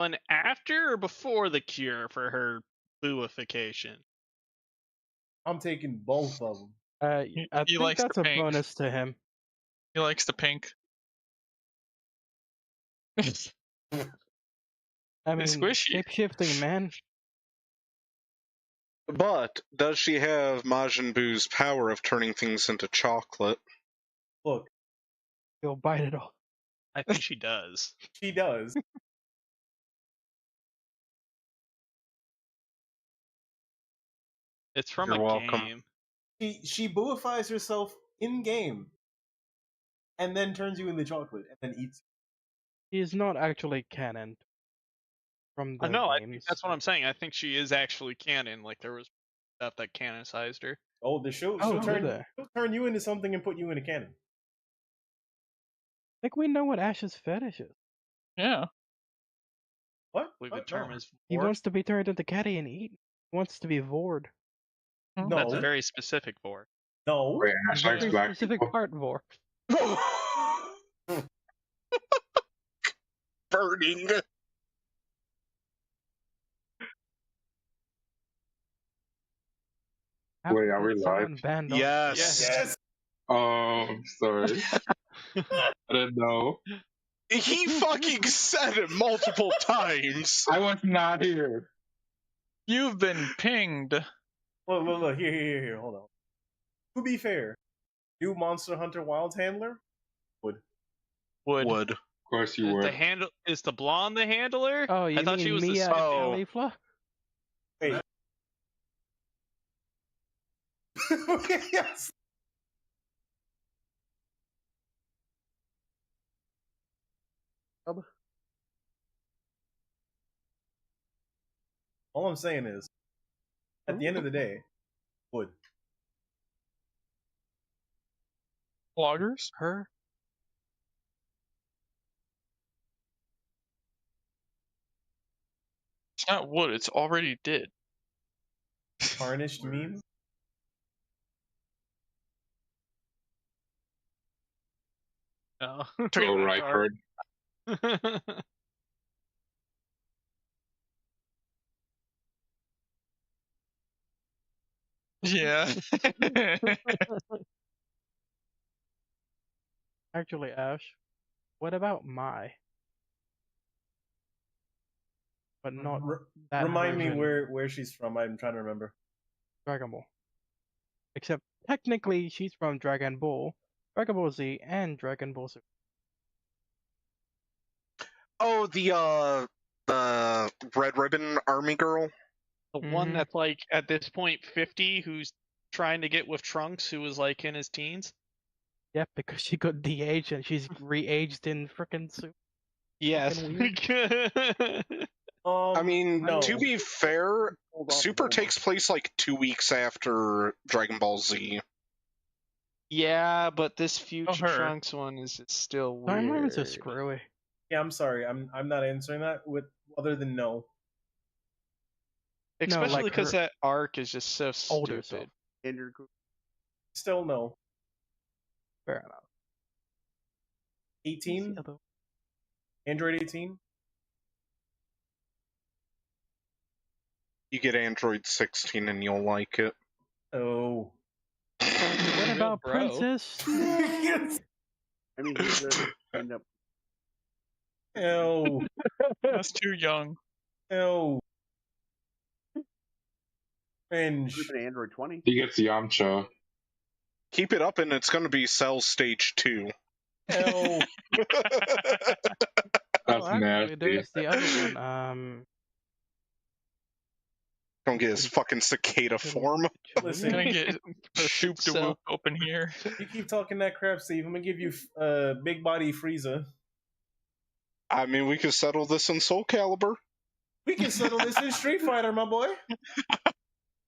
One after or before the cure for her bluification? I'm taking both of them. I He think likes that's the a pink. bonus to him. He likes the pink. I mean, It's squishy. shape-shifting, man. But does she have Majin Buu's power of turning things into chocolate? Look, He'll bite it off. I think she does. she does. It's from You're a welcome. game. She buifies herself in game, and then turns you into chocolate, and then eats. He's not actually canon from the No, I games. think that's what I'm saying. I think she is actually canon. Like there was stuff that canonicized her. Oh, the show. Oh, She'll did they? she'll turn you into something and put you in a cannon. I think we know what Ash's fetish is. Yeah. What? I believe What? the term No. is He vor. wants to be turned into Caddy and eaten. He wants to be vored. No. That's very specific vor. No. Wait, Ash likes Very black specific people? part vor. Burning. How Wait, are could we someone live? banned off- Yes. Yes. Oh, I'm sorry. I didn't know. He fucking said it multiple times. I was not here. You've been pinged. Look. Here. Hold on. To be fair, new Monster Hunter Wilds handler Would. Would. Of course you Is would. the is the blonde the handler? Oh, you I thought mean she was Mia the Oh. Khalifa? Wait. Yes. All I'm saying is, at the end of the day, would. Loggers? Her? It's not wood, it's already did. Tarnished meme? No. Oh, right, Bird. Yeah. Actually, Ash, what about Mai? But not that Remind me version. where she's from. I'm trying to remember. Dragon Ball. Except technically she's from Dragon Ball, Dragon Ball Z, and Dragon Ball Super. Oh, the Red Ribbon Army girl? The one Mhm. that's like at this point 50, who's trying to get with Trunks, who was like in his teens. Yep, because she got de-aged and she's re-aged in frickin' Super. Yes. I mean, no. to be fair, Hold on, Super hold on. takes place like 2 weeks after Dragon Ball Z. Yeah, but this future her. Trunks one is still weird. Timelines are screwy. Yeah, I'm sorry. I'm not answering that with other than no. Especially like because her that arc is just so older stupid. self. Still no. Fair enough. 18? Yeah, though. Android 18? You get Android 16 and you'll like it. Oh. What Real about bro. Princess? Yes. I mean, he's gonna end up. Ew. That's too young. Ew. Cringe. An Android 20. He gets Yamcha. Keep it up and it's going to be Cell Stage 2. Ew. That's Oh, actually, nasty. there's the other one. Don't get his fucking cicada form. Listen. Gonna get shoop to Cell. whoop open here. You keep talking that crap, Steve. I'm gonna give you big body Frieza. I mean, we could settle this in Soul Calibur. We can settle this in Street Fighter, my boy.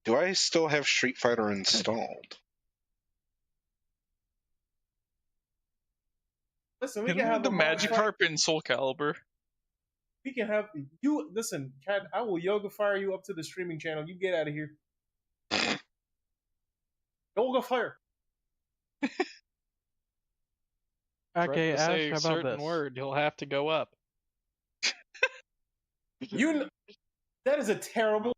Do I still have Street Fighter installed? Listen, we Can can have the a Magic fight. Harp in Soul Calibur. We can have you. Listen, Cat. I will yoga fire you up to the streaming channel. You get out of here. Yoga fire. Okay, To say Ash, a how about certain this? word, he'll have to go up. That is a terrible.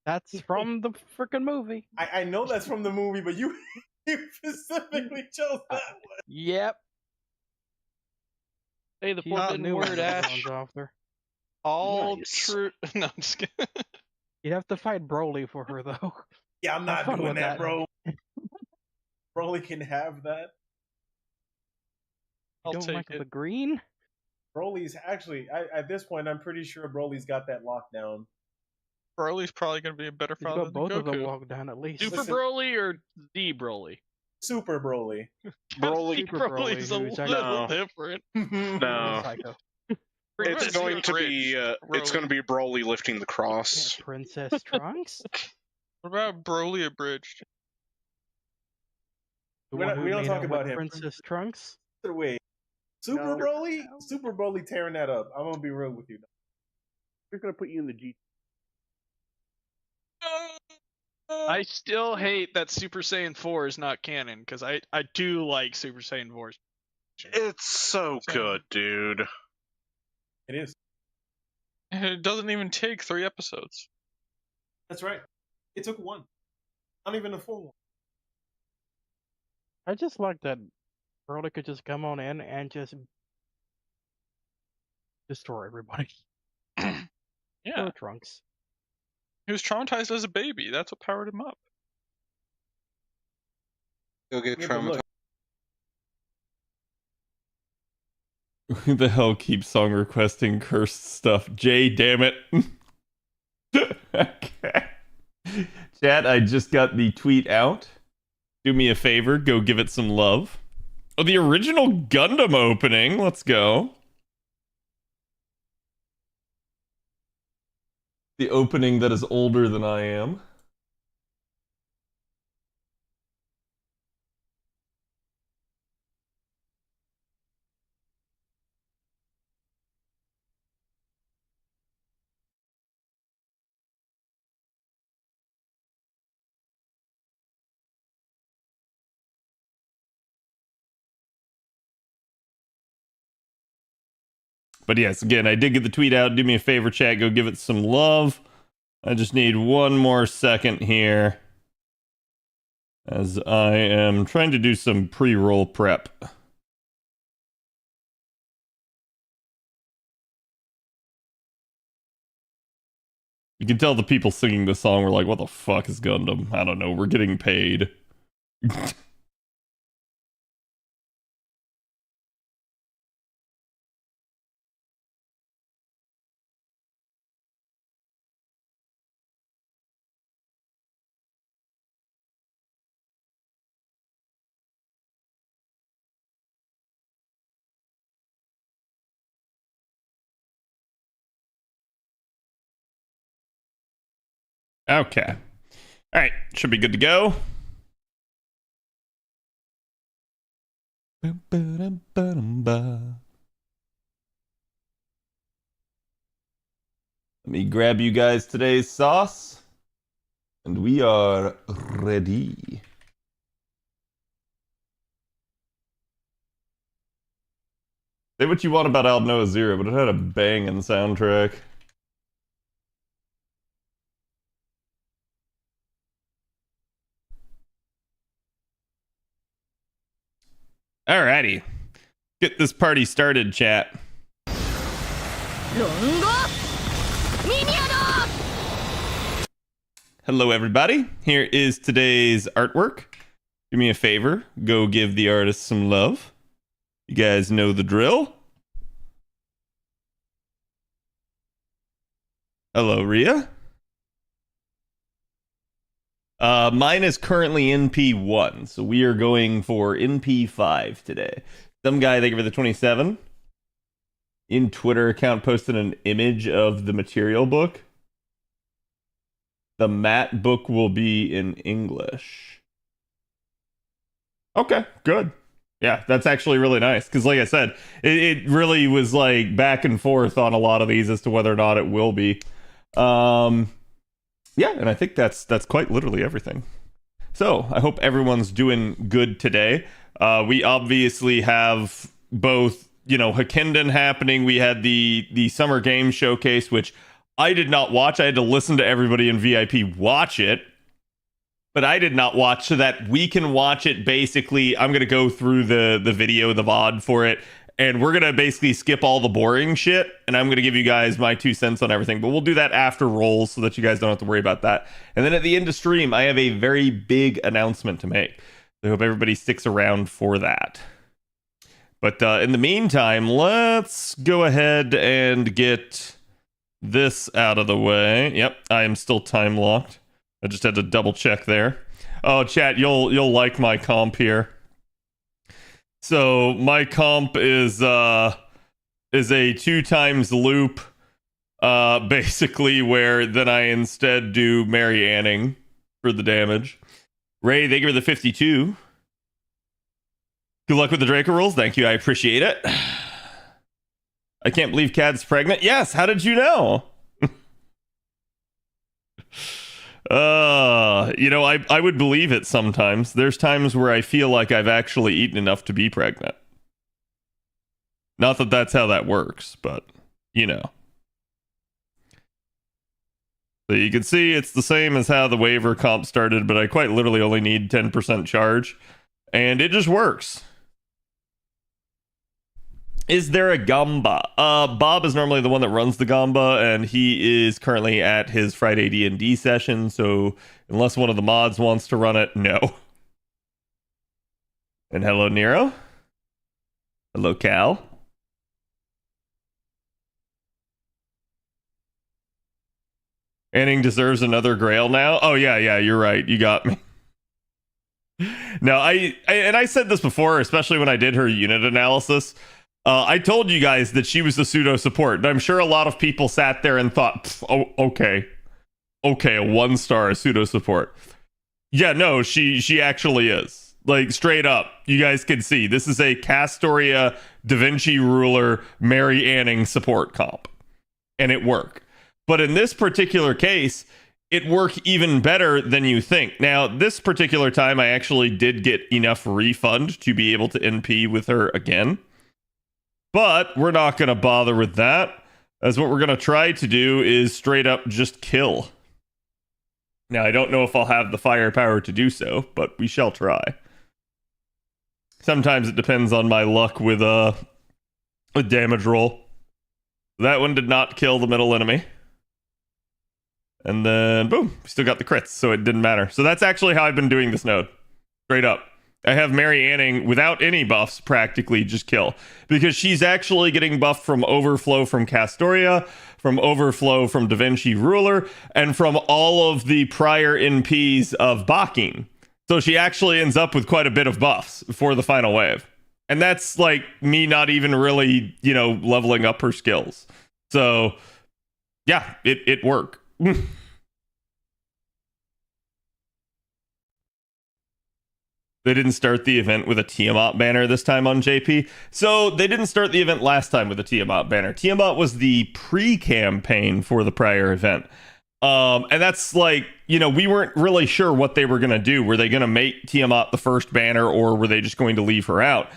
That's from the freaking movie. I know that's from the movie, but you specifically chose that one. Yep. Hey, the She's the forbidden new one word, that Ash. runs after. All Nice. true. No, I'm just kidding. You'd have to fight Broly for her, though. Yeah, I'm Have not fun doing with that, that. bro. Broly can have that. You I'll don't take like it. the green? Broly's actually, at this point, I'm pretty sure Broly's got that lockdown. Broly's probably gonna be a better He's father got than both of them Goku. locked down at least. Super Listen- Broly or the Broly? Super Broly. Broly. The Super Broly, Broly's a who's little actually- different. No. Psycho. It's going to be it's Broly. going to be Broly lifting the Yeah, cross. Princess Trunks? What about Broly abridged? The We one don't- who we don't made talk out about with him. Princess Trunks? Either way, Super No. Broly, Super Broly tearing that up. I'm gonna be real with you. We're gonna put you in the G. I still hate that Super Saiyan 4 is not canon because I do like Super Saiyan 4. It's so good, dude. It is. It doesn't even take 3 episodes. That's right. It took one. Not even a full one. I just like that Broly could just come on in and just destroy everybody. Yeah, Or Trunks. he was traumatized as a baby. That's what powered him up. Go get Yeah, but traumatized. look, Who the hell keeps song requesting cursed stuff? Jay, damn it. Okay. Chat, I just got the tweet out. Do me a favor, go give it some love. Oh, the original Gundam opening. Let's go. The opening that is older than I am. But yes, again, I did get the tweet out. Do me a favor, chat. Go give it some love. I just need one more second here, as I am trying to do some pre-roll prep. You can tell the people singing this song were like, what the fuck is Gundam? I don't know. We're getting paid. Okay. All right. Should be good to go. Let me grab you guys today's sauce. And we are ready. Say what you want about Al Noah Zero, but it had a banging soundtrack. Alrighty. Get this party started, chat. Hello, everybody. Here is today's artwork. Do me a favor, go give the artist some love. You guys know the drill. Hello, Rhea. Mine is currently NP1, so we are going for NP5 today. Some guy, thank you for the 27. In Twitter account posted an image of the material book. The matte book will be in English. Okay, good. Yeah, that's actually really nice. Because like I said, it really was like back and forth on a lot of these as to whether or not it will be. Yeah, and I think that's quite literally everything. So I hope everyone's doing good today. We obviously have both Hakenden happening. We had the Summer Game Showcase, which I did not watch. I had to listen to everybody in VIP watch it, but I did not watch, so that we can watch it. Basically, I'm going to go through the video, the VOD for it, and we're going to basically skip all the boring shit, and I'm going to give you guys my 2 cents on everything, but we'll do that after Rolls so that you guys don't have to worry about that. And then at the end of stream, I have a very big announcement to make. I hope everybody sticks around for that. But in the meantime, let's go ahead and get this out of the way. Yep, I am still time locked. I just had to double check there. Oh, chat, you'll like my comp here. So my comp is a 2 times loop, basically, where then I instead do Mary Anning for the damage. Ray, thank you for the 52. Good luck with the Draco rolls. Thank you, I appreciate it. I can't believe Cad's pregnant. Yes, how did you know? I would believe it sometimes. There's times where I feel like I've actually eaten enough to be pregnant. Not that that's how that works, but So you can see it's the same as how the waiver comp started, but I quite literally only need 10% charge, and it just works. Is there a Gamba? Bob is normally the one that runs the Gamba, and he is currently at his Friday D&D session, so unless one of the mods wants to run it, no. And hello, Nero. Hello, Cal. Anning deserves another Grail now? Oh, yeah, you're right. You got me. No, I said this before, especially when I did her unit analysis. I told you guys that she was the pseudo support, and I'm sure a lot of people sat there and thought, oh, okay, a 1-star pseudo support. Yeah, no, she actually is. Like, straight up, you guys can see this is a Castoria, Da Vinci Ruler, Mary Anning support comp, and it worked. But in this particular case, it worked even better than you think. Now, this particular time, I actually did get enough refund to be able to NP with her again. But we're not going to bother with that, as what we're going to try to do is straight up just kill. Now, I don't know if I'll have the firepower to do so, but we shall try. Sometimes it depends on my luck with a damage roll. That one did not kill the middle enemy. And then, boom, we still got the crits, so it didn't matter. So that's actually how I've been doing this node. Straight up. I have Mary Anning without any buffs practically just kill, because she's actually getting buffed from overflow from Castoria, from overflow from Da Vinci Ruler, and from all of the prior NPs of Bakin. So she actually ends up with quite a bit of buffs for the final wave. And that's like me not even really, leveling up her skills. So yeah, it worked. They didn't start the event with a Tiamat banner this time on JP. So they didn't start the event last time with a Tiamat banner. Tiamat was the pre-campaign for the prior event. And that's like, we weren't really sure what they were going to do. Were they going to make Tiamat the first banner, or were they just going to leave her out?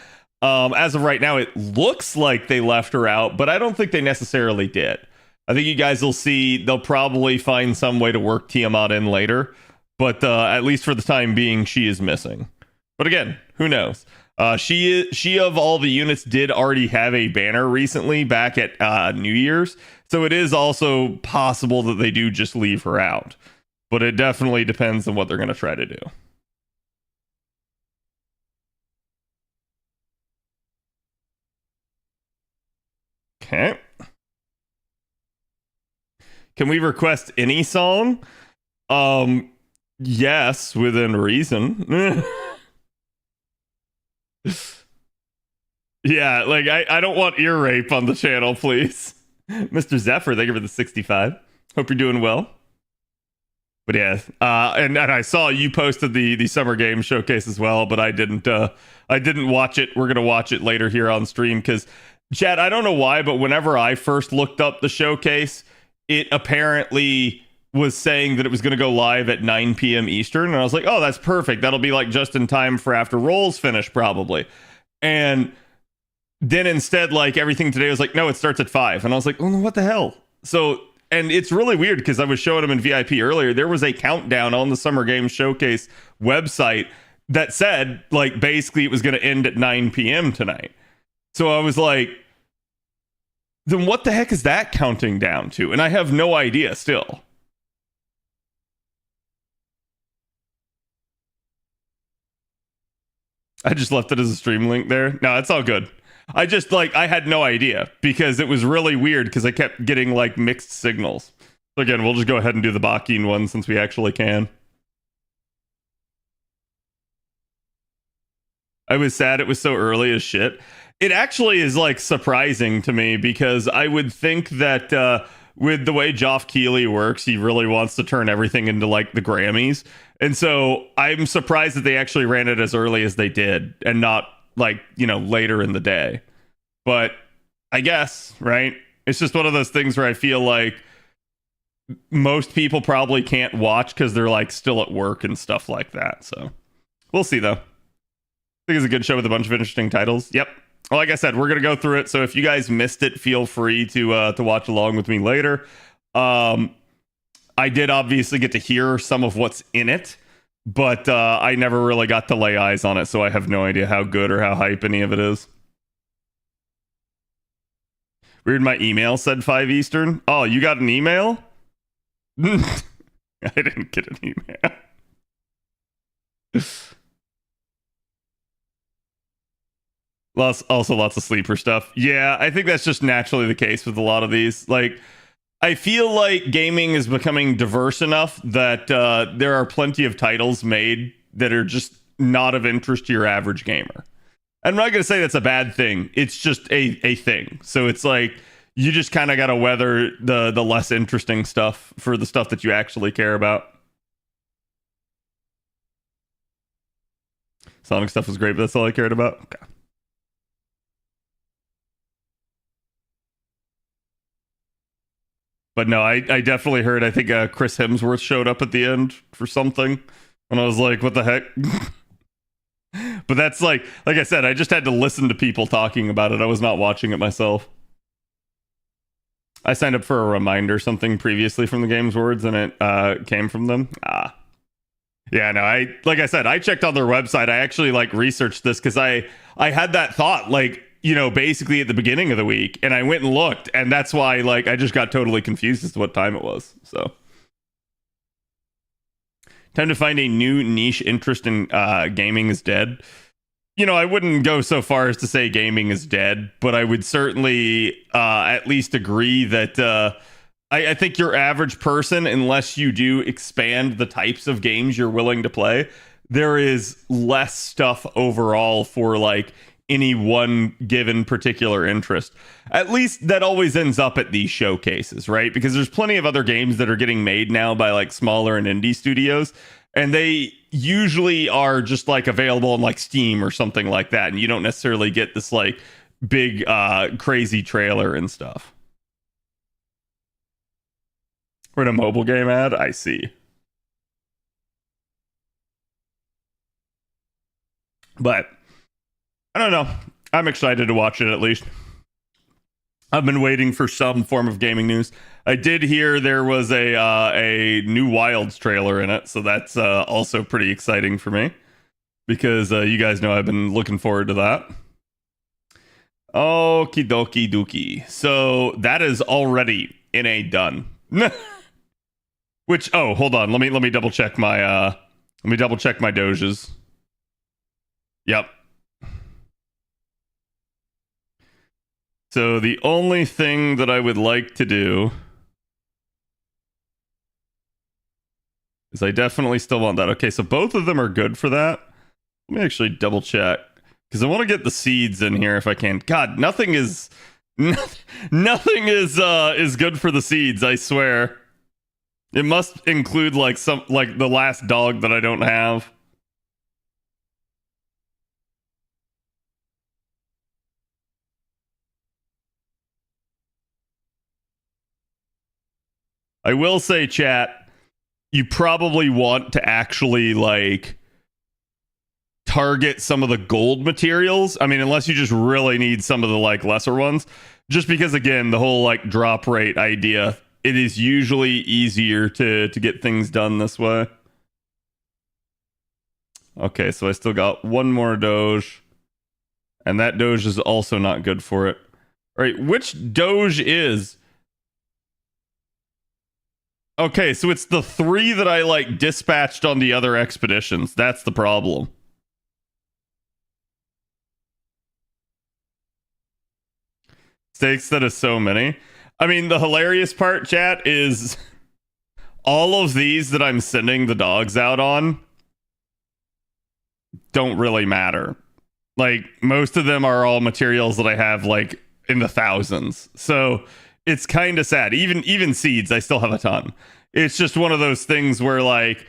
As of right now, it looks like they left her out, but I don't think they necessarily did. I think you guys will see they'll probably find some way to work Tiamat in later. But at least for the time being, she is missing. But again, who knows? She of all the units did already have a banner recently back at New Year's. So it is also possible that they do just leave her out. But it definitely depends on what they're going to try to do. Okay. Can we request any song? Yes, within reason. Yeah, like I don't want ear rape on the channel, please. Mr. Zephyr, thank you for the 65. Hope you're doing well. But yeah, and I saw you posted the Summer Game Showcase as well, but I didn't watch it. We're gonna watch it later here on stream, because chat, I don't know why, but whenever I first looked up the showcase, it apparently was saying that it was going to go live at 9 p.m. Eastern, and I was like, oh, that's perfect. That'll be like just in time for after Rolls finish, probably. And then instead, like, everything today was like, no, it starts at 5. And I was like, oh, what the hell? So, and it's really weird because I was showing them in VIP earlier. There was a countdown on the Summer Games Showcase website that said, like, basically it was going to end at 9 p.m. tonight. So I was like, then what the heck is that counting down to? And I have no idea still. I just left it as a stream link there. No, it's all good. I just, like, I had no idea because it was really weird because I kept getting, like, mixed signals. So again, we'll just go ahead and do the Bakin one since we actually can. I was sad it was so early as shit. It actually is, like, surprising to me because I would think that with the way Geoff Keighley works, he really wants to turn everything into, like, the Grammys. And so I'm surprised that they actually ran it as early as they did and not, like, you know, later in the day. But I guess, right? It's just one of those things where I feel like most people probably can't watch because they're, like, still at work and stuff like that. So we'll see, though. I think it's a good show with a bunch of interesting titles. Yep. Well, like I said, we're going to go through it. So if you guys missed it, feel free to watch along with me later. I did obviously get to hear some of what's in it, but I never really got to lay eyes on it, so I have no idea how good or how hype any of it is. Weird, my email said 5 Eastern. Oh, you got an email? I didn't get an email. Also lots of sleeper stuff. Yeah, I think that's just naturally the case with a lot of these. Like, I feel like gaming is becoming diverse enough that there are plenty of titles made that are just not of interest to your average gamer. I'm not going to say that's a bad thing. It's just a thing. So it's like, you just kind of got to weather the less interesting stuff for the stuff that you actually care about. Sonic stuff was great, but that's all I cared about. Okay. But no, I definitely heard, I think Chris Hemsworth showed up at the end for something. And I was like, what the heck? But that's like I said, I just had to listen to people talking about it. I was not watching it myself. I signed up for a reminder something previously from the Games Words and it came from them. Yeah, no, like I said, I checked on their website. I actually like researched this because I had that thought, like, you know, basically at the beginning of the week, and I went and looked, and that's why, like, I just got totally confused as to what time it was. So, time to find a new niche interest in gaming is dead. You know, I wouldn't go so far as to say gaming is dead, but I would certainly at least agree that I think your average person, unless you do expand the types of games you're willing to play, there is less stuff overall for, like, any one given particular interest. At least that always ends up at these showcases, right? Because there's plenty of other games that are getting made now by, like, smaller and indie studios, and they usually are just, like, available on, like, Steam or something like that, and you don't necessarily get this, like, big crazy trailer and stuff. We're in a mobile game ad? I see. But I don't know. I'm excited to watch it at least. I've been waiting for some form of gaming news. I did hear there was a new Wilds trailer in it, so that's also pretty exciting for me because you guys know I've been looking forward to that. Okie dokie dookie. So that is already in a done. Which, oh, hold on. Let me double check my doges. Yep. So the only thing that I would like to do is I definitely still want that. Okay, so both of them are good for that. Let me actually double check because I want to get the seeds in here if I can. God, nothing is good for the seeds, I swear. It must include like the last dog that I don't have. I will say, chat, you probably want to actually, like, target some of the gold materials. I mean, unless you just really need some of the like lesser ones, just because again, the whole like drop rate idea, it is usually easier to get things done this way. Okay, so I still got one more Doge, and that Doge is also not good for it. All right, which Doge is? Okay, so it's the 3 that I like dispatched on the other expeditions. That's the problem. Stakes that is so many. I mean, the hilarious part, chat, is all of these that I'm sending the dogs out on don't really matter. Like, most of them are all materials that I have like in the thousands. So it's kind of sad. Even seeds, I still have a ton. It's just one of those things where like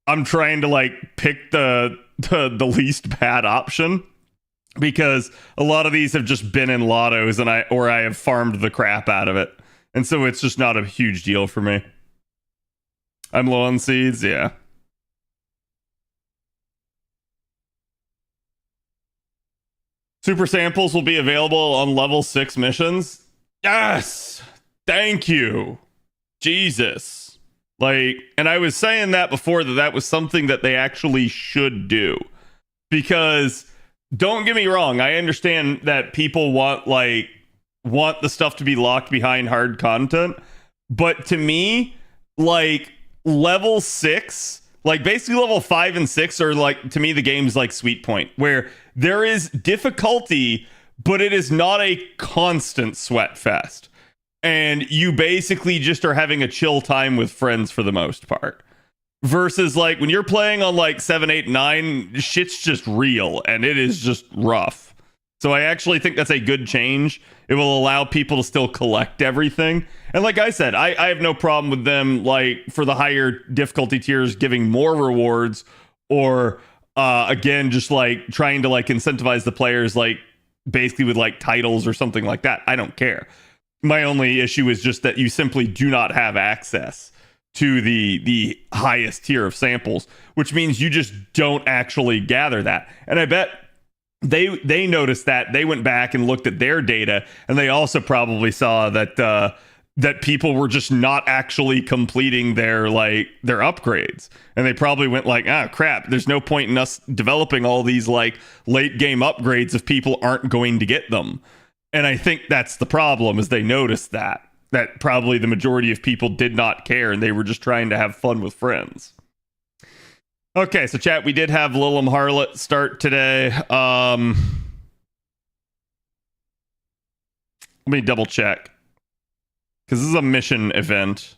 I'm trying to like pick the least bad option, because a lot of these have just been in lottos and I have farmed the crap out of it. And so it's just not a huge deal for me. I'm low on seeds, yeah. Super samples will be available on level 6 missions. Yes! Thank you. Jesus. Like, and I was saying that before, that was something that they actually should do. Because don't get me wrong, I understand that people want the stuff to be locked behind hard content, but to me, like level 6, like basically level 5 and 6 are like, to me, the game's like sweet point, where there is difficulty, but it is not a constant sweat fest. And you basically just are having a chill time with friends for the most part. Versus like when you're playing on like 7, 8, 9, shit's just real and it is just rough. So I actually think that's a good change. It will allow people to still collect everything. And like I said, I have no problem with them, like for the higher difficulty tiers, giving more rewards, or again, just like trying to like incentivize the players, like basically with like titles or something like that. I don't care. My only issue is just that you simply do not have access to the highest tier of samples, which means you just don't actually gather that. And I bet they noticed that. They went back and looked at their data, and they also probably saw that that people were just not actually completing their upgrades. And they probably went like, ah, crap, there's no point in us developing all these like late game upgrades if people aren't going to get them. And I think that's the problem, is they noticed that probably the majority of people did not care and they were just trying to have fun with friends. Okay, so chat, we did have Lilum Harlot start today. Let me double check, because this is a mission event.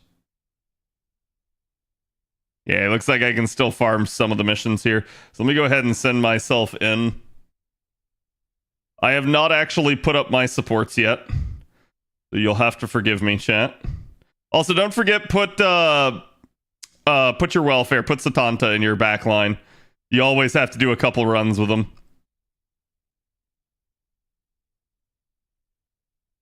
Yeah, it looks like I can still farm some of the missions here. So let me go ahead and send myself in. I have not actually put up my supports yet, so you'll have to forgive me, chat. Also, don't forget, put your welfare, put Satanta in your back line. You always have to do a couple runs with them.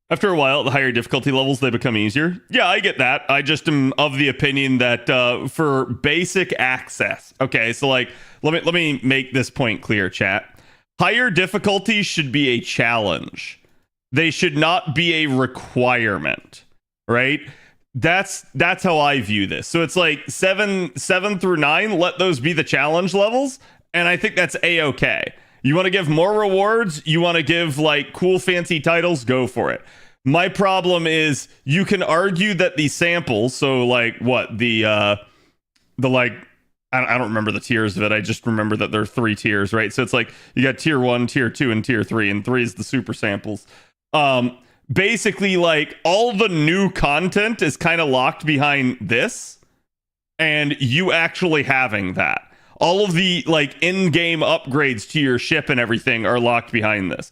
After a while, the higher difficulty levels, they become easier. Yeah, I get that. I just am of the opinion that for basic access, okay, so like let me make this point clear, chat. Higher difficulty should be a challenge. They should not be a requirement, right? That's how I view this. So it's like 7 through 9, let those be the challenge levels, and I think that's a-okay. You want to give more rewards, you want to give like cool fancy titles, go for it. My problem is you can argue that the samples, so like what the like, I don't remember the tiers of it. I just remember that there are 3 tiers, right? So it's like you got tier 1, tier 2, and tier 3, and 3 is the super samples. Basically, like all the new content is kind of locked behind this, and you actually having that. All of the like in-game upgrades to your ship and everything are locked behind this.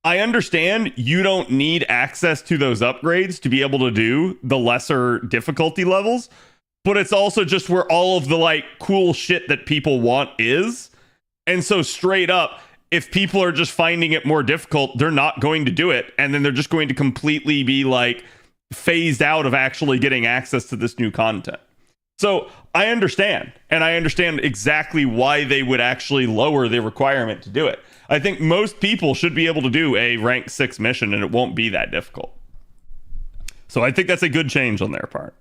I understand you don't need access to those upgrades to be able to do the lesser difficulty levels, but it's also just where all of the like cool shit that people want is. And so straight up, if people are just finding it more difficult, they're not going to do it. And then they're just going to completely be like phased out of actually getting access to this new content. So I understand, and I understand exactly why they would actually lower the requirement to do it. I think most people should be able to do a rank 6 mission, and it won't be that difficult. So I think that's a good change on their part.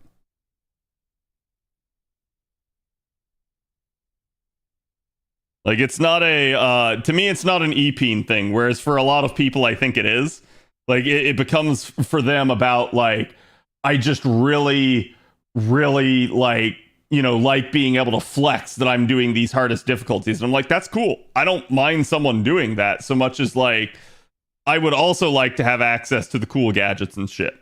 Like, it's not a, to me, it's not an EPing thing, whereas for a lot of people, I think it is. Like, it becomes for them about, like, I just really, really, like, you know, like being able to flex that I'm doing these hardest difficulties. And I'm like, that's cool. I don't mind someone doing that so much as, like, I would also like to have access to the cool gadgets and shit.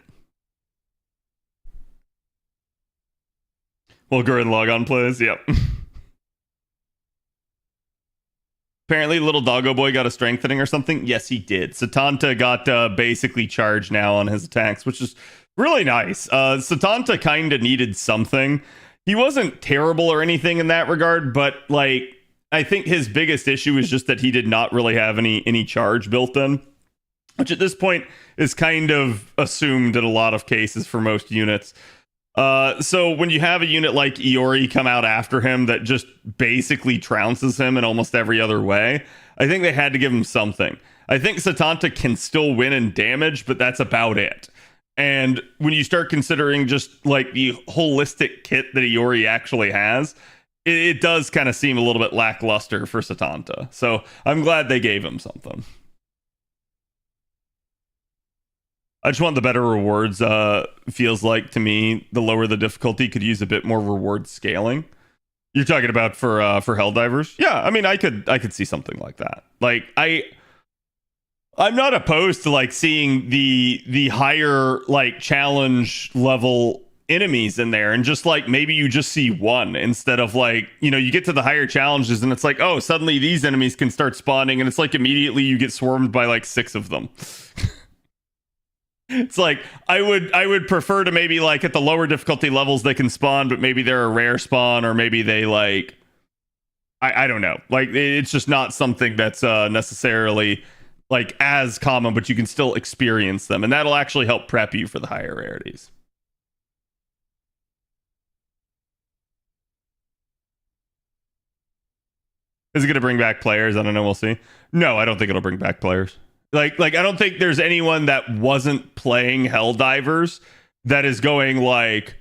Well, Gurren Logon plays, yep. Apparently, little doggo boy got a strengthening or something. Yes, he did. Satanta got basically charged now on his attacks, which is really nice. Satanta kind of needed something. He wasn't terrible or anything in that regard, but like I think his biggest issue is just that he did not really have any charge built in, which at this point is kind of assumed in a lot of cases for most units. So when you have a unit like Iori come out after him that just basically trounces him in almost every other way, I think they had to give him something. I think Satanta can still win in damage, but that's about it. And when you start considering just like the holistic kit that Iori actually has, it does kind of seem a little bit lackluster for Satanta. So I'm glad they gave him something. I just want the better rewards. Feels like to me the lower the difficulty could use a bit more reward scaling. You're talking about for Helldivers? Yeah, I mean I could see something like that. Like I'm not opposed to like seeing the higher like challenge level enemies in there, and just like maybe you just see one instead of like, you know, you get to the higher challenges and it's like, oh, suddenly these enemies can start spawning, and it's like immediately you get swarmed by like 6 of them. It's like I would prefer to maybe like at the lower difficulty levels they can spawn, but maybe they're a rare spawn, or maybe they like I don't know. Like it's just not something that's necessarily like as common, but you can still experience them, and that'll actually help prep you for the higher rarities. Is it going to bring back players? I don't know. We'll see. No, I don't think it'll bring back players. Like I don't think there's anyone that wasn't playing Helldivers that is going like,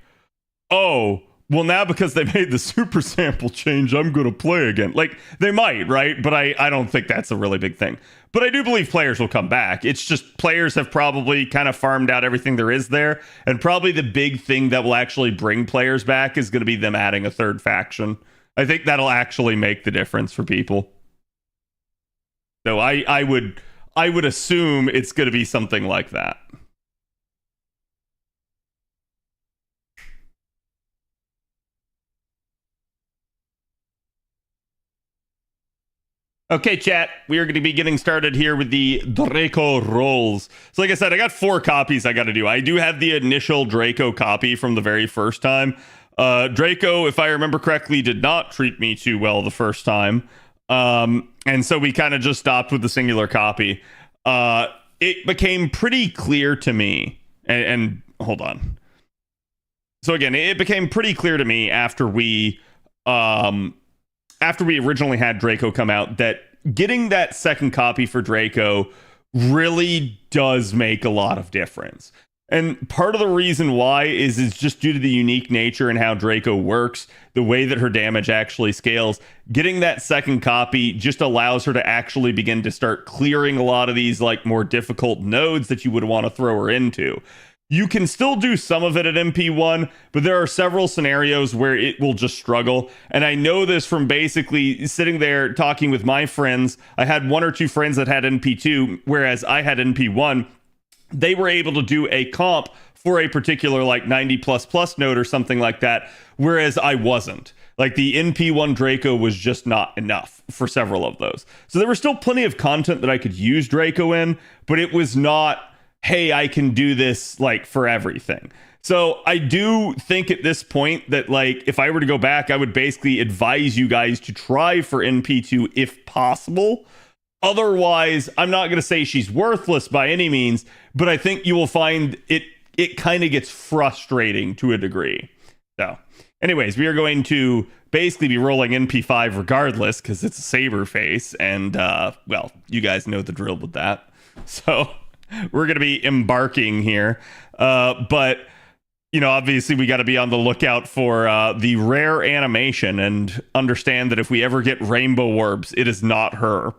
oh, well now because they made the super sample change, I'm going to play again. Like they might, right? But I don't think that's a really big thing. But I do believe players will come back. It's just players have probably kind of farmed out everything there is there. And probably the big thing that will actually bring players back is going to be them adding a third faction. I think that'll actually make the difference for people. So I would assume it's going to be something like that. Okay, chat, we are going to be getting started here with the Draco Rolls. So like I said, I got 4 copies I got to do. I do have the initial Draco copy from the very first time. Draco, if I remember correctly, did not treat me too well the first time. And so we kind of just stopped with the singular copy. It became pretty clear to me, and hold on. So again, it became pretty clear to me after we originally had Draco come out that getting that second copy for Draco really does make a lot of difference. And part of the reason why is just due to the unique nature and how Draco works, the way that her damage actually scales. Getting that second copy just allows her to actually begin to start clearing a lot of these like more difficult nodes that you would want to throw her into. You can still do some of it at MP1, but there are several scenarios where it will just struggle. And I know this from basically sitting there talking with my friends. I had 1 or 2 friends that had NP2, whereas I had NP1. They were able to do a comp for a particular like 90++ node or something like that, whereas I wasn't. Like the NP1 Draco was just not enough for several of those. So there was still plenty of content that I could use Draco in, but it was not, hey, I can do this like for everything. So I do think at this point that like if I were to go back, I would basically advise you guys to try for NP2 if possible. Otherwise, I'm not going to say she's worthless by any means, but I think you will find it kind of gets frustrating to a degree. So Anyways, we are going to basically be rolling NP5 regardless because it's a saber face, and well, you guys know the drill with that. So we're going to be embarking here, but you know, obviously we got to be on the lookout for the rare animation and understand that if we ever get rainbow orbs, it is not her.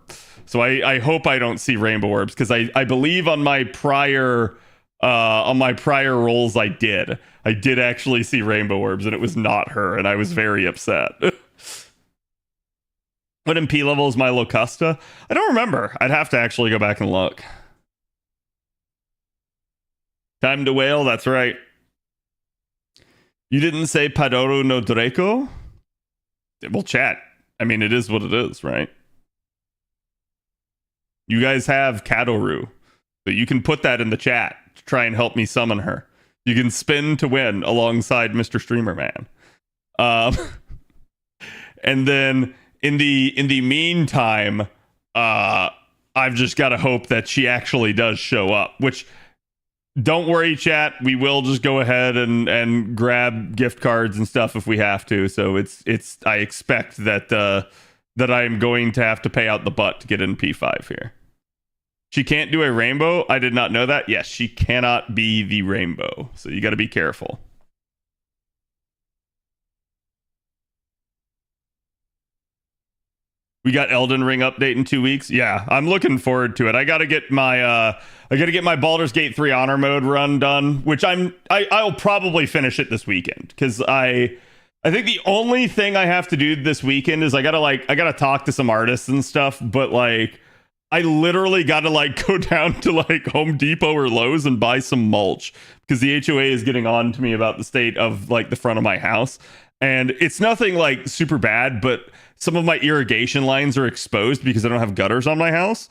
So I hope I don't see rainbow orbs, because I believe on my prior rolls I did actually see rainbow orbs, and it was not her, and I was very upset. What MP level is my Locusta? I don't remember. I'd have to actually go back and look. Time to wail, that's right. You didn't say Padoro no Draco? Well, chat. I mean, it is what it is, right? You guys have Kadoru, but you can put that in the chat to try and help me summon her. You can spin to win alongside Mr. Streamer Man. And then in the meantime, I've just got to hope that she actually does show up, which, don't worry, chat, we will just go ahead and grab gift cards and stuff if we have to. So it's I expect that that I'm going to have to pay out the butt to get in P5 here. She can't do a rainbow. I did not know that. Yes, she cannot be the rainbow. So you got to be careful. We got Elden Ring update in 2 weeks. Yeah, I'm looking forward to it. I got to get my Baldur's Gate 3 honor mode run done, which I'll probably finish it this weekend, cuz I think the only thing I have to do this weekend is I got to talk to some artists and stuff, but like I literally got to like go down to like Home Depot or Lowe's and buy some mulch, because the HOA is getting on to me about the state of like the front of my house. And it's nothing like super bad, but some of my irrigation lines are exposed because I don't have gutters on my house.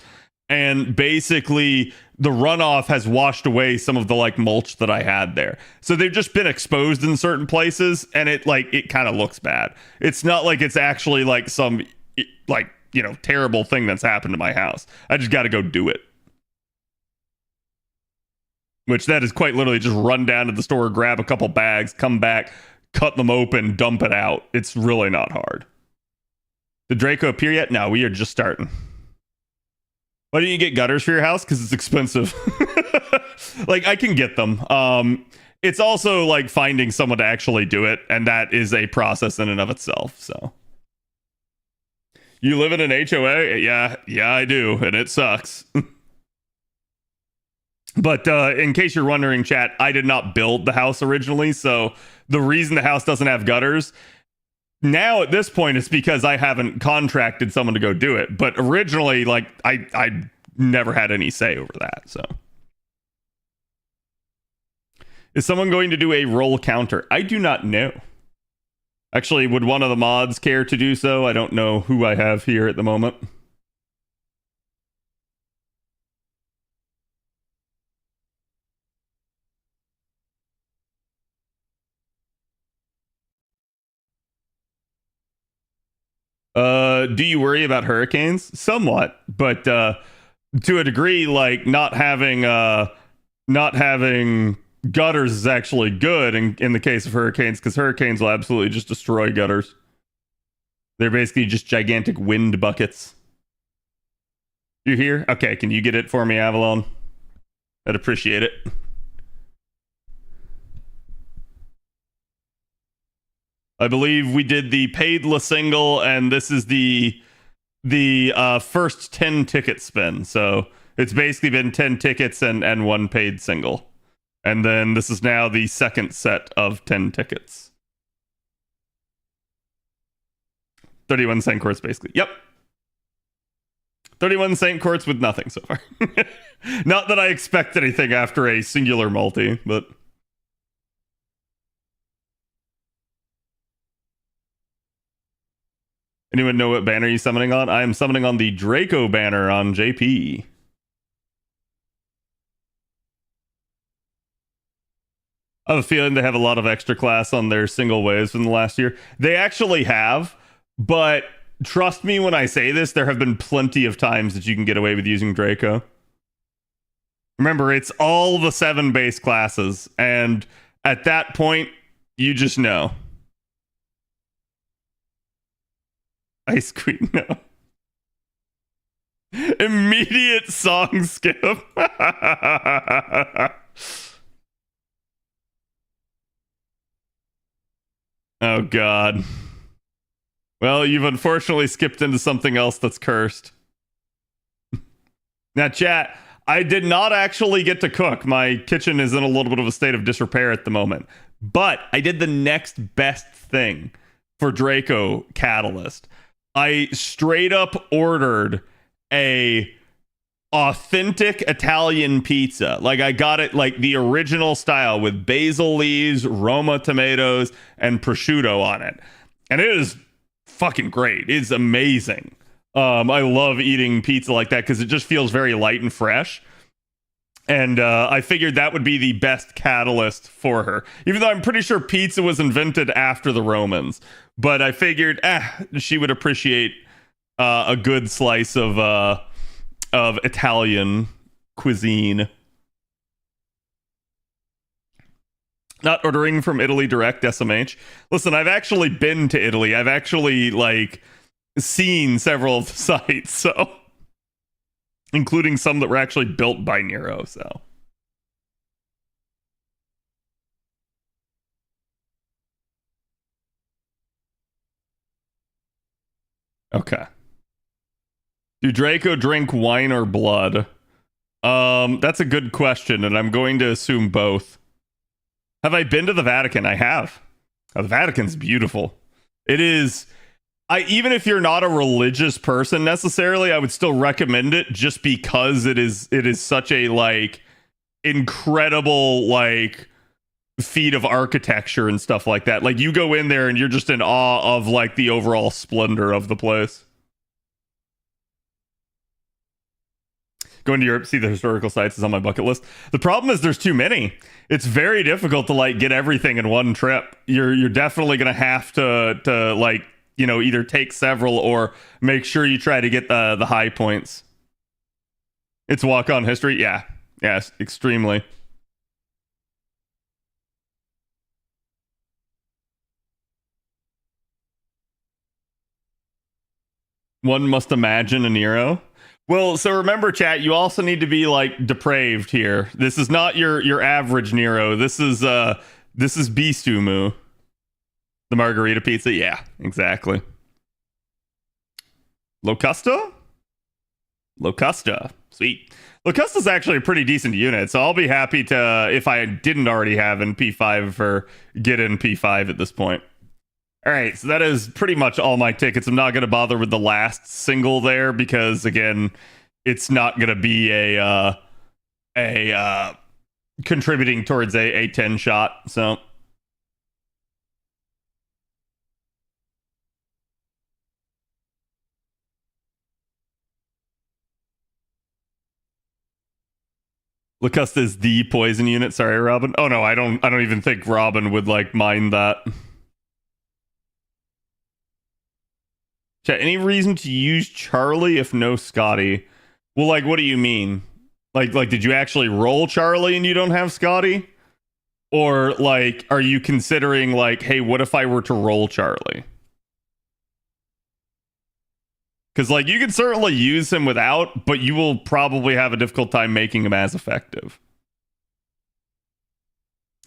And basically the runoff has washed away some of the like mulch that I had there. So they've just been exposed in certain places, and it kind of looks bad. It's not like it's actually like some like, you know, terrible thing that's happened to my house. I just got to go do it. Which that is quite literally just run down to the store, grab a couple bags, come back, cut them open, dump it out. It's really not hard. Did Draco appear yet? No, we are just starting. Why don't you get gutters for your house? Because it's expensive. Like, I can get them. It's also like finding someone to actually do it, and that is a process in and of itself. So, you live in an HOA? Yeah, I do, and it sucks. But in case you're wondering, chat, I did not build the house originally, so the reason the house doesn't have gutters now at this point is because I haven't contracted someone to go do it. But originally, like, I never had any say over that. So, is someone going to do a roll counter? I do not know. Actually, would one of the mods care to do so? I don't know who I have here at the moment. Do you worry about hurricanes? Somewhat, but to a degree, like not having gutters is actually good in the case of hurricanes, because hurricanes will absolutely just destroy gutters. They're basically just gigantic wind buckets. You here? Okay, can you get it for me, Avalon? I'd appreciate it. I believe we did the paid La Single, and this is the first 10 ticket spin. So it's basically been 10 tickets and one paid single. And then this is now the second set of 10 tickets. 31 Saint Courts, basically. Yep. 31 Saint Courts with nothing so far. Not that I expect anything after a singular multi, but... Anyone know what banner you're summoning on? I am summoning on the Draco banner on JP. I have a feeling they have a lot of extra class on their single waves from the last year. They actually have, but trust me when I say this, there have been plenty of times that you can get away with using Draco. Remember, it's all the 7 base classes, and at that point, you just know. Ice Queen, no. Immediate song skip. Oh, God. Well, you've unfortunately skipped into something else that's cursed. Now, chat, I did not actually get to cook. My kitchen is in a little bit of a state of disrepair at the moment. But I did the next best thing for Draco Catalyst. I straight up ordered a authentic Italian pizza. Like, I got it like the original style with basil leaves, Roma tomatoes, and prosciutto on it. And it is fucking great. It's amazing. I love eating pizza like that because it just feels very light and fresh. And I figured that would be the best catalyst for her. Even though I'm pretty sure pizza was invented after the Romans. But I figured she would appreciate a good slice of Italian cuisine. Not ordering from Italy direct, SMH. Listen, I've actually been to Italy. I've actually, like, seen several of the sites, so... including some that were actually built by Nero, so... Okay. Do Draco drink wine or blood? That's a good question, and I'm going to assume both. Have I been to the Vatican? I have. Oh, the Vatican's beautiful. It is... even if you're not a religious person necessarily, I would still recommend it just because it is such a, like, incredible, like, feat of architecture and stuff like that. Like, you go in there and you're just in awe of, like, the overall splendor of the place. Going to Europe, see the historical sites is on my bucket list. The problem is there's too many. It's very difficult to, like, get everything in one trip. You're definitely gonna have to like, you know, either take several or make sure you try to get the high points. It's walk on history, yeah, yes, extremely. One must imagine a Nero. Well, so remember, chat, you also need to be, like, depraved here. This is not your average Nero. This is Beastumu. The margarita pizza, yeah, exactly. Locusta? Locusta, sweet. Locusta's actually a pretty decent unit, so I'll be happy to, if I didn't already have NP5 or get NP5 at this point. All right, so that is pretty much all my tickets. I'm not going to bother with the last single there because, again, it's not going to be a contributing towards a 10 shot. So Locusta is the poison unit. Sorry, Robin. Oh no, I don't even think Robin would, like, mind that. Chat, any reason to use Charlie if no Scotty? Well, like, what do you mean? Like, did you actually roll Charlie and you don't have Scotty? Or, like, are you considering, like, hey, what if I were to roll Charlie? Because, like, you can certainly use him without, but you will probably have a difficult time making him as effective.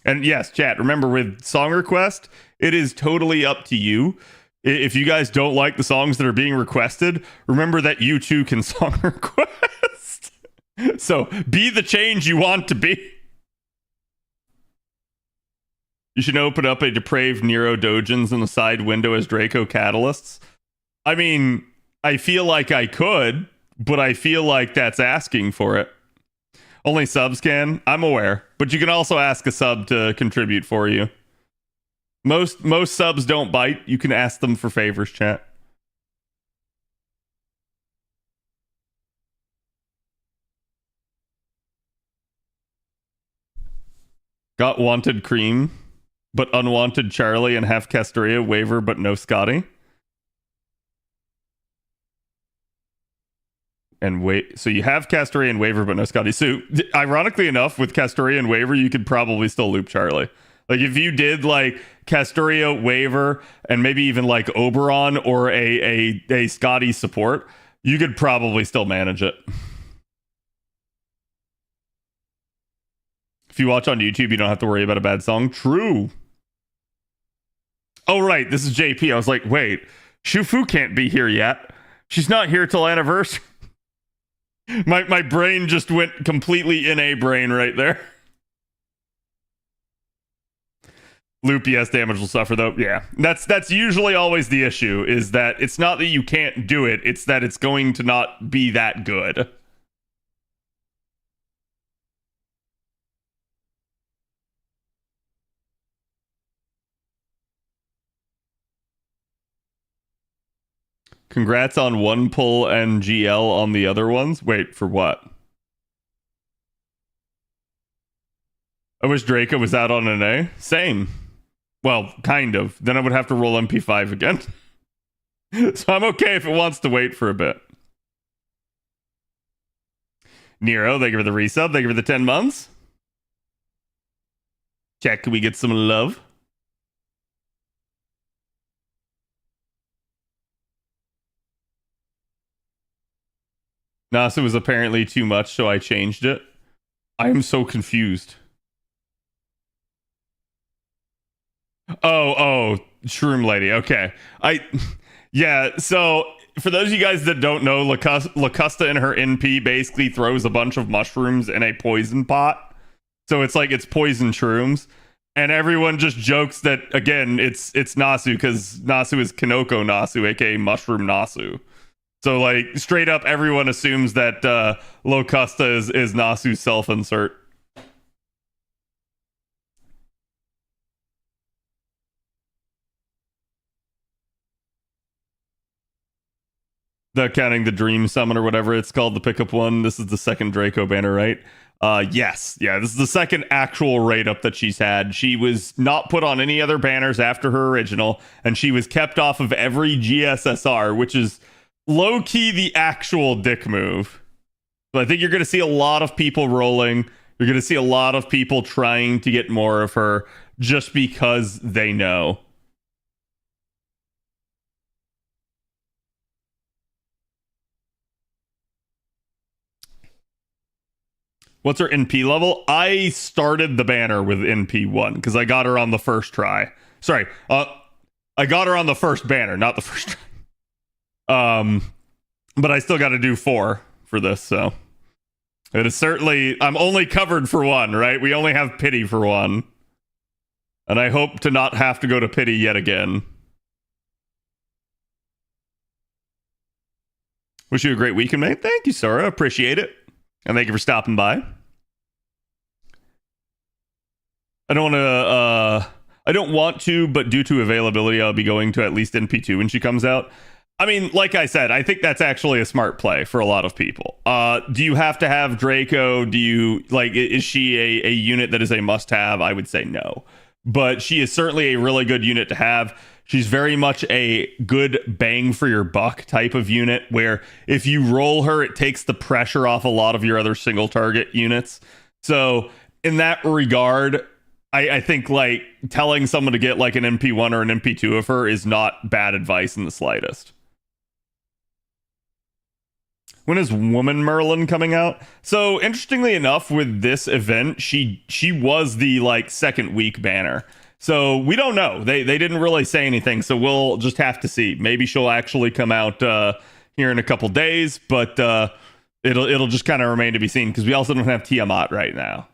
And yes, chat, remember, with song request, it is totally up to you. If you guys don't like the songs that are being requested, remember that you too can song request. So be the change you want to be. You should open up a depraved Nero Dojins in the side window as Draco catalysts. I mean, I feel like I could, but I feel like that's asking for it. Only subs can. I'm aware, but you can also ask a sub to contribute for you. Most subs don't bite. You can ask them for favors, chat. Got wanted cream, but unwanted Charlie and half Castoria, waiver, but no Scotty. And wait, so you have Castoria and waiver, but no Scotty. So, ironically enough, with Castoria and waiver, you could probably still loop Charlie. Like if you did like Castoria, Waver, and maybe even like Oberon or a Scotty support, you could probably still manage it. If you watch on YouTube, you don't have to worry about a bad song. True. Oh, right. This is JP. I was like, wait, Shufu can't be here yet. She's not here till anniversary. My brain just went completely in a brain right there. Loop, yes, damage will suffer though. Yeah, that's usually always the issue, is that it's not that you can't do it, it's that it's going to not be that good. Congrats on one pull and GL on the other ones. Wait, for what? I wish Draco was out on an A. Same. Well, kind of. Then I would have to roll MP5 again. So I'm okay if it wants to wait for a bit. Nero, thank you for the resub. Thank you for the 10 months. Check, can we get some love? Nasu was apparently too much, so I changed it. I am so confused. Oh, Shroom Lady. Okay. Yeah, so for those of you guys that don't know, Lacusta in her NP basically throws a bunch of mushrooms in a poison pot. So it's like it's poison shrooms. And everyone just jokes that, again, it's Nasu, because Nasu is Kinoko Nasu, aka Mushroom Nasu. So, like, straight up, everyone assumes that Locusta is Nasu's self-insert. Counting the Dream Summon or whatever it's called, the pickup one. This is the second Draco banner, right? Yes. Yeah, this is the second actual rate up that she's had. She was not put on any other banners after her original, and she was kept off of every GSSR, which is low-key the actual dick move. So I think you're going to see a lot of people rolling. You're going to see a lot of people trying to get more of her just because they know. What's her NP level? I started the banner with NP1 because I got her on the first try. Sorry, I got her on the first banner, not the first try. But I still got to do 4 for this, so it is certainly, I'm only covered for 1, right? We only have pity for 1, and I hope to not have to go to pity yet again. Wish you a great weekend, mate. Thank you, Sora. Appreciate it. And thank you for stopping by. I don't want to, but due to availability, I'll be going to at least NP2 when she comes out. I mean, like I said, I think that's actually a smart play for a lot of people. Do you have to have Draco? Do you, like, is she a unit that is a must-have? I would say no. But she is certainly a really good unit to have. She's very much a good bang for your buck type of unit, where if you roll her, it takes the pressure off a lot of your other single target units. So in that regard, I think like telling someone to get like an MP1 or an MP2 of her is not bad advice in the slightest. When is Woman Merlin coming out? So interestingly enough, with this event, she was the like second week banner. So we don't know. They didn't really say anything. So we'll just have to see. Maybe she'll actually come out here in a couple days, but it'll just kind of remain to be seen because we also don't have Tiamat right now.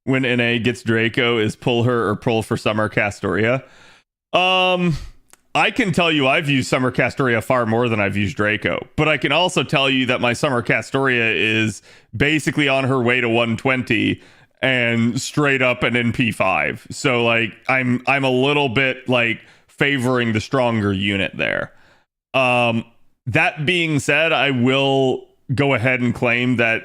When NA gets Draco, is pull her or pull for Summer Castoria? I can tell you I've used Summer Castoria far more than I've used Draco, but I can also tell you that my Summer Castoria is basically on her way to 120 and straight up an NP5. So like I'm a little bit like favoring the stronger unit there. That being said, I will go ahead and claim that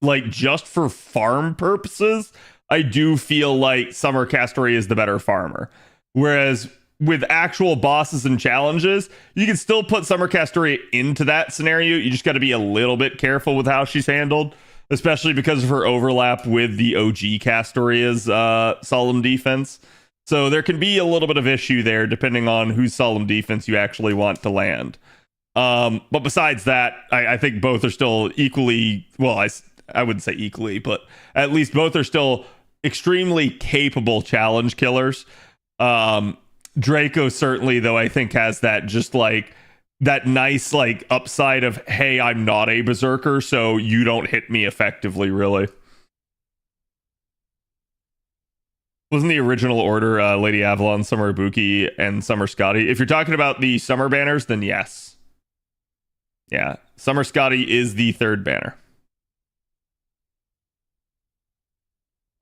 like just for farm purposes, I do feel like Summer Castoria is the better farmer. Whereas with actual bosses and challenges, you can still put Summer Castoria into that scenario. You just got to be a little bit careful with how she's handled, especially because of her overlap with the OG Castoria's Solemn Defense. So there can be a little bit of issue there depending on whose Solemn Defense you actually want to land. But besides that, I think both are still equally, well, I wouldn't say equally, but at least both are still extremely capable challenge killers. Draco certainly, though, I think has that just like that nice like upside of, hey, I'm not a berserker, so you don't hit me effectively, really. Wasn't the original order Lady Avalon, Summer Ibuki, and Summer Scotty? If you're talking about the summer banners, then yes. Yeah, Summer Scotty is the third banner.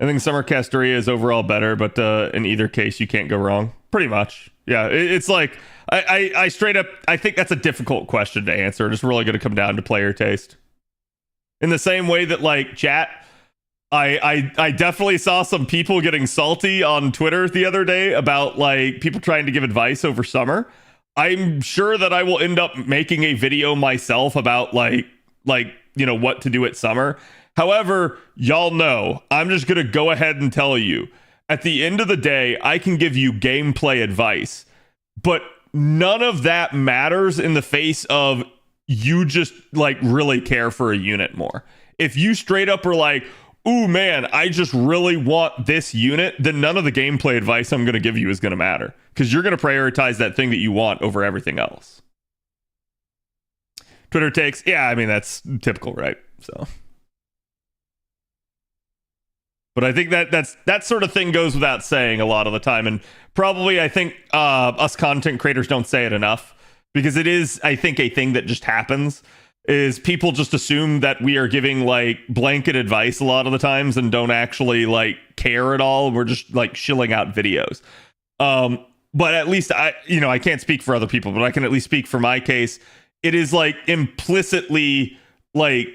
I think Summer Castoria is overall better, but in either case, you can't go wrong. Pretty much. Yeah, it's like, I straight up, I think that's a difficult question to answer. It's really going to come down to player taste. In the same way that, like, chat, I definitely saw some people getting salty on Twitter the other day about, like, people trying to give advice over summer. I'm sure that I will end up making a video myself about, like you know, what to do at summer. However, y'all know, I'm just going to go ahead and tell you, at the end of the day, I can give you gameplay advice, but none of that matters in the face of you just like really care for a unit more. If you straight up are like, ooh man, I just really want this unit, then none of the gameplay advice I'm going to give you is going to matter, because you're going to prioritize that thing that you want over everything else. Twitter takes, yeah, I mean, that's typical, right? So... But I think that sort of thing goes without saying a lot of the time. And probably I think us content creators don't say it enough, because it is, I think, a thing that just happens, is people just assume that we are giving like blanket advice a lot of the times and don't actually like care at all. We're just like shilling out videos. But at least I can't speak for other people, but I can at least speak for my case. It is like implicitly like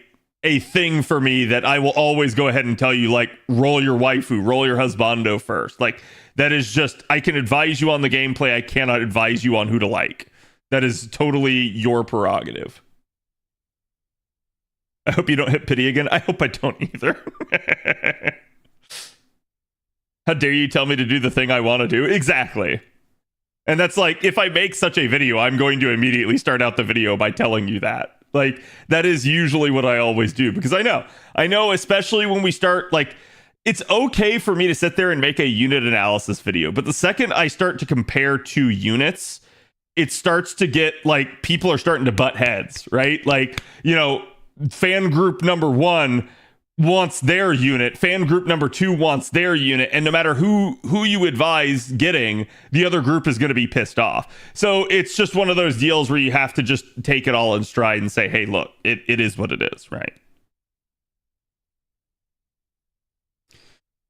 a thing for me that I will always go ahead and tell you, like, roll your waifu, roll your husbando first. Like, that is just, I can advise you on the gameplay. I cannot advise you on who to like. That is totally your prerogative. I hope you don't hit pity again. I hope I don't either. How dare you tell me to do the thing I want to do? Exactly. And that's like, if I make such a video, I'm going to immediately start out the video by telling you that. Like, that is usually what I always do, because I know, especially when we start, like, it's okay for me to sit there and make a unit analysis video, but the second I start to compare two units, it starts to get, like, people are starting to butt heads, right? Like, you know, fan group number 1 wants their unit, fan group number 2 wants their unit, and no matter who you advise getting, the other group is going to be pissed off. So it's just one of those deals where you have to just take it all in stride and say, hey, look, it is what it is, right?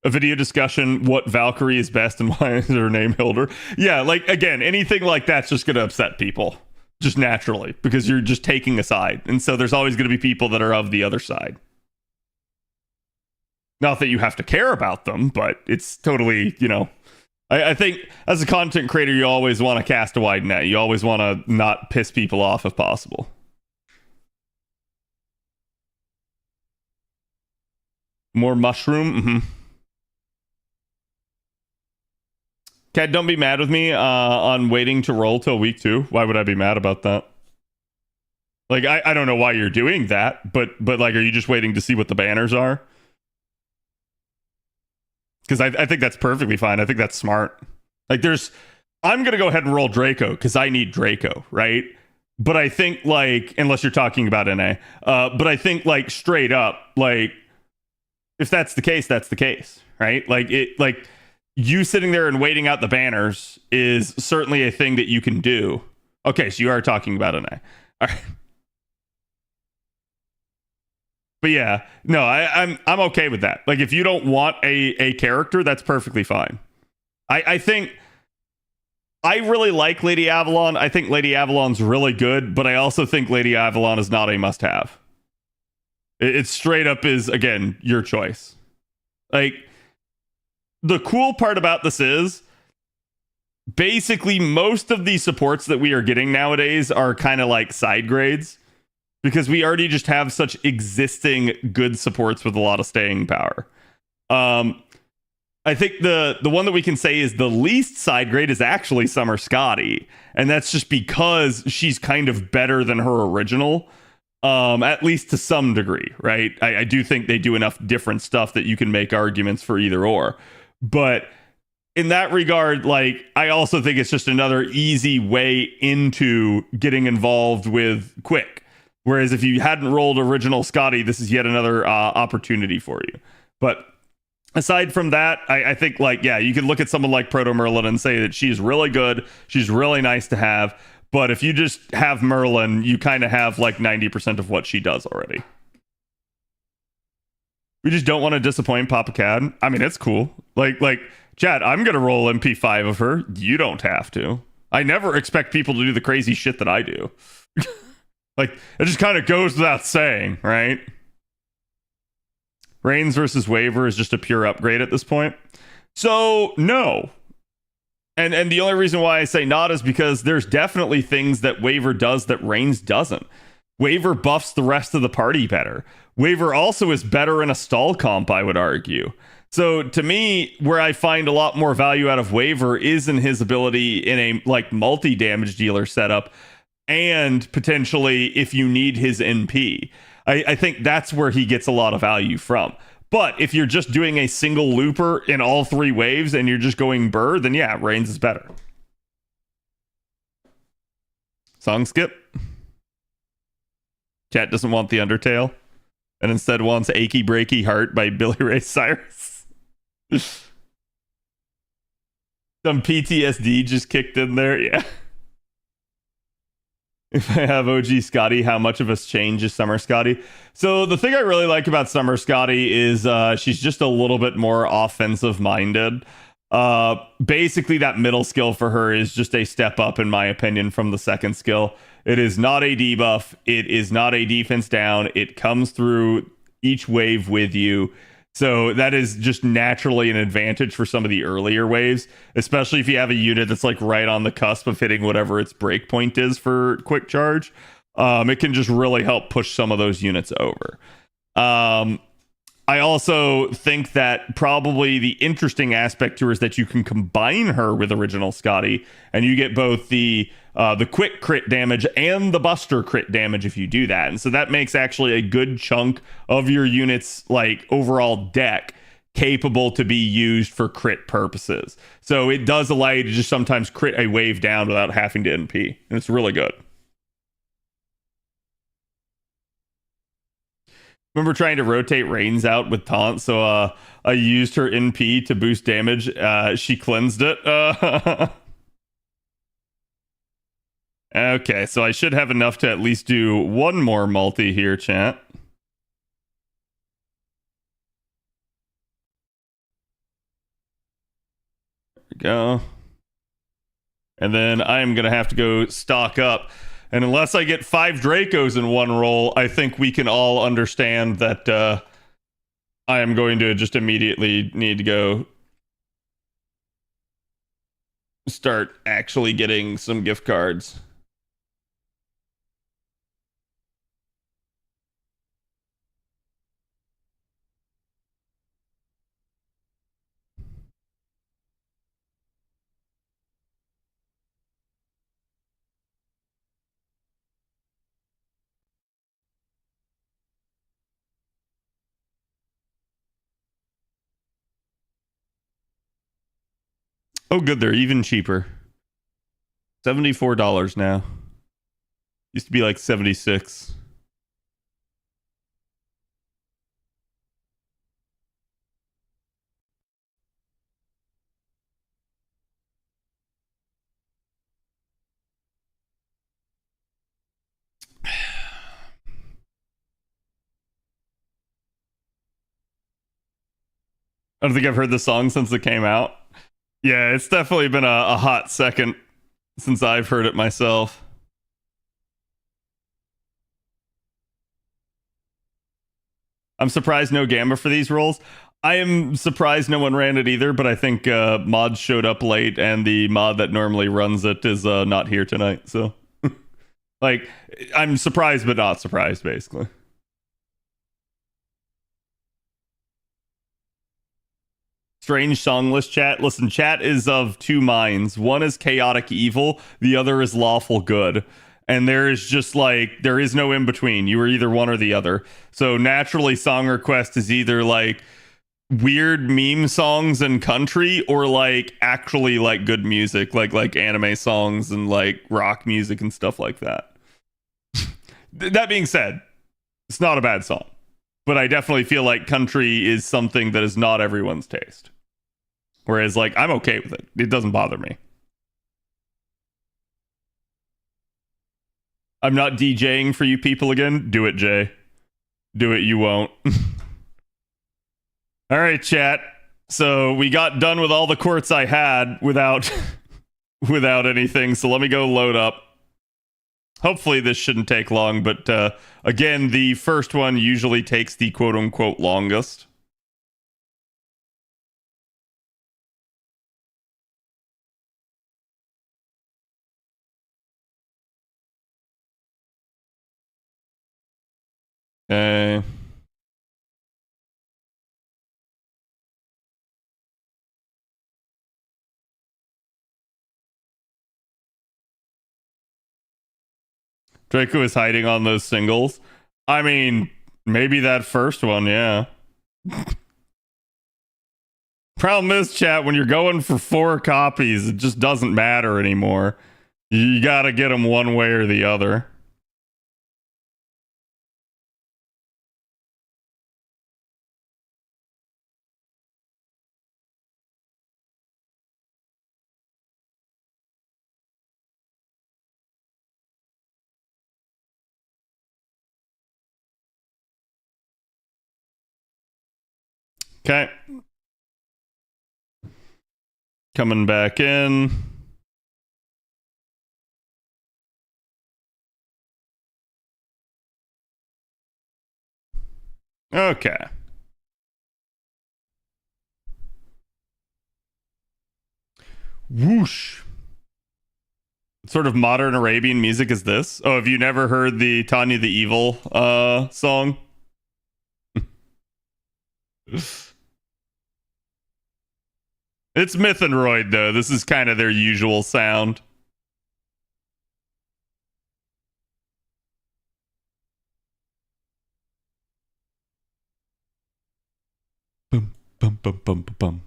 A video discussion, what Valkyrie is best and why is her name Hilder. Yeah, like, again, anything like that's just going to upset people, just naturally, because you're just taking a side. And so there's always going to be people that are of the other side. Not that you have to care about them, but it's totally, you know, I think as a content creator, you always want to cast a wide net. You always want to not piss people off if possible. More mushroom? Mm-hmm. Cat, don't be mad with me on waiting to roll till week 2. Why would I be mad about that? Like, I don't know why you're doing that, but like, are you just waiting to see what the banners are? Because I think that's perfectly fine. I think that's smart. Like, I'm going to go ahead and roll Draco because I need Draco, right? But I think, like, unless you're talking about NA, but I think, like, straight up, like, if that's the case, that's the case, right? Like, you sitting there and waiting out the banners is certainly a thing that you can do. Okay, so you are talking about NA. All right. But yeah, no, I'm okay with that. Like, if you don't want a character, that's perfectly fine. I think I really like Lady Avalon. I think Lady Avalon's really good, but I also think Lady Avalon is not a must-have. It straight up is, again, your choice. Like, the cool part about this is basically most of the supports that we are getting nowadays are kind of like side grades because we already just have such existing good supports with a lot of staying power. I think the one that we can say is the least side grade is actually Summer Scotty, and that's just because she's kind of better than her original, at least to some degree, right? I do think they do enough different stuff that you can make arguments for either or, but in that regard, like, I also think it's just another easy way into getting involved with Quick. Whereas if you hadn't rolled original Scotty, this is yet another opportunity for you. But aside from that, I think, like, yeah, you could look at someone like Proto Merlin and say that she's really good. She's really nice to have. But if you just have Merlin, you kind of have like 90% of what she does already. We just don't want to disappoint Papa Cad. I mean, it's cool. Like, Chad, I'm going to roll MP5 of her. You don't have to. I never expect people to do the crazy shit that I do. Like, it just kind of goes without saying, right? Reigns versus Waver is just a pure upgrade at this point. So, no. And the only reason why I say not is because there's definitely things that Waver does that Reigns doesn't. Waver buffs the rest of the party better. Waver also is better in a stall comp, I would argue. So to me, where I find a lot more value out of Waver is in his ability in a like multi-damage dealer setup, and potentially if you need his NP. I think that's where he gets a lot of value from. But if you're just doing a single looper in all three waves and you're just going Burr, then yeah, Reigns is better. Song skip. Chat doesn't want the Undertale and instead wants Achy Breaky Heart by Billy Ray Cyrus. Some PTSD just kicked in there. Yeah. If I have OG Scotty, how much of a change is Summer Scotty? So the thing I really like about Summer Scotty is she's just a little bit more offensive minded. Basically, that middle skill for her is just a step up, in my opinion, from the second skill. It is not a debuff. It is not a defense down. It comes through each wave with you. So that is just naturally an advantage for some of the earlier waves, especially if you have a unit that's like right on the cusp of hitting whatever its breakpoint is for quick charge. It can just really help push some of those units over. I also think that probably the interesting aspect to her is that you can combine her with original Scotty, and you get both the quick crit damage and the buster crit damage if you do that. And so that makes actually a good chunk of your unit's like overall deck capable to be used for crit purposes. So it does allow you to just sometimes crit a wave down without having to NP, and it's really good. Remember trying to rotate Reigns out with taunt, so I used her NP to boost damage. She cleansed it. Okay, so I should have enough to at least do one more multi here, chat. There we go. And then I'm going to have to go stock up. And unless I get 5 Dracos in one roll, I think we can all understand that I am going to just immediately need to go start actually getting some gift cards. Oh, good. They're even cheaper. $74 now. Used to be like 76. I don't think I've heard the song since it came out. Yeah, it's definitely been a hot second since I've heard it myself. I'm surprised no Gamma for these rolls. I am surprised no one ran it either, but I think mods showed up late, and the mod that normally runs it is not here tonight. So, like, I'm surprised but not surprised, basically. Strange songless chat. Listen, chat is of two minds. One is chaotic evil, the other is lawful good. And there is just like, there is no in between. You are either one or the other. So naturally, song request is either like weird meme songs and country, or like actually like good music, like anime songs and like rock music and stuff like that. That being said, it's not a bad song, but I definitely feel like country is something that is not everyone's taste. Whereas like I'm okay with it. It doesn't bother me. I'm not DJing for you people again. Do it, Jay. Do it, you won't. All right, chat. So we got done with all the courts I had without without anything. So let me go load up. Hopefully this shouldn't take long, but again, the first one usually takes the quote-unquote longest. Okay. Draco is hiding on those singles. I mean, maybe that first one, yeah. Problem is, chat, when you're going for 4 copies, it just doesn't matter anymore. You gotta get them one way or the other. Okay. Coming back in. Okay. Whoosh. What sort of modern Arabian music is this? Oh, have you never heard the Tanya the Evil song? It's Mythenroid, though. This is kind of their usual sound. Bum, bum, bum, bum, bum.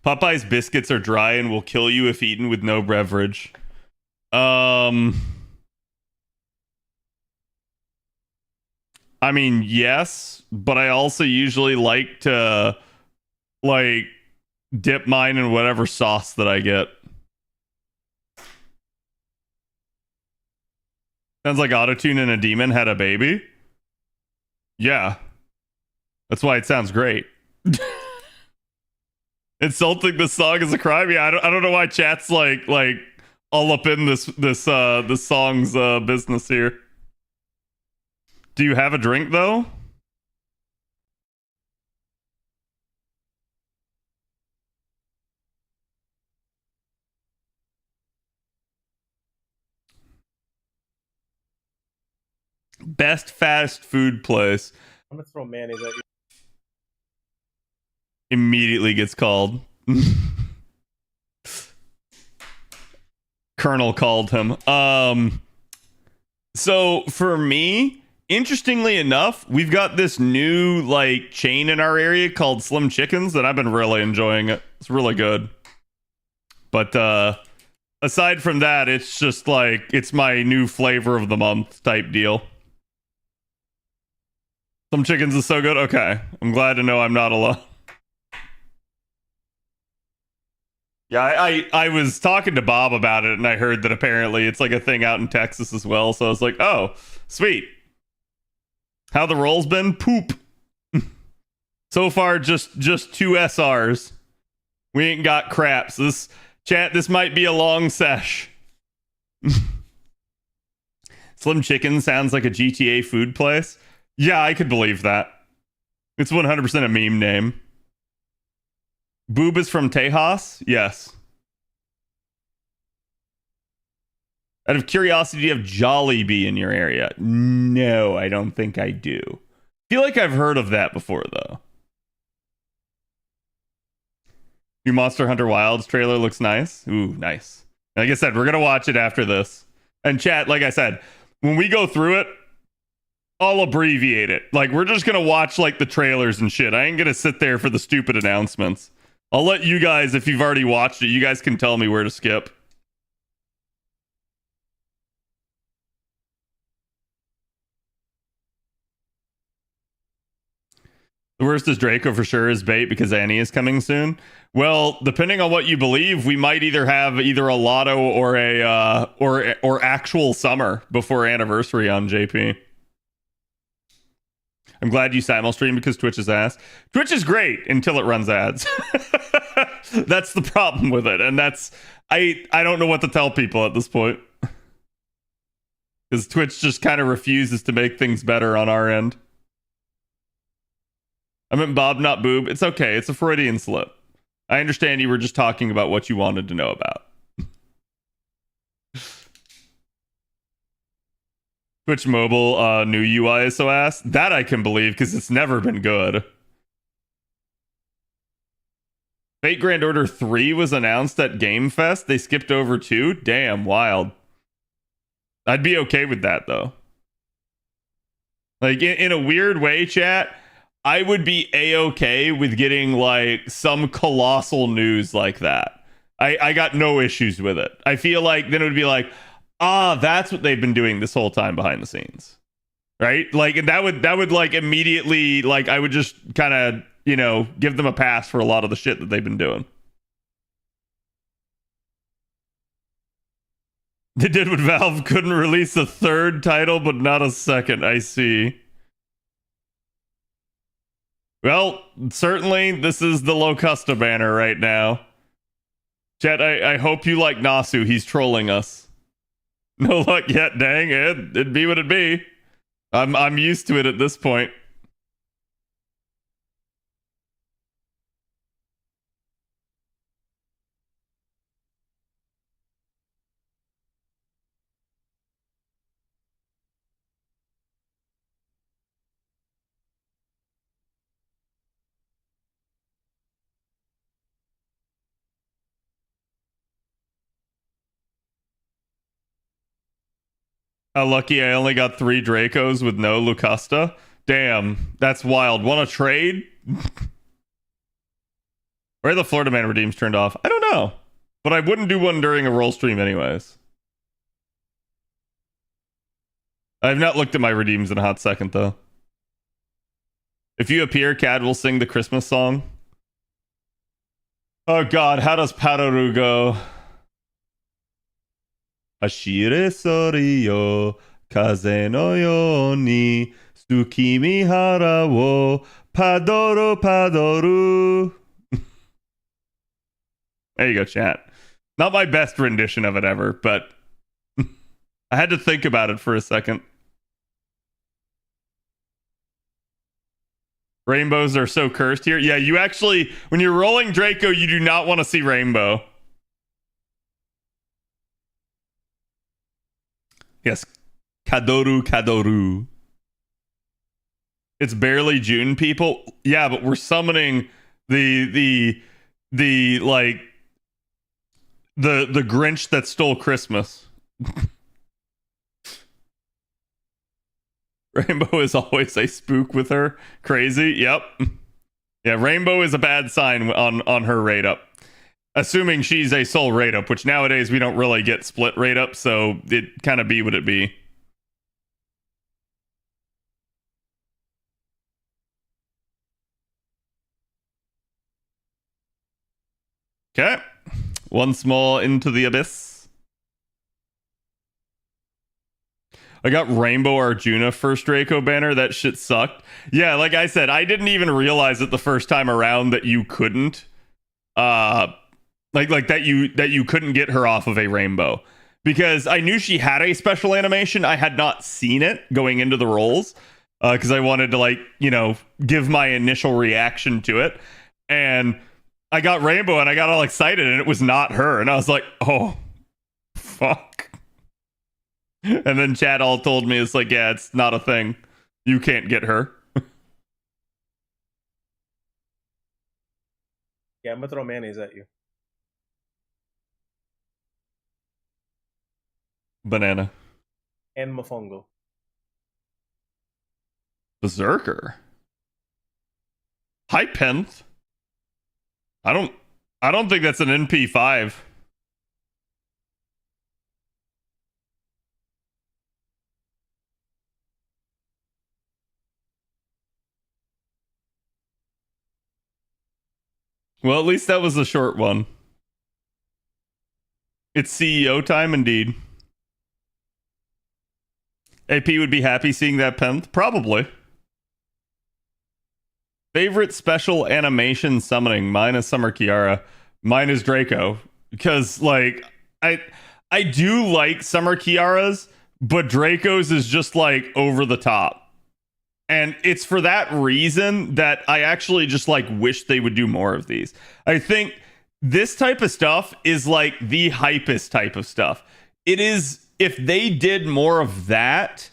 Popeye's biscuits are dry and will kill you if eaten with no beverage. I mean, yes, but I also usually like to like dip mine in whatever sauce that I get. Sounds like Autotune and a demon had a baby. Yeah. That's why it sounds great. Insulting the song as a crime. Yeah, I don't know why chat's like all up in this song's business here. Do you have a drink though? Best fast food place. I'm gonna throw mayonnaise at you. Immediately gets called. Colonel called him. So for me, interestingly enough, we've got this new like chain in our area called Slim Chickens that I've been really enjoying it. It's really good. But aside from that, it's just like it's my new flavor of the month type deal. Slim Chickens is so good. Okay. I'm glad to know I'm not alone. Yeah, I was talking to Bob about it, and I heard that apparently it's like a thing out in Texas as well. So I was like, oh, sweet. How the rolls been? Poop. So far, just 2 SRs. We ain't got craps. This chat, this might be a long sesh. Slim Chicken sounds like a GTA food place. Yeah, I could believe that. It's 100% a meme name. Boob is from Tejas? Yes. Out of curiosity, do you have Jollibee in your area? No, I don't think I do. I feel like I've heard of that before, though. New Monster Hunter Wilds trailer looks nice. Ooh, nice. Like I said, we're going to watch it after this. And chat, like I said, when we go through it, I'll abbreviate it. Like, we're just going to watch, like, the trailers and shit. I ain't going to sit there for the stupid announcements. I'll let you guys, if you've already watched it, you guys can tell me where to skip. The worst is Draco for sure is bait because Annie is coming soon. Well, depending on what you believe, we might either have either a lotto or a or actual summer before anniversary on JP. I'm glad you simul-stream because Twitch is ass. Twitch is great until it runs ads. That's the problem with it, and that's I don't know what to tell people at this point because Twitch just kind of refuses to make things better on our end. I meant Bob, not boob. It's okay. It's a Freudian slip. I understand you were just talking about what you wanted to know about. Twitch Mobile new UI is so ass. That I can believe because it's never been good. Fate Grand Order 3 was announced at Game Fest. They skipped over 2. Damn, wild. I'd be okay with that though. Like in a weird way, chat, I would be a-okay with getting like some colossal news like that. I got no issues with it. I feel like then it would be like, that's what they've been doing this whole time behind the scenes. Right? Like, and that would like immediately, like, I would just kind of, you know, give them a pass for a lot of the shit that they've been doing. They did what Valve couldn't release a third title, but not a second. I see. Well, certainly this is the Locusta banner right now. Chat, I hope you like Nasu. He's trolling us. No luck yet, dang it. It'd be what it'd be. I'm used to it at this point. How lucky I only got 3 Dracos with no Locusta. Damn, that's wild. Want to trade? Where are the Florida Man redeems turned off? I don't know. But I wouldn't do one during a roll stream anyways. I've not looked at my redeems in a hot second though. If you appear, Cad will sing the Christmas song. Oh god, how does Pararu go? Ashire soriyo kaze no yo ni tsukimi hara wo padoru padoru. There you go, chat. Not my best rendition of it ever, but I had to think about it for a second. Rainbows are so cursed here. Yeah, you actually, when you're rolling Draco, you do not want to see rainbow. Yes, Kadoru Kadoru. It's barely June, people. Yeah, but we're summoning the like the Grinch that stole Christmas. Rainbow is always a spook with her. Crazy. Yep. Yeah, Rainbow is a bad sign on her rate up. Assuming she's a soul rate up, which nowadays we don't really get split rate up, so it kind of be what it be. Okay. Once more into the abyss. I got Rainbow Arjuna first Draco banner. That shit sucked. Yeah, like I said, I didn't even realize it the first time around that you couldn't like that you couldn't get her off of a rainbow, because I knew she had a special animation. I had not seen it going into the rolls, because I wanted to like, give my initial reaction to it. And I got Rainbow and I got all excited and it was not her. And I was like, oh, fuck. And then Chad all told me, it's like, yeah, it's not a thing. You can't get her. Yeah, I'm gonna throw mayonnaise at you. Banana. And mofongo. Berserker. Hi, Penth. I don't think that's an NP5. Well, at least that was a short one. It's CEO time indeed. AP would be happy seeing that Penth? Probably. Favorite special animation summoning? Mine is Summer Kiara. Mine is Draco. Because, like, I do like Summer Kiara's, but Draco's is just, like, over the top. And it's for that reason that I actually just, like, wish they would do more of these. I think this type of stuff is, like, the hypest type of stuff. It is, if they did more of that,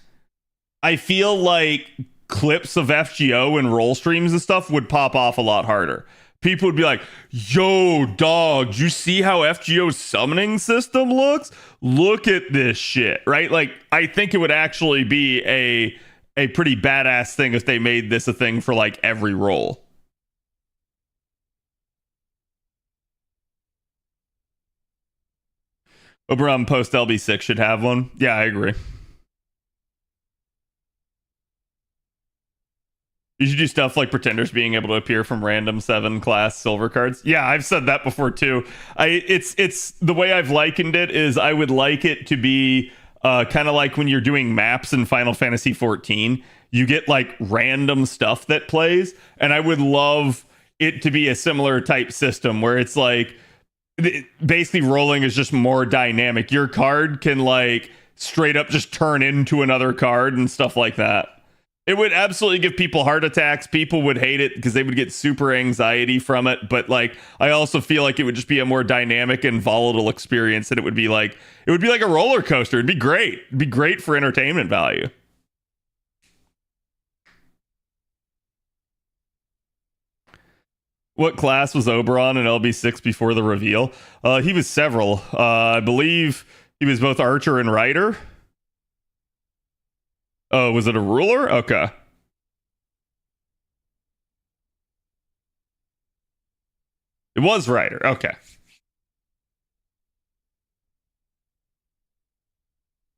I feel like clips of FGO and roll streams and stuff would pop off a lot harder. People would be like, yo, dog, do you see how FGO's summoning system looks? Look at this shit, right? Like, I think it would actually be a pretty badass thing if they made this a thing for, like, every roll. Oberon post LB6 should have one. Yeah, I agree. You should do stuff like Pretenders being able to appear from random 7 class silver cards. Yeah, I've said that before too. It's the way I've likened it is I would like it to be kind of like when you're doing maps in Final Fantasy 14. You get like random stuff that plays, and I would love it to be a similar type system where it's like basically rolling is just more dynamic. Your card can like straight up just turn into another card and stuff like that. It would absolutely give people heart attacks. People would hate it because they would get super anxiety from it. But like, I also feel like it would just be a more dynamic and volatile experience. And it would be like a roller coaster. It'd be great. It'd be great for entertainment value. What class was Oberon in LB6 before the reveal? He was several. I believe he was both archer and rider. Oh, was it a ruler? Okay. It was rider. Okay.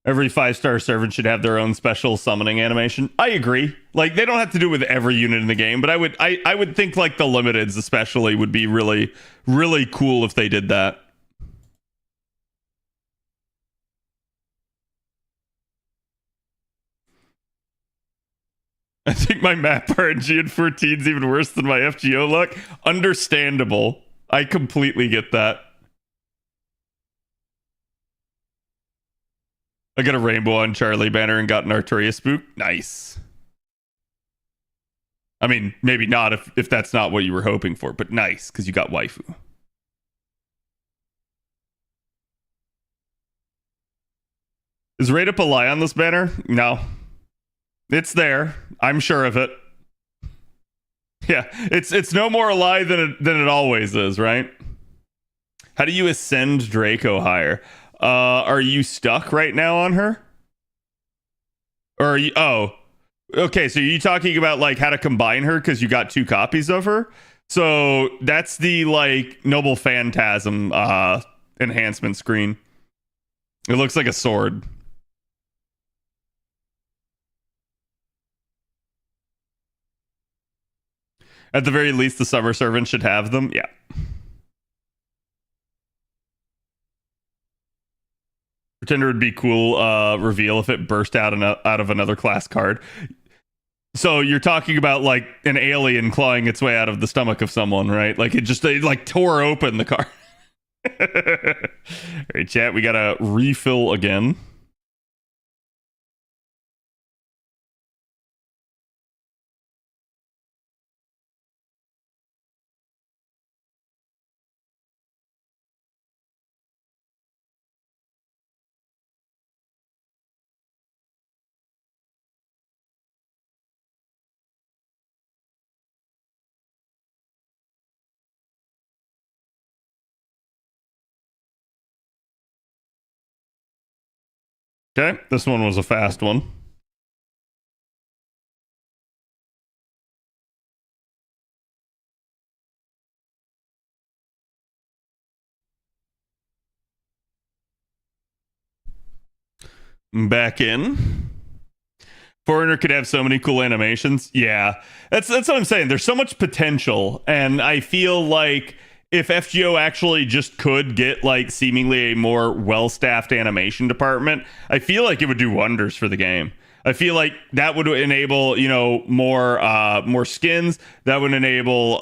Every 5-star servant should have their own special summoning animation. I agree. Like, they don't have to do it with every unit in the game, but I would think like the limiteds especially would be really, really cool if they did that. I think my map RNG in 14 is even worse than my FGO luck. Understandable. I completely get that. I got a rainbow on Charlie Banner and got an Arturia spook. Nice. I mean, maybe not if that's not what you were hoping for, but nice, because you got waifu. Is Raid Up a lie on this banner? No. It's there. I'm sure of it. Yeah, it's no more a lie than it always is, right? How do you ascend Draco higher? Are you stuck right now on her? Or are you? Oh, okay. So are you talking about like how to combine her because you got 2 copies of her? So that's the like Noble Phantasm enhancement screen. It looks like a sword. At the very least, the summer servant should have them. Yeah. Pretender would be cool reveal if it burst out of another class card. So you're talking about like an alien clawing its way out of the stomach of someone, right? Like it like tore open the card. All right, chat, we got to refill again. Okay, this one was a fast one. Back in. Foreigner could have so many cool animations. Yeah, that's what I'm saying. There's so much potential, and I feel like if FGO actually just could get like seemingly a more well-staffed animation department, I feel like it would do wonders for the game. I feel like that would enable, you know, more skins. That would enable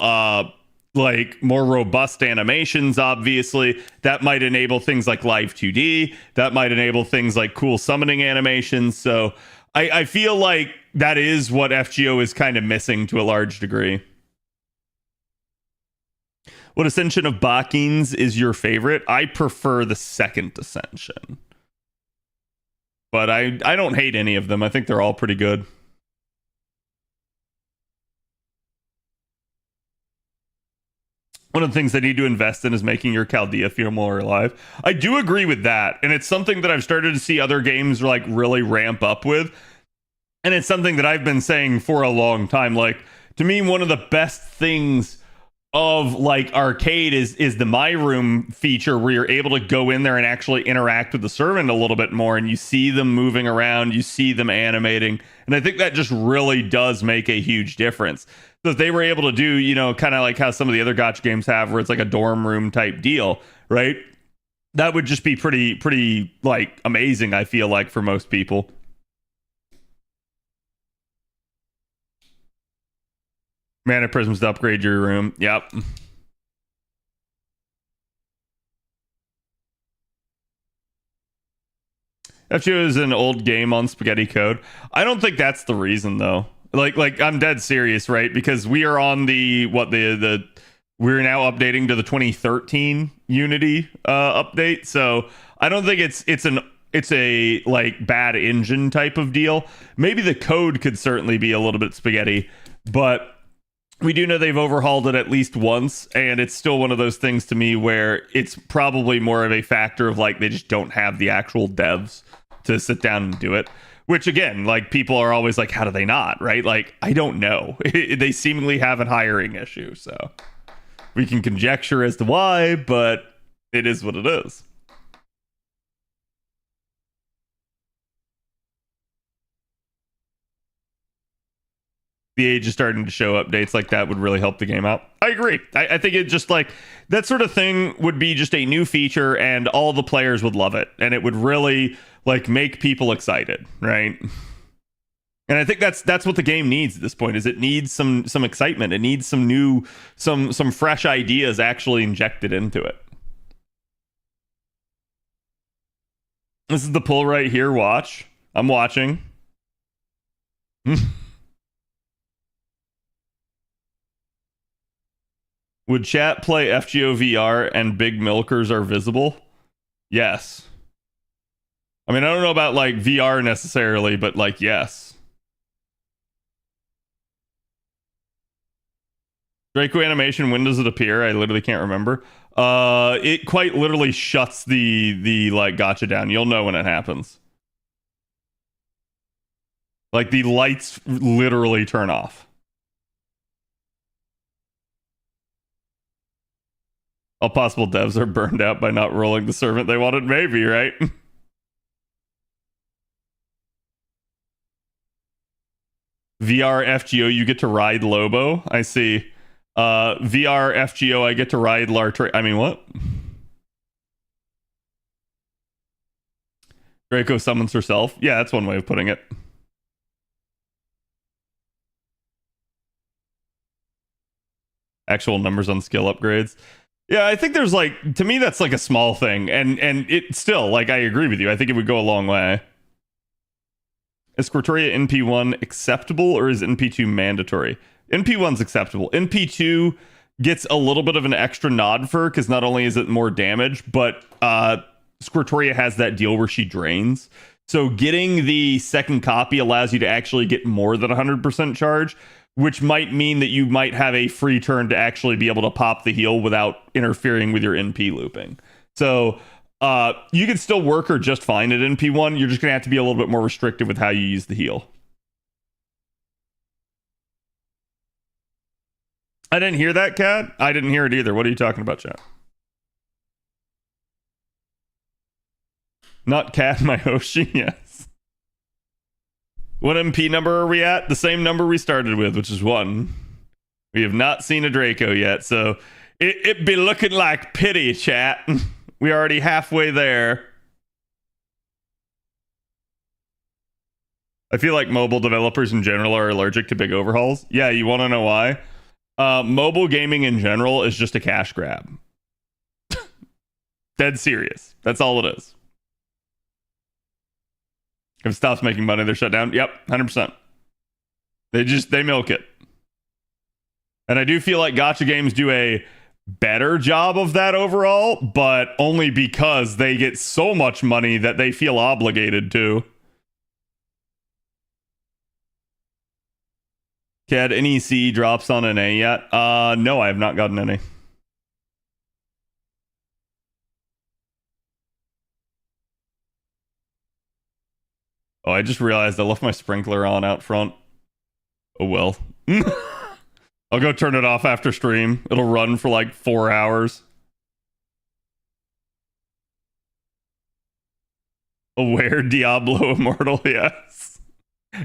like more robust animations. Obviously, that might enable things like live 2D. That might enable things like cool summoning animations. So I feel like that is what FGO is kind of missing to a large degree. What Ascension of Bakins is your favorite? I prefer the second Ascension. But I don't hate any of them. I think they're all pretty good. One of the things they need to invest in is making your Chaldea feel more alive. I do agree with that. And it's something that I've started to see other games like really ramp up with. And it's something that I've been saying for a long time. Like, to me, one of the best things of like arcade is the My Room feature, where you're able to go in there and actually interact with the servant a little bit more, and you see them moving around, you see them animating, and I think that just really does make a huge difference. So if they were able to do, you know, kind of like how some of the other gacha games have, where it's like a dorm room type deal, right? That would just be pretty like amazing, I feel like, for most people. Mana prisms to upgrade your room. Yep. FGO is an old game on spaghetti code. I don't think that's the reason though. Like I'm dead serious, right? Because we are on the we're now updating to the 2013 Unity update. So I don't think it's a like bad engine type of deal. Maybe the code could certainly be a little bit spaghetti, but we do know they've overhauled it at least once, and it's still one of those things to me where it's probably more of a factor of like they just don't have the actual devs to sit down and do it. Which again, like people are always like, how do they not, right? Like, I don't know. They seemingly have a hiring issue, so we can conjecture as to why, but it is what it is. The age is starting to show updates like that would really help the game out. I agree. I think it just like that sort of thing would be just a new feature, and all the players would love it, and it would really like make people excited, right? And I think that's what the game needs at this point. Is it needs some excitement. It needs some new some fresh ideas actually injected into it. This is the pull right here. Watch. I'm watching. Would chat play FGO VR and big milkers are visible? Yes. I mean, I don't know about like VR necessarily, but like, yes. Draco animation, when does it appear? I literally can't remember. It quite literally shuts the like gacha down. You'll know when it happens. Like the lights literally turn off. All possible devs are burned out by not rolling the servant they wanted. Maybe, right? VR FGO, you get to ride Lobo. I see. VR FGO, I get to ride Lartre. I mean, what? Draco summons herself. Yeah, that's one way of putting it. Actual numbers on skill upgrades. Yeah, I think there's like, to me, that's like a small thing. And it still, like, I agree with you. I think it would go a long way. Is Squirtoria NP1 acceptable, or is NP2 mandatory? NP1's acceptable. NP2 gets a little bit of an extra nod for, because not only is it more damage, but Squirtoria has that deal where she drains. So getting the second copy allows you to actually get more than 100% charge, which might mean that you might have a free turn to actually be able to pop the heal without interfering with your NP looping. So You can still work her just fine at NP1. You're just gonna have to be a little bit more restrictive with how you use the heal. I didn't hear that, Cat. I didn't hear it either. What are you talking about, chat? Not Cat, my Hoshi, yes. What MP number are we at? The same number we started with, which is 1. We have not seen a Draco yet, so it be looking like pity, chat. We already halfway there. I feel like mobile developers in general are allergic to big overhauls. Yeah, you want to know why? Mobile gaming in general is just a cash grab. Dead serious. That's all it is. If it stops making money, they're shut down. Yep, 100%. They milk it. And I do feel like gacha games do a better job of that overall, but only because they get so much money that they feel obligated to. Had NEC drops on an A yet? No, I have not gotten any. Oh, I just realized I left my sprinkler on out front. Oh well. I'll go turn it off after stream. It'll run for like 4 hours. Aware Diablo Immortal, yes.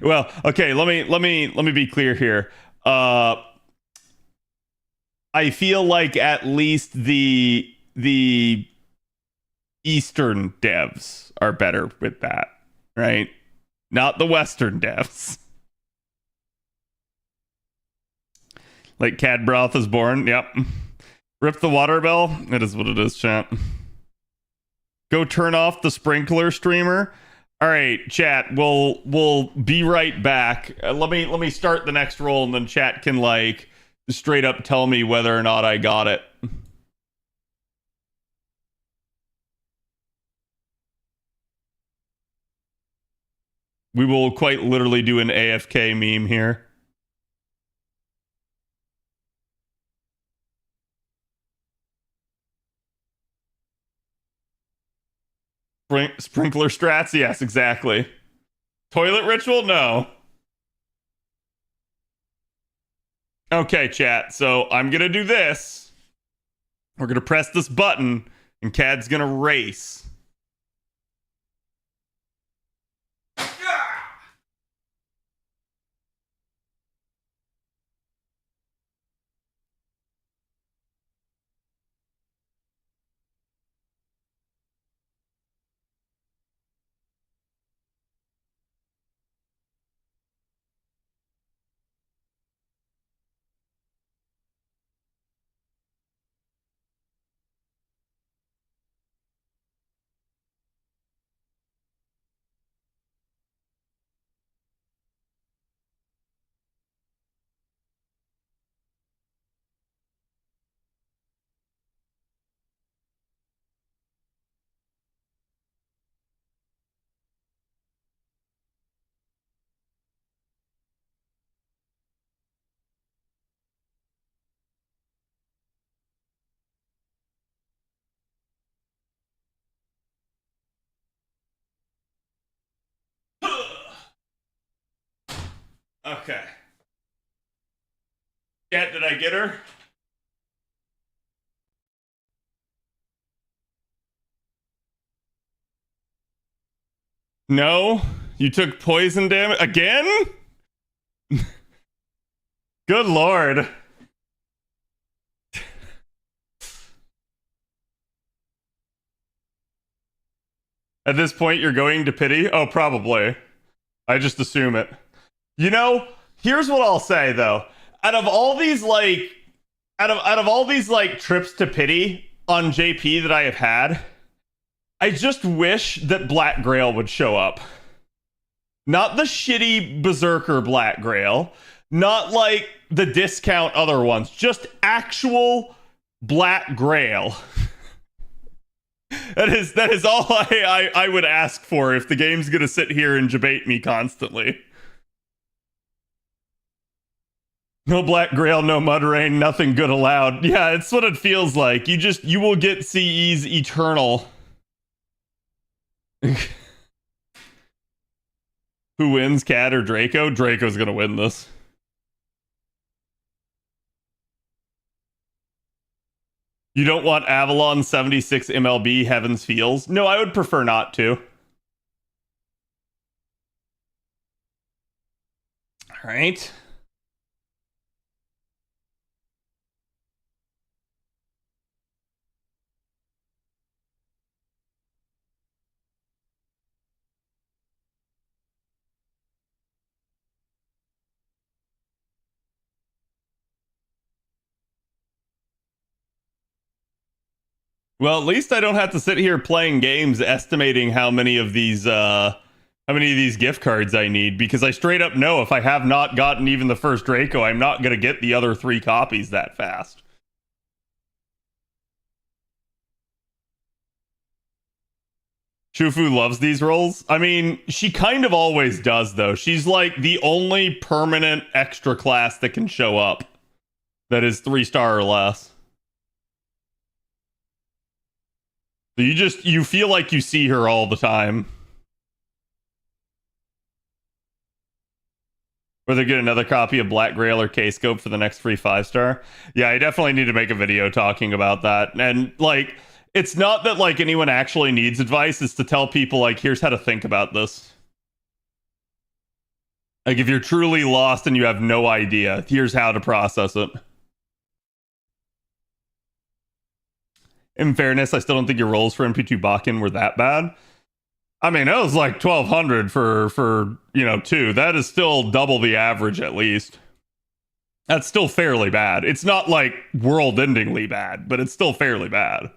Well, okay, let me be clear here. I feel like at least the Eastern devs are better with that, right? Not the Western devs. Like Khadroth is born. Yep. Rip the water bell. It is what it is, chat. Go turn off the sprinkler streamer. All right, chat. We'll be right back. Let me start the next roll, and then chat can like straight up tell me whether or not I got it. We will quite literally do an AFK meme here. Sprinkler strats? Yes, exactly. Toilet ritual? No. Okay, chat. So I'm going to do this. We're going to press this button, and Cad's going to race. Okay. Chat, did I get her? No? You took poison damage again? Good lord. At this point, you're going to pity? Oh, probably. I just assume it. You know, here's what I'll say though. Out of all these trips to pity on JP that I have had, I just wish that Black Grail would show up. Not the shitty Berserker Black Grail, not like the discount other ones, just actual Black Grail. That is all I would ask for if the game's gonna sit here and debate me constantly. No Black Grail, no Mud Rain, nothing good allowed. Yeah, it's what it feels like. You will get CE's Eternal. Who wins, Cat or Draco? Draco's gonna win this. You don't want Avalon 76 MLB Heaven's Feels? No, I would prefer not to. All right. Well, at least I don't have to sit here playing games estimating how many of these gift cards I need, because I straight up know if I have not gotten even the first Draco, I'm not going to get the other 3 copies that fast. Shufu loves these rolls. I mean, she kind of always does, though. She's like the only permanent extra class that can show up that is 3-star or less. So you feel like you see her all the time. Whether get another copy of Black Grail or K-Scope for the next free 5-star. Yeah, I definitely need to make a video talking about that. And like, it's not that like anyone actually needs advice, it's to tell people like, here's how to think about this. Like if you're truly lost and you have no idea, here's how to process it. In fairness, I still don't think your rolls for MP2 Bakken were that bad. I mean, it was like 1,200 for 2. That is still double the average at least. That's still fairly bad. It's not like world-endingly bad, but it's still fairly bad.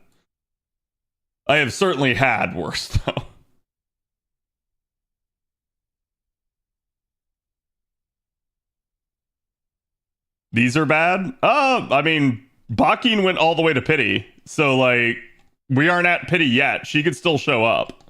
I have certainly had worse, though. These are bad? I mean, Bakken went all the way to pity. So, like, we aren't at pity yet. She could still show up.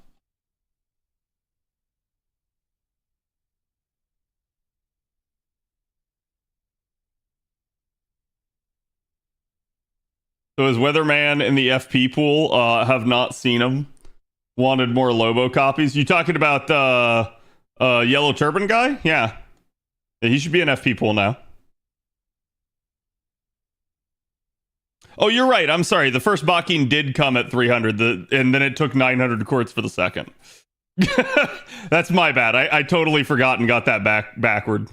So is Weatherman in the FP pool? Have not seen him. Wanted more Lobo copies. You talking about Yellow Turban guy? Yeah. He should be an FP pool now. Oh, you're right. I'm sorry. The first Bakken did come at 300, and then it took 900 quartz for the second. That's my bad. I totally forgot and got that backward.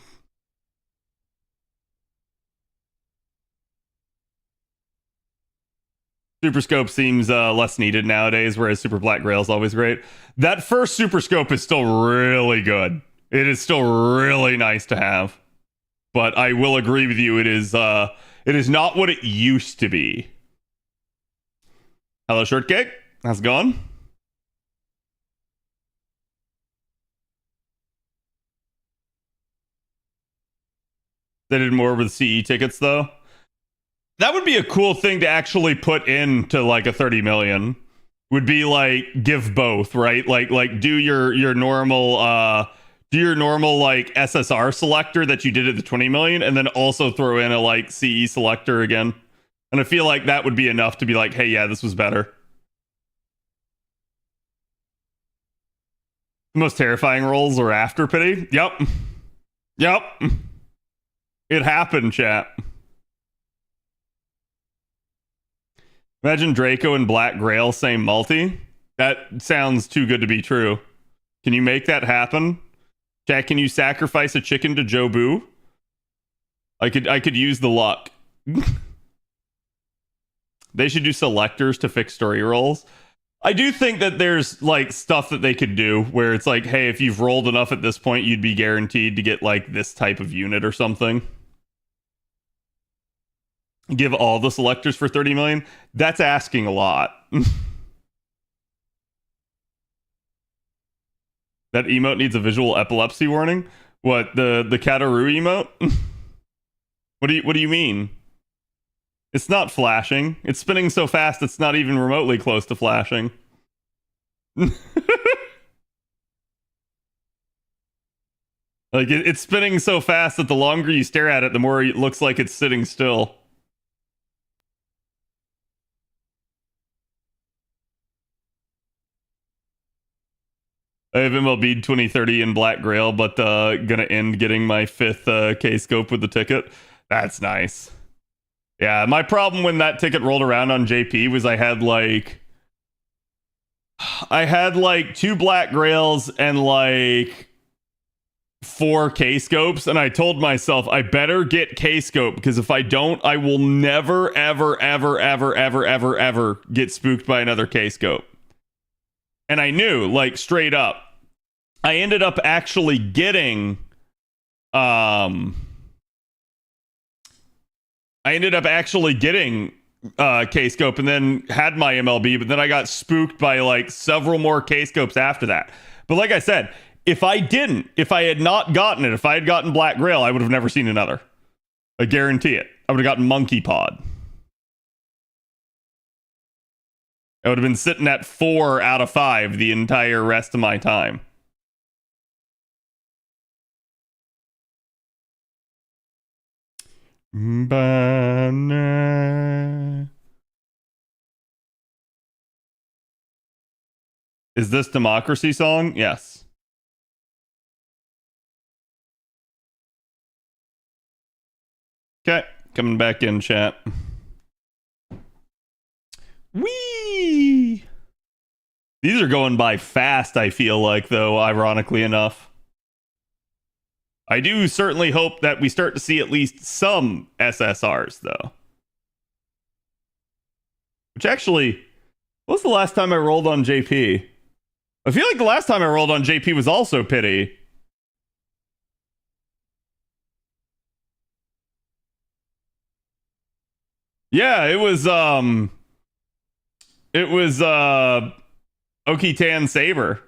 Super Scope seems less needed nowadays, whereas Super Black Grail is always great. That first Super Scope is still really good. It is still really nice to have. But I will agree with you, it is not what it used to be. Hello, Shortcake. How's it going? They did more with CE tickets, though. That would be a cool thing to actually put into like a 30 million. Would be like give both, right? Like do your normal like SSR selector that you did at the 20 million, and then also throw in a like CE selector again. And I feel like that would be enough to be like, hey, yeah, this was better. The most terrifying rolls are after pity. Yep. It happened, chat. Imagine Draco and Black Grail same multi. That sounds too good to be true. Can you make that happen? Chat, can you sacrifice a chicken to Jobu? I could use the luck. They should do selectors to fix story rolls. I do think that there's like stuff that they could do where it's like, hey, if you've rolled enough at this point, you'd be guaranteed to get like this type of unit or something. Give all the selectors for 30 million. That's asking a lot. That emote needs a visual epilepsy warning. What, the Kataru emote? What do you mean? It's not flashing. It's spinning so fast it's not even remotely close to flashing. Like it's spinning so fast that the longer you stare at it, the more it looks like it's sitting still. I have MLB 2030 in Black Grail, but gonna end getting my 5th K-scope with the ticket. That's nice. Yeah, my problem when that ticket rolled around on JP was I had like 2 Black Grails and like 4 K-scopes, and I told myself I better get K-scope because if I don't, I will never, ever, ever, ever, ever, ever, ever get spooked by another K-scope. And I knew, like, straight up. I ended up actually getting K-scope, and then had my MLB, but then I got spooked by like several more K-scopes after that. But like I said, if I had not gotten it, if I had gotten Black Grail, I would have never seen another. I guarantee it. I would have gotten Monkey Pod. I would have been sitting at 4 out of 5 the entire rest of my time. Is this Democracy Song? Yes. Okay, coming back in, chat. Whee! These are going by fast, I feel like, though, ironically enough. I do certainly hope that we start to see at least some SSRs, though. Which actually, what was the last time I rolled on JP? I feel like the last time I rolled on JP was also Pity. Yeah, it was Okitan Saber.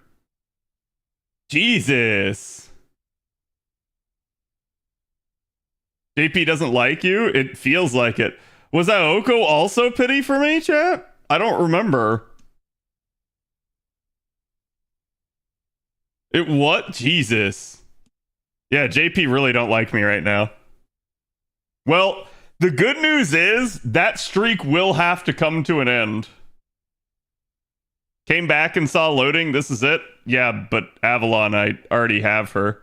Jesus. JP doesn't like you? It feels like it. Was that Oko also Pity for me, chat? I don't remember. It what? Jesus. Yeah, JP really don't like me right now. Well, the good news is that streak will have to come to an end. Came back and saw loading. This is it. Yeah, but Avalon, I already have her.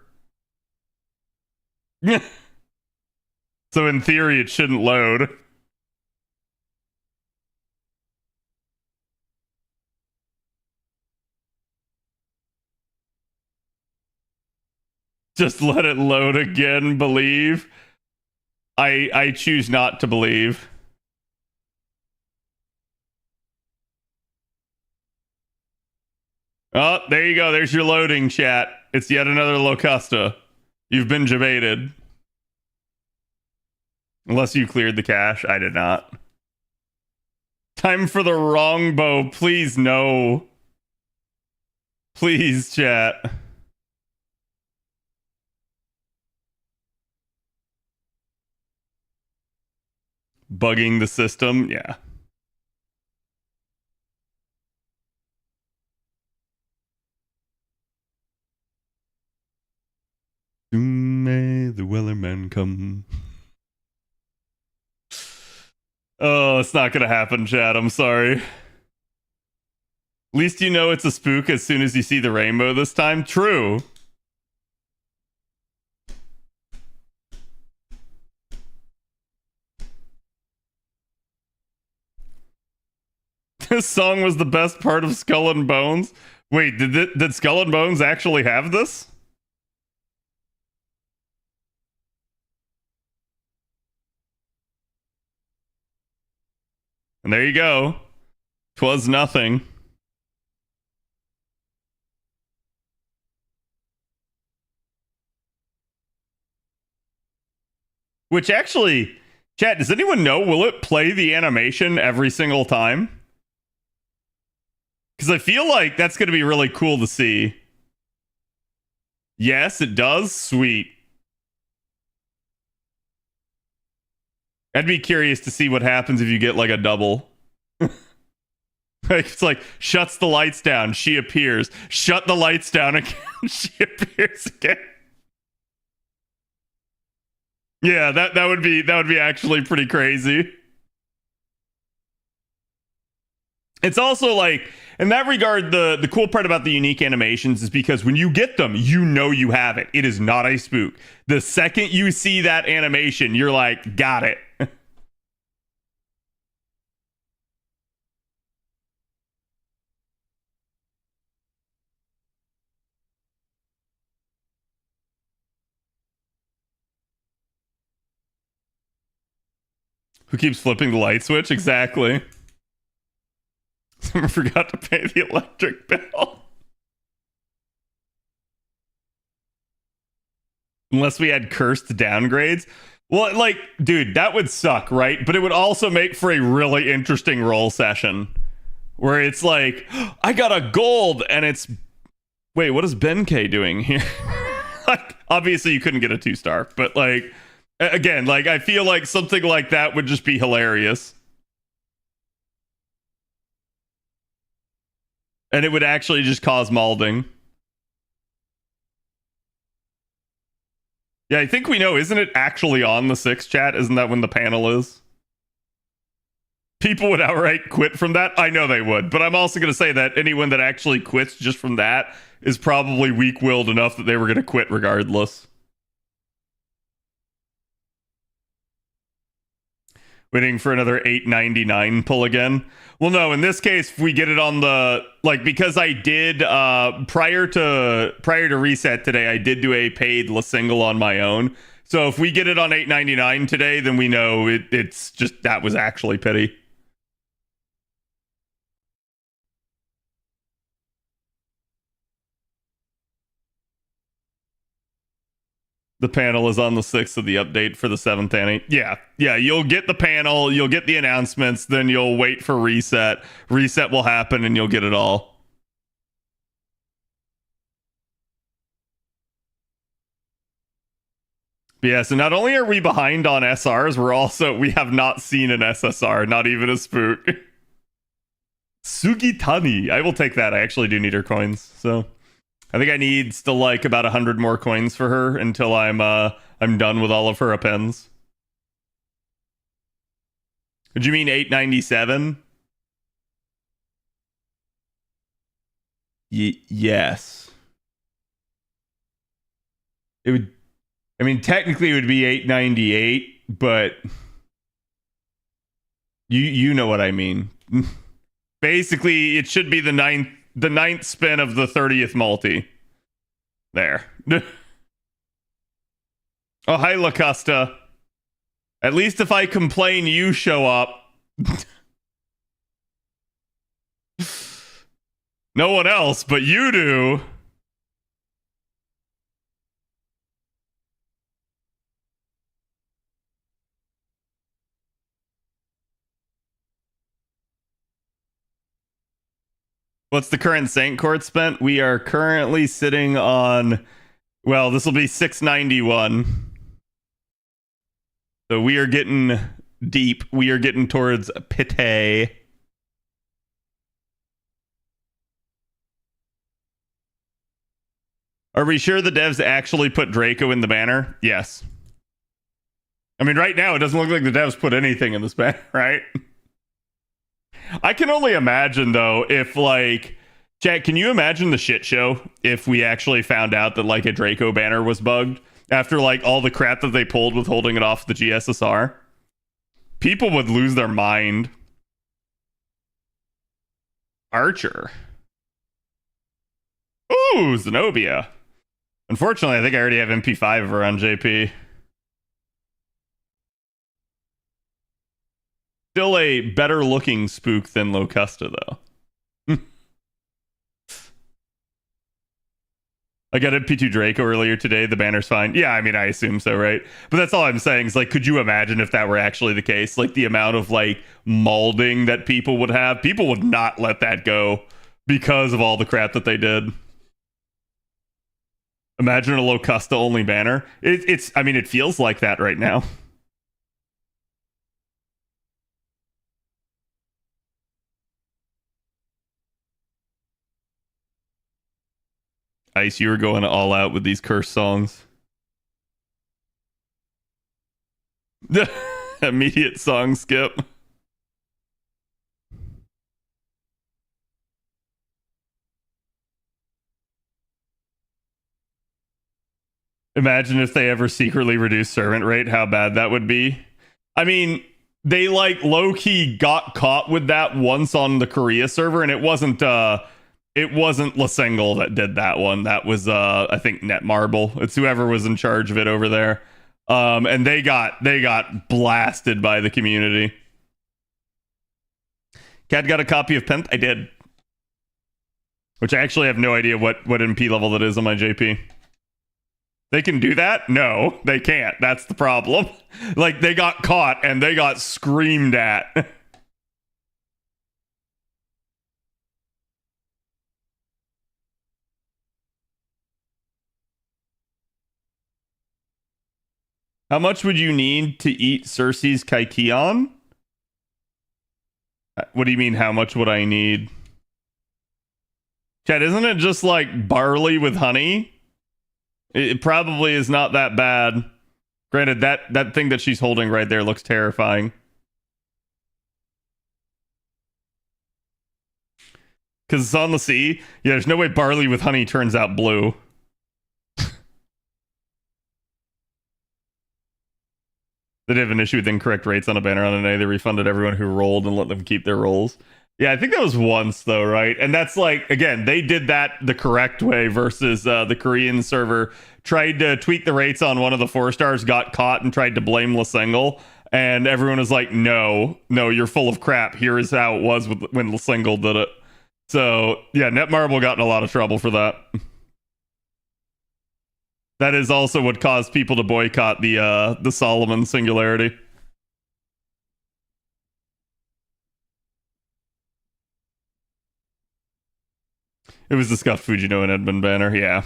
So in theory, it shouldn't load. Just let it load again, believe. I choose not to believe. Oh, there you go. There's your loading, chat. It's yet another Locusta. You've been debated. Unless you cleared the cache. I did not. Time for the wrong bow. Please, no. Please, chat. Bugging the system? Yeah. Soon may the Wellerman come. Oh, it's not gonna happen, chat. I'm sorry. At least you know it's a spook as soon as you see the rainbow this time. True. This song was the best part of Skull and Bones. Wait, did Skull and Bones actually have this? And there you go. 'Twas nothing. Which actually, chat, does anyone know, will it play the animation every single time? Because I feel like that's going to be really cool to see. Yes, it does? Sweet. I'd be curious to see what happens if you get like a double. It's like, shuts the lights down, she appears. Shut the lights down again, she appears again. Yeah, that would be actually pretty crazy. It's also like, in that regard, the cool part about the unique animations is because when you get them, you know you have it. It is not a spook. The second you see that animation, you're like, got it. Who keeps flipping the light switch? Exactly. Someone forgot to pay the electric bill. Unless we had cursed downgrades. Well, like, dude, that would suck, right? But it would also make for a really interesting roll session. Where it's like, I got a gold, and it's... Wait, what is Ben K doing here? Like, obviously, you couldn't get a 2-star, but, like... Again, like, I feel like something like that would just be hilarious. And it would actually just cause malding. Yeah, I think we know. Isn't it actually on the 6 chat? Isn't that when the panel is? People would outright quit from that? I know they would. But I'm also going to say that anyone that actually quits just from that is probably weak-willed enough that they were going to quit regardless. Waiting for another $8.99 pull again. Well, no, in this case, if we get it on the, like, because I did prior to reset today, I did do a paid La Single on my own. So if we get it on $8.99 today, then we know it's just that was actually pity. The panel is on the 6th of the update for the 7th annie. Yeah, you'll get the panel, you'll get the announcements, then you'll wait for reset. Reset will happen and you'll get it all. But yeah, so not only are we behind on SRs, we have not seen an SSR, not even a spook. Sugitani. I will take that. I actually do need her coins, so... I think I need still like about 100 more coins for her until I'm done with all of her appends. Would you mean 897? Yes. It would. I mean, technically it would be 898, but you know what I mean. Basically, it should be the ninth spin of the 30th multi. There. Oh, hi, Lacosta. At least if I complain, you show up. No one else, but you do. What's the current Saint Court spent? We are currently sitting on, well, this will be 691. So we are getting deep. We are getting towards Pite. Are we sure the devs actually put Draco in the banner? Yes. I mean, right now, it doesn't look like the devs put anything in this banner, right? I can only imagine, though, if, like... Chat, can you imagine the shit show if we actually found out that, like, a Draco banner was bugged? After, like, all the crap that they pulled with holding it off the GSSR? People would lose their mind. Archer. Ooh, Zenobia. Unfortunately, I think I already have MP5 of her on JP. Still a better looking spook than Locusta, though. I got MP2 Draco earlier today. The banner's fine. Yeah, I mean, I assume so, right? But that's all I'm saying is, like, could you imagine if that were actually the case? Like, the amount of, like, molding that people would have. People would not let that go because of all the crap that they did. Imagine a Locusta only banner. I mean, it feels like that right now. Ice, you were going all out with these curse songs. Immediate song skip. Imagine if they ever secretly reduced servant rate, how bad that would be. I mean, they like low-key got caught with that once on the Korea server, and it wasn't Lasengle that did that one. That was I think Netmarble. It's whoever was in charge of it over there. And they got blasted by the community. Cat got a copy of Pent? I did. Which I actually have no idea what MP level that is on my JP. They can do that? No, they can't. That's the problem. Like, they got caught and they got screamed at. How much would you need to eat Cersei's Kaikion? What do you mean, how much would I need? Chad, isn't it just like barley with honey? It probably is not that bad. Granted, that thing that she's holding right there looks terrifying. Because it's on the sea. Yeah, there's no way barley with honey turns out blue. They did have an issue with incorrect rates on a banner on an A. They refunded everyone who rolled and let them keep their rolls. Yeah, I think that was once though, right? And that's like, again, they did that the correct way versus the Korean server tried to tweak the rates on one of the 4-stars, got caught and tried to blame Lasengle. And everyone was like, no, you're full of crap. Here is how it was when Lasengle did it. So yeah, Netmarble got in a lot of trouble for that. That is also what caused people to boycott the Solomon Singularity. It was the scuffed Fujino and Edmund banner, yeah.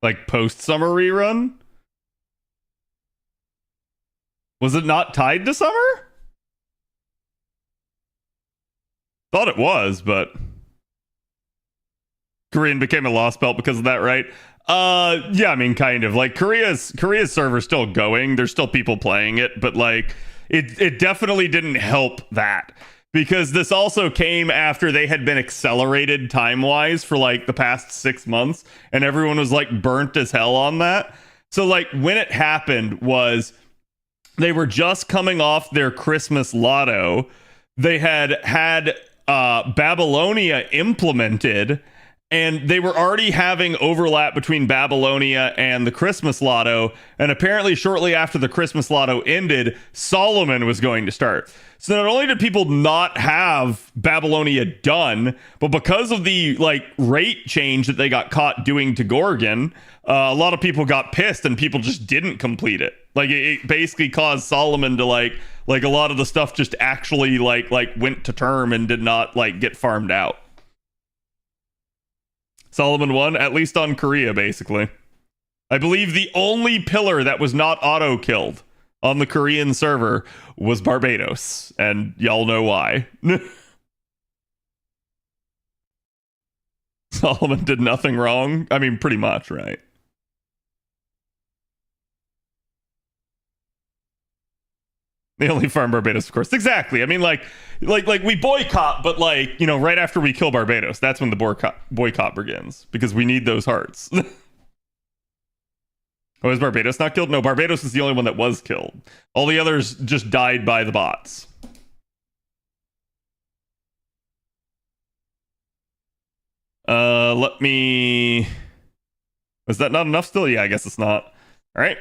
Like post-summer rerun? Was it not tied to summer? Thought it was, but Korean became a lost belt because of that, right? Yeah, I mean, kind of. Like Korea's server's still going. There's still people playing it, but like it definitely didn't help that. Because this also came after they had been accelerated time-wise for like the past 6 months, and everyone was like burnt as hell on that. So like when it happened was they were just coming off their Christmas lotto. They had Babylonia implemented, and they were already having overlap between Babylonia and the Christmas lotto. And apparently shortly after the Christmas lotto ended, Solomon was going to start. So not only did people not have Babylonia done, but because of the like rate change that they got caught doing to Gorgon, a lot of people got pissed and people just didn't complete it. Like it basically caused Solomon to like a lot of the stuff just actually like went to term and did not like get farmed out. Solomon won, at least on Korea, basically. I believe the only pillar that was not auto-killed on the Korean server was Barbados, and y'all know why. Solomon did nothing wrong. I mean, pretty much, right? They only farm Barbados, of course. Exactly. I mean, like we boycott, but like, you know, right after we kill Barbados, that's when the boycott begins because we need those hearts. Oh, is Barbados not killed? No, Barbados is the only one that was killed. All the others just died by the bots. Let me... Was that not enough still? Yeah, I guess it's not. All right.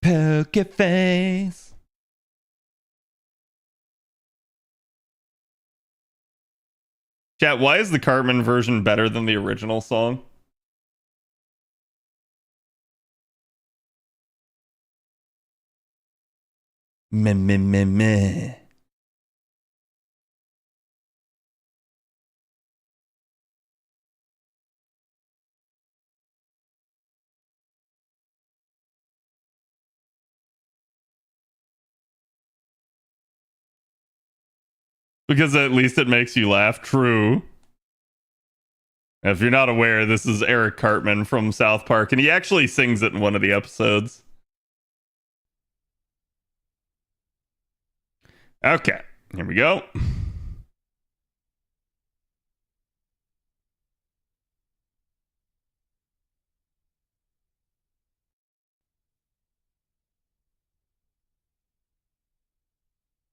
Poker face. Chat, why is the Cartman version better than the original song? Meh, meh, meh, meh. Because at least it makes you laugh. True. If you're not aware, this is Eric Cartman from South Park, and he actually sings it in one of the episodes. Okay, here we go.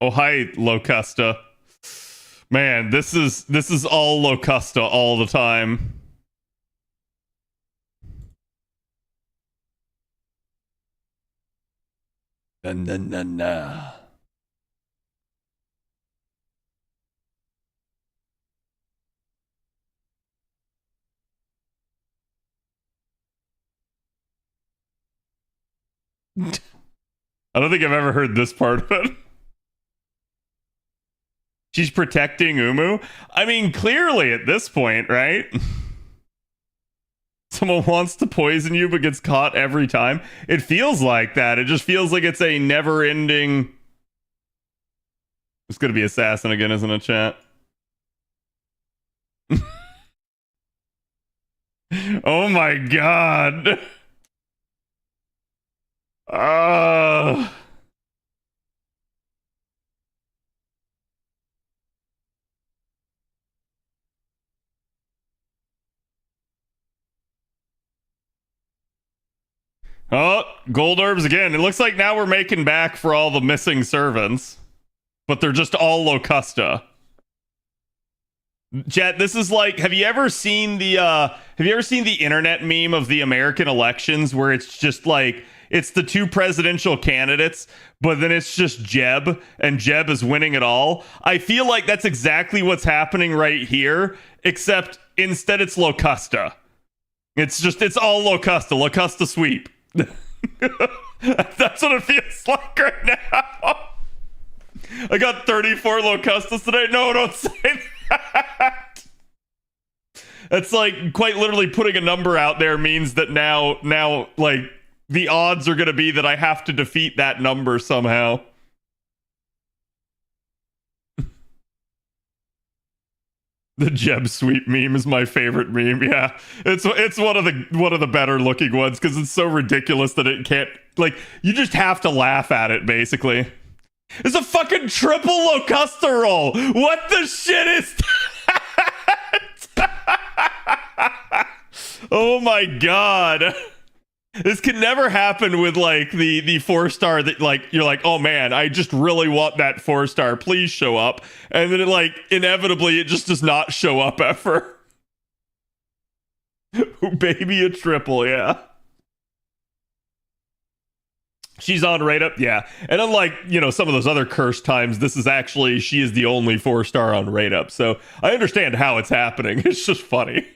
Oh, hi, Locusta. Man, this is all Locusta all the time. Na. I don't think I've ever heard this part of it. She's protecting Umu? I mean, clearly at this point, right? Someone wants to poison you but gets caught every time. It feels like that. It just feels like it's a never-ending... It's gonna be Assassin again, isn't it, chat? Oh my god. Oh, gold orbs again. It looks like now we're making back for all the missing servants, but they're just all Locusta. Chat, this is like, have you ever seen the internet meme of the American elections where it's just like, it's the two presidential candidates, but then it's just Jeb, and Jeb is winning it all? I feel like that's exactly what's happening right here, except instead it's Locusta. It's all Locusta. Locusta sweep. That's what it feels like right now. I got 34 Locustas today. No, don't say that. That's like quite literally putting a number out there means that now like the odds are going to be that I have to defeat that number somehow. The Jeb sweep meme is my favorite meme. Yeah, it's one of the better looking ones because it's so ridiculous that it can't, like, you just have to laugh at it basically. It's a fucking triple Locusta roll. What the shit is that? Oh my god. This can never happen with like the 4-star that like you're like, oh man, I just really want that 4-star. Please show up. And then it like inevitably it just does not show up ever. Baby a triple, yeah. She's on rate up, yeah. And unlike, some of those other cursed times, this is actually, she is the only 4-star on rate up. So I understand how it's happening. It's just funny.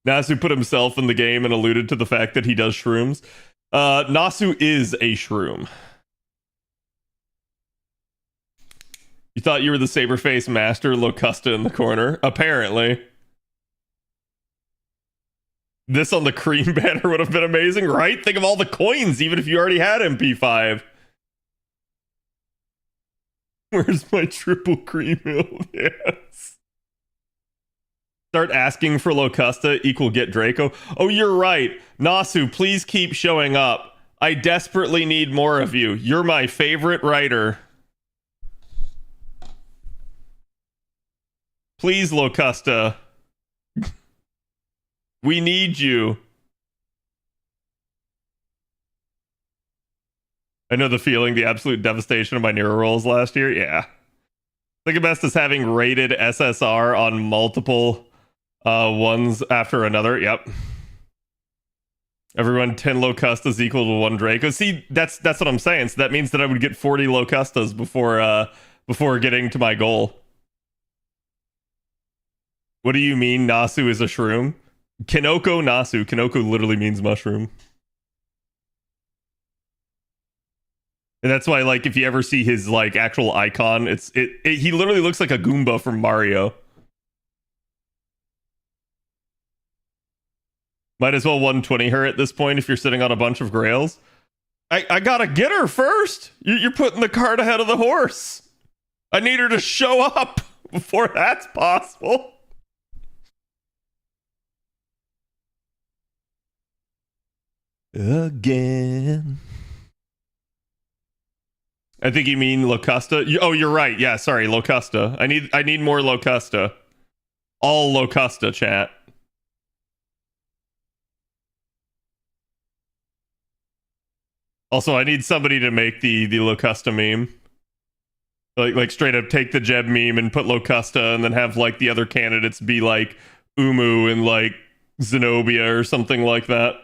Nasu put himself in the game and alluded to the fact that he does shrooms. Nasu is a shroom. You thought you were the Saberface master, Locusta in the corner? Apparently. This on the cream banner would have been amazing, right? Think of all the coins, even if you already had MP5. Where's my triple cream hill? Yes. Start asking for Locusta equal get Draco. Oh, you're right. Nasu, please keep showing up. I desperately need more of you. You're my favorite writer. Please, Locusta. We need you. I know the feeling, the absolute devastation of my Nero rolls last year. Yeah. Second best is having rated SSR on multiple ones after another. Yep. Everyone 10 Locustas equal to 1 Draco. See, that's what I'm saying. So that means that I would get 40 Locustas before getting to my goal. What do you mean Nasu is a shroom? Kinoko Nasu. Kinoko literally means mushroom. And that's why, like, if you ever see his like actual icon, he literally looks like a Goomba from Mario. Might as well 120 her at this point if you're sitting on a bunch of grails. I gotta get her first. You're putting the cart ahead of the horse. I need her to show up before that's possible. Again. I think you mean Locusta. Oh, you're right. Yeah, sorry, Locusta. I need more Locusta. All Locusta, chat. Also, I need somebody to make the Locusta meme. Like straight up take the Jeb meme and put Locusta and then have like the other candidates be like Umu and like Zenobia or something like that.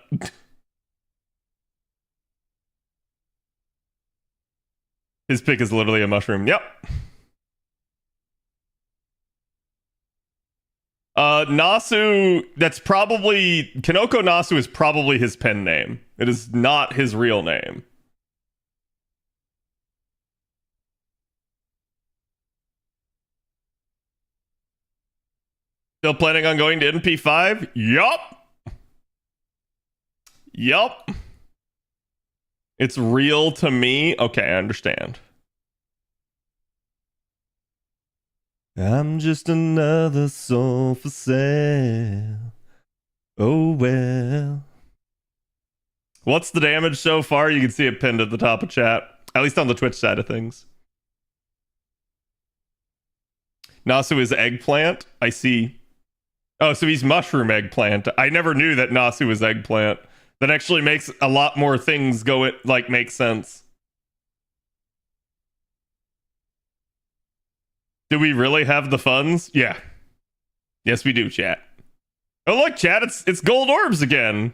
His pick is literally a mushroom. Yep. Nasu, that's probably Kinoko Nasu is probably his pen name. It is not his real name. Still planning on going to NP5? Yup. Yup. It's real to me. Okay, I understand. I'm just another soul for sale. Oh well. What's the damage so far? You can see it pinned at the top of chat. At least on the Twitch side of things. Nasu is eggplant. I see. Oh, so he's mushroom eggplant. I never knew that Nasu was eggplant. That actually makes a lot more things go it like make sense. Do we really have the funds? Yeah. Yes, we do, chat. Oh look, chat, it's gold orbs again.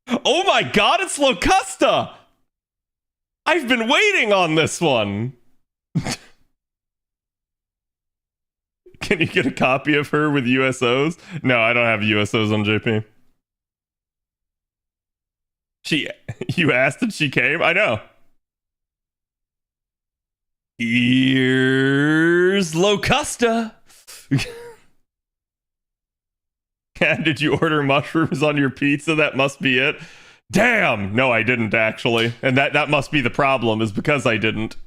Oh my god, it's Locusta! I've been waiting on this one. Can you get a copy of her with USOs? No, I don't have USOs on JP. You asked and she came? I know. Here's Locusta. Did you order mushrooms on your pizza? That must be it. Damn! No, I didn't actually. And that must be the problem, is because I didn't.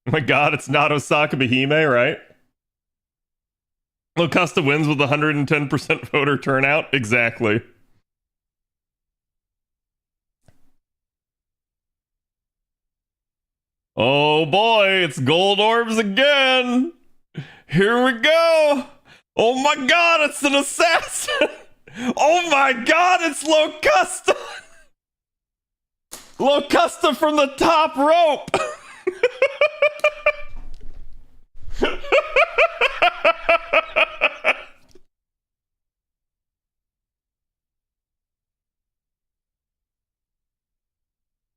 Oh my god, it's not Osaka Behime, right? Locusta wins with 110% voter turnout? Exactly. Oh boy, it's gold orbs again! Here we go! Oh my god, it's an assassin! Oh my god, it's Locusta! Locusta from the top rope!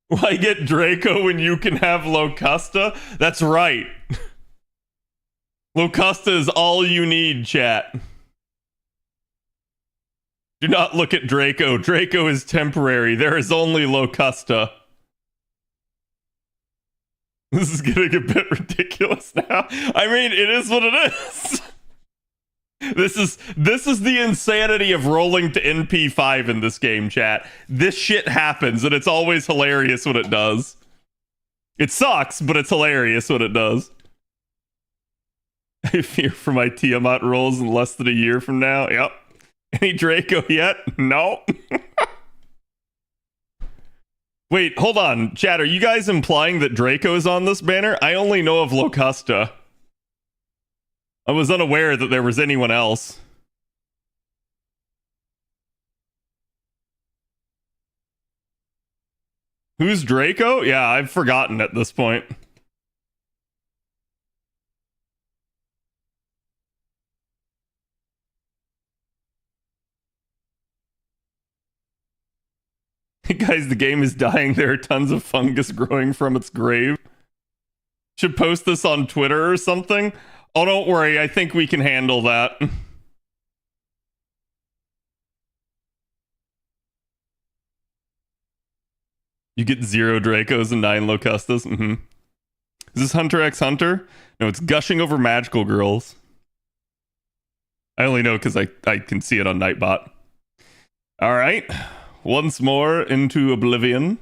Why get Draco when you can have Locusta? That's right. Locusta is all you need, chat. Do not look at Draco. Draco is temporary. There is only Locusta. This is getting a bit ridiculous now. I mean, it is what it is. This is the insanity of rolling to NP5 in this game, chat. This shit happens, and it's always hilarious when it does. It sucks, but it's hilarious when it does. I fear for my Tiamat rolls in less than a year from now. Yep. Any Draco yet? No. Wait, hold on. Chat, are you guys implying that Draco is on this banner? I only know of Locusta. I was unaware that there was anyone else. Who's Draco? Yeah, I've forgotten at this point. Guys, the game is dying. There are tons of fungus growing from its grave. Should post this on Twitter or something. Oh, don't worry. I think we can handle that. You get 0 Dracos and 9 Locustas. Mm-hmm. Is this Hunter x Hunter? No, it's Gushing Over Magical Girls. I only know because I can see it on Nightbot. All right. once more into oblivion.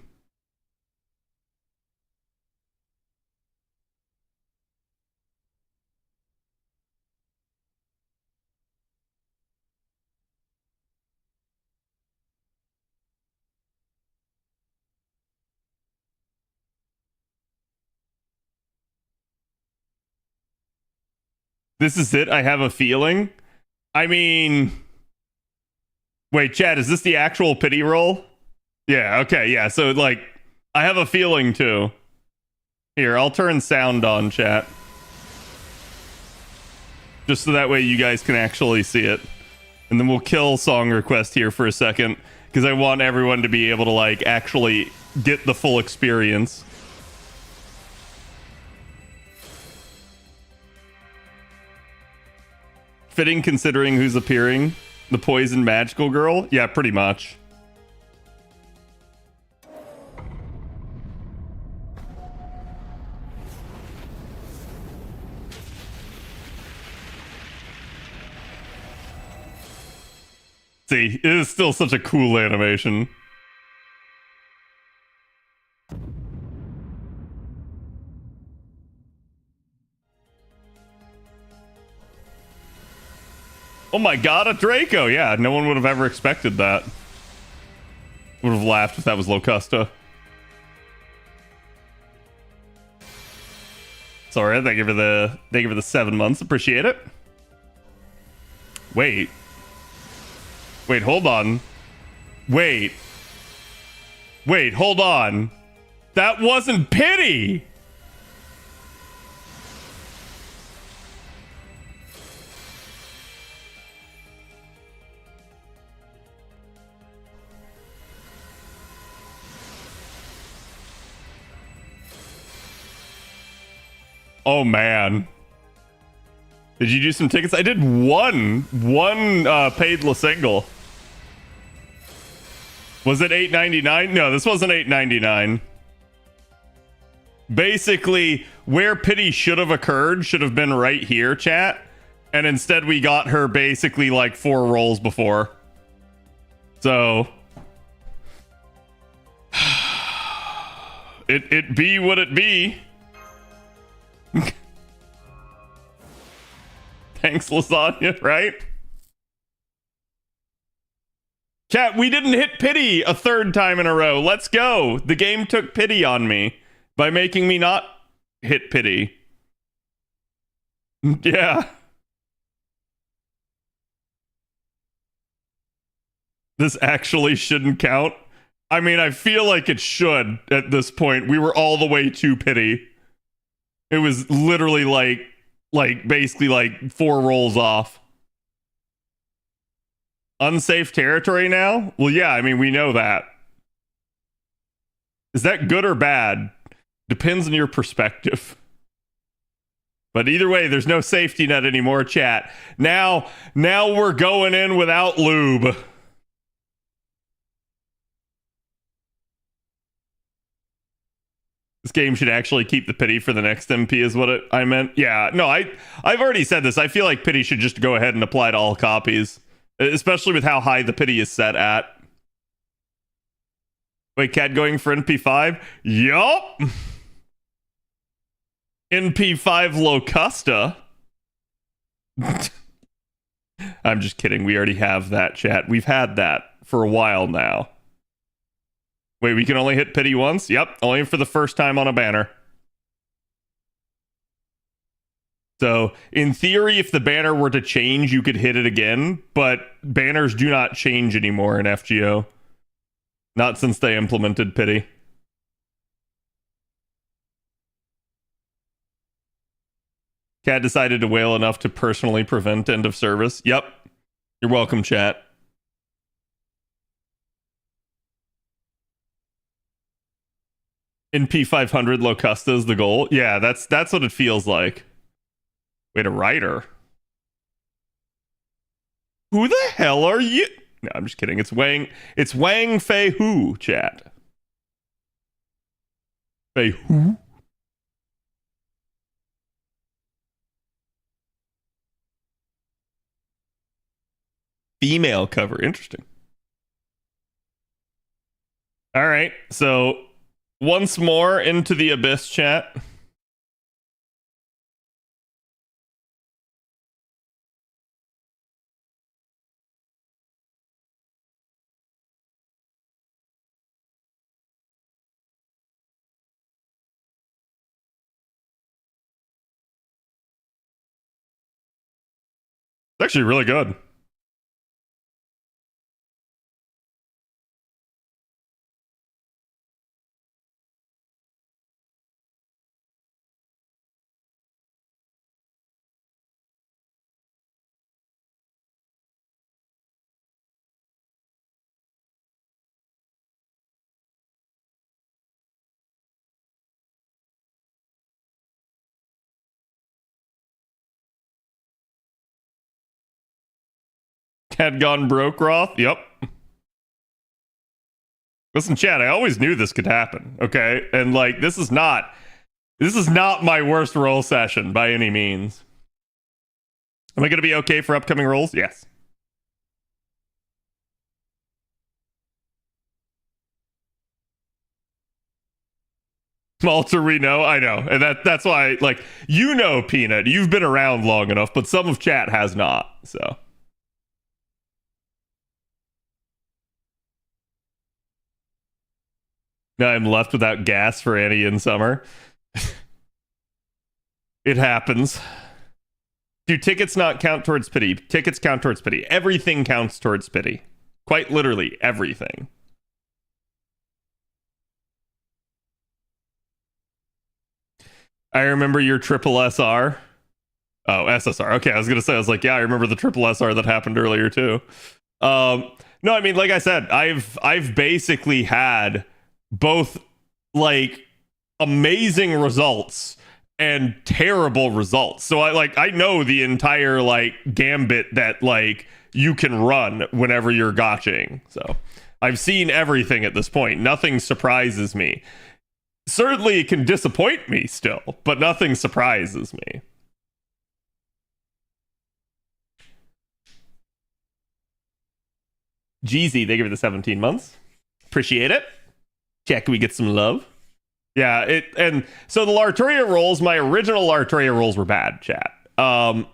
This is it. I have a feeling. I mean, wait, Chad, is this the actual pity roll? Yeah, okay, yeah. So, like, I have a feeling too. Here, I'll turn sound on, chat. Just so that way you guys can actually see it. And then we'll kill song request here for a second, because I want everyone to be able to, like, actually get the full experience. Fitting considering who's appearing. The poison magical girl? Yeah, pretty much. See, it is still such a cool animation. Oh my god, a Draco! Yeah, no one would have ever expected that. Would have laughed if that was Locusta. Sorry, thank you for the 7 months. Appreciate it. Wait, hold on. Wait, hold on. That wasn't pity! Oh man. Did you do some tickets? I did one paid La Single. Was it $8.99? No, this wasn't $8.99. Basically, where pity should have occurred should have been right here, chat. And instead we got her basically like 4 rolls before. So it be what it be. Thanks, lasagna, right? Chat, we didn't hit pity a 3rd time in a row. Let's go. The game took pity on me by making me not hit pity. Yeah. This actually shouldn't count. I mean, I feel like it should at this point. We were all the way to pity. It was literally like basically like 4 rolls off. Unsafe territory now? Well, yeah, I mean, we know that. Is that good or bad? Depends on your perspective. But either way, there's no safety net anymore, chat. Now we're going in without lube. This game should actually keep the pity for the next MP is what I meant. Yeah, no, I've already said this. I feel like pity should just go ahead and apply to all copies, especially with how high the pity is set at. Wait, Cat going for NP5? Yup. NP5 Locusta. I'm just kidding. We already have that, chat. We've had that for a while now. Wait, we can only hit pity once? Yep, only for the first time on a banner. So, in theory, if the banner were to change, you could hit it again, but banners do not change anymore in FGO. Not since they implemented pity. Cat decided to wail enough to personally prevent end of service. Yep. You're welcome, chat. NP500 Locusta is the goal. Yeah, that's what it feels like. Wait, a writer? Who the hell are you? No, I'm just kidding. It's Wang Fei Hu, chat. Fei Hu? Female cover. Interesting. All right, so once more into the Abyss chat. It's actually really good. Had gone broke, Roth? Yep. Listen, Chad, I always knew this could happen, okay? And like this is not my worst roll session by any means. Am I gonna be okay for upcoming rolls? Yes. Malter, we know, I know. And that's why, like, you know, Peanut, you've been around long enough, but some of chat has not, so. Now I'm left without gas for Annie in summer. It happens. Do tickets not count towards pity? Tickets count towards pity. Everything counts towards pity. Quite literally, everything. I remember your triple SR. Oh, SSR. Okay, I was gonna say, I was like, yeah, I remember the triple SR that happened earlier too. No, I mean, like I said, I've basically had both like amazing results and terrible results. So I know the entire like gambit that like you can run whenever you're gotching. So I've seen everything at this point. Nothing surprises me. Certainly it can disappoint me still, but nothing surprises me. Jeezy, they give it the 17 months. Appreciate it. Check, we get some love. Yeah, and so the Lartoria rolls, my original Lartoria rolls were bad, chat. And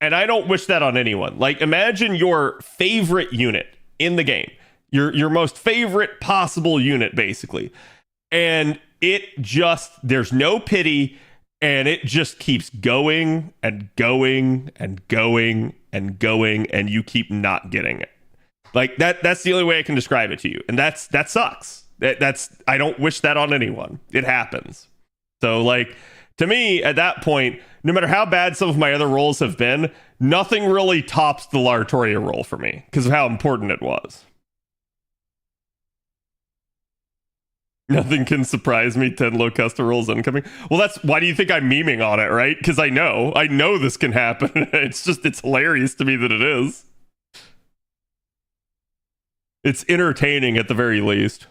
I don't wish that on anyone. Like, imagine your favorite unit in the game. Your most favorite possible unit, basically. And it just, there's no pity, and it just keeps going and going and going and going, and you keep not getting it. Like, that's the only way I can describe it to you. And that sucks. That's I don't wish that on anyone. It happens. So like to me at that point, no matter how bad some of my other rolls have been, nothing really tops the Lartoria roll for me because of how important it was. Nothing can surprise me. 10 Locusta rolls incoming. Well, that's why do you think I'm memeing on it, right? Because I know this can happen. It's hilarious to me that it is. It's entertaining at the very least.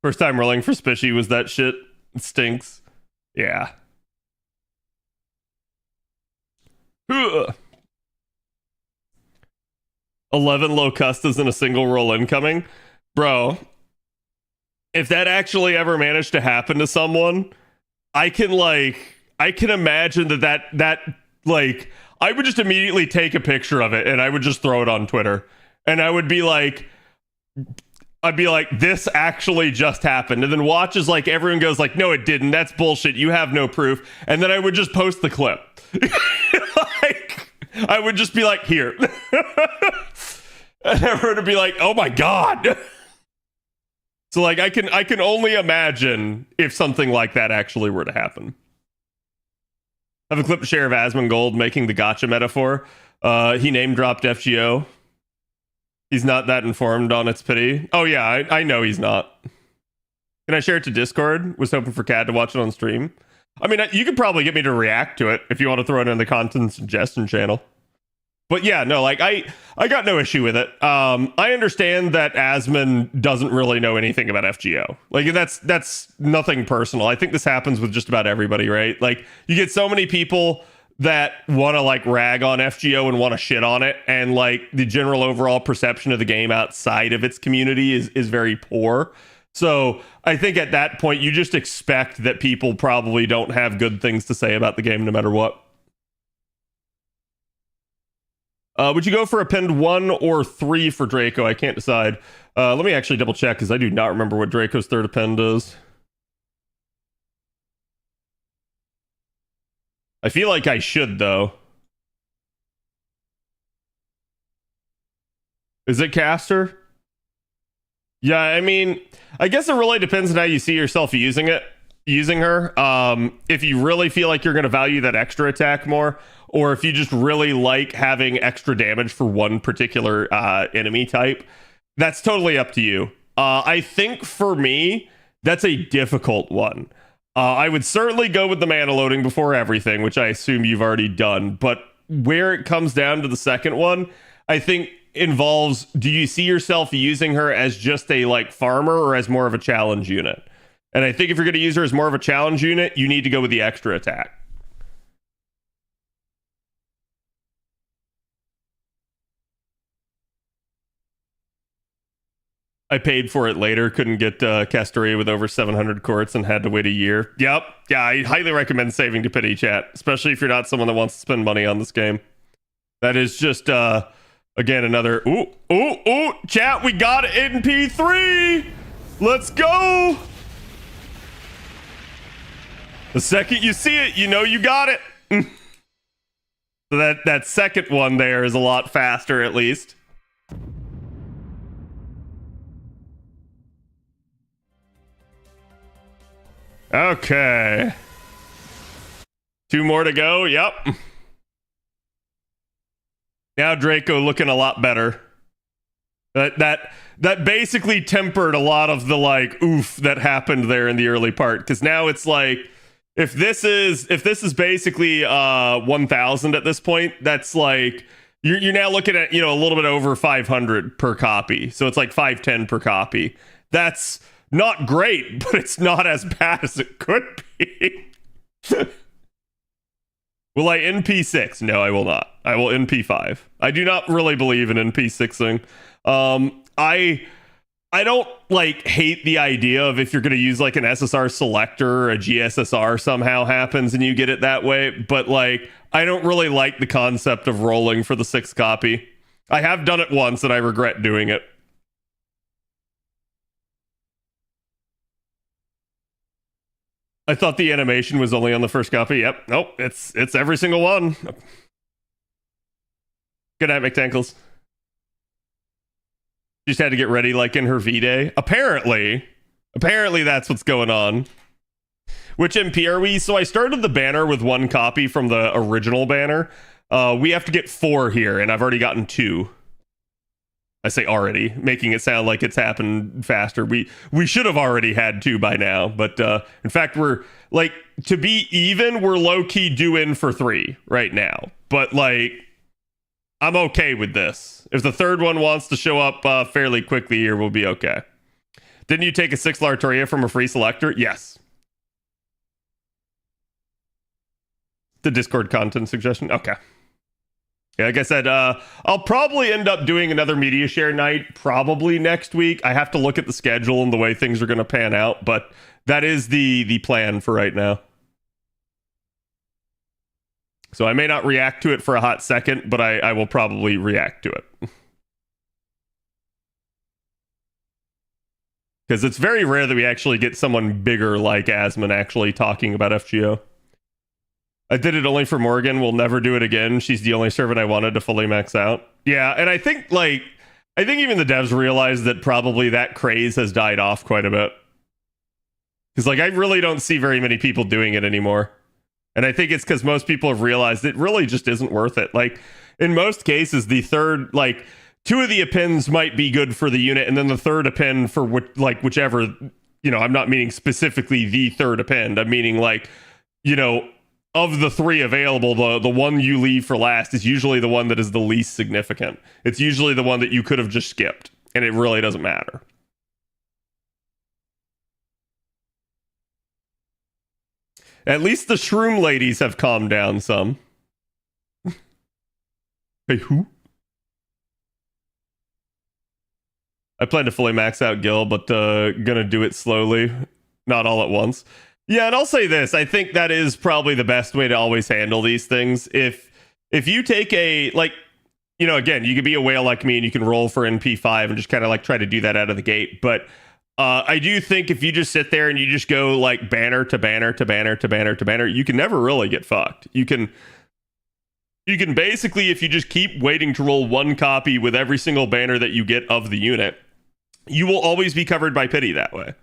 First time rolling for Spishy was that shit. It stinks. Yeah. Ugh. 11 Locustas in a single roll incoming. Bro, if that actually ever managed to happen to someone, I can imagine that like, I would just immediately take a picture of it and I would just throw it on Twitter. And I would be like, this actually just happened. And then watch as like everyone goes like, no, it didn't. That's bullshit. You have no proof. And then I would just post the clip. Like, I would just be like, here. And everyone would be like, oh my God. So like, I can only imagine if something like that actually were to happen. I have a clip share of Asmongold making the gotcha metaphor. He name dropped FGO. He's not that informed on its pity. Oh yeah, I know he's not. Can I share it to Discord? Was hoping for Cad to watch it on stream. I mean, you could probably get me to react to it if you want to throw it in the content suggestion channel. But yeah, no, like I got no issue with it. I understand that Asmon doesn't really know anything about FGO. Like that's nothing personal. I think this happens with just about everybody, right? Like you get so many people that want to like rag on FGO and want to shit on it, and like the general overall perception of the game outside of its community is very poor. So I think at that point you just expect that people probably don't have good things to say about the game no matter what. Would you go for a pinned 1 or 3 for Draco? I can't decide. Let me actually double check because I do not remember what Draco's third append is. I feel like I should, though. Is it caster? Yeah, I mean, I guess it really depends on how you see yourself using her. If you really feel like you're going to value that extra attack more, or if you just really like having extra damage for one particular enemy type, that's totally up to you. I think for me, that's a difficult one. I would certainly go with the mana loading before everything, which I assume you've already done. But where it comes down to the second one, I think involves, do you see yourself using her as just a like farmer or as more of a challenge unit? And I think if you're going to use her as more of a challenge unit, you need to go with the extra attack. I paid for it later, couldn't get Castoria with over 700 courts and had to wait a year. Yep. Yeah, I highly recommend saving to pity chat, especially if you're not someone that wants to spend money on this game. That is just, again, another... Ooh, chat, we got NP3! Let's go! The second you see it, you know you got it. So that second one there is a lot faster, at least. Okay. 2 more to go. Yep. Now Draco looking a lot better. That basically tempered a lot of the like oof that happened there in the early part, because now it's like if this is basically 1000 at this point, that's like you're now looking at, you know, a little bit over 500 per copy. So it's like 510 per copy. That's not great, but it's not as bad as it could be. Will I NP6? No, I will not. I will NP5. I do not really believe in NP6ing. I don't like hate the idea of if you're going to use like an SSR selector or a GSSR somehow happens and you get it that way, but like I don't really like the concept of rolling for the 6th copy. I have done it once and I regret doing it. I thought the animation was only on the 1st copy. Yep. Nope. It's every single one. Good night, McTankles. Just had to get ready like in her V-Day. Apparently that's what's going on. Which MP are we? So I started the banner with 1 copy from the original banner. We have to get 4 here, and I've already gotten 2. I say already, making it sound like it's happened faster. We should have already had 2 by now, but in fact, we're like, to be even, we're low-key due in for 3 right now. But like, I'm okay with this. If the 3rd one wants to show up fairly quickly here, we'll be okay. Didn't you take a 6 Lartoria from a free selector? Yes. The Discord content suggestion? Okay. Yeah, like I said, I'll probably end up doing another media share night probably next week. I have to look at the schedule and the way things are going to pan out, but that is the plan for right now. So I may not react to it for a hot second, but I will probably react to it. Because it's very rare that we actually get someone bigger like Asmon actually talking about FGO. I did it only for Morgan. We'll never do it again. She's the only servant I wanted to fully max out. Yeah, and I think even the devs realize that probably that craze has died off quite a bit. Because like I really don't see very many people doing it anymore. And I think it's because most people have realized it really just isn't worth it. Like in most cases, the third, like 2 of the appends might be good for the unit, and then the 3rd append for whichever, you know, I'm not meaning specifically the 3rd append. I'm meaning like, you know, of the 3 available, the one you leave for last is usually the one that is the least significant. It's usually the one that you could have just skipped, and it really doesn't matter. At least the shroom ladies have calmed down some. Hey, who? I plan to fully max out Gil, but gonna do it slowly, not all at once. Yeah, and I'll say this: I think that is probably the best way to always handle these things. If you take a like, you know, again, you could be a whale like me and you can roll for NP5 and just kind of like try to do that out of the gate. But I do think if you just sit there and you just go like banner to banner to banner to banner to banner, you can never really get fucked. You can basically, if you just keep waiting to roll one copy with every single banner that you get of the unit, you will always be covered by pity that way.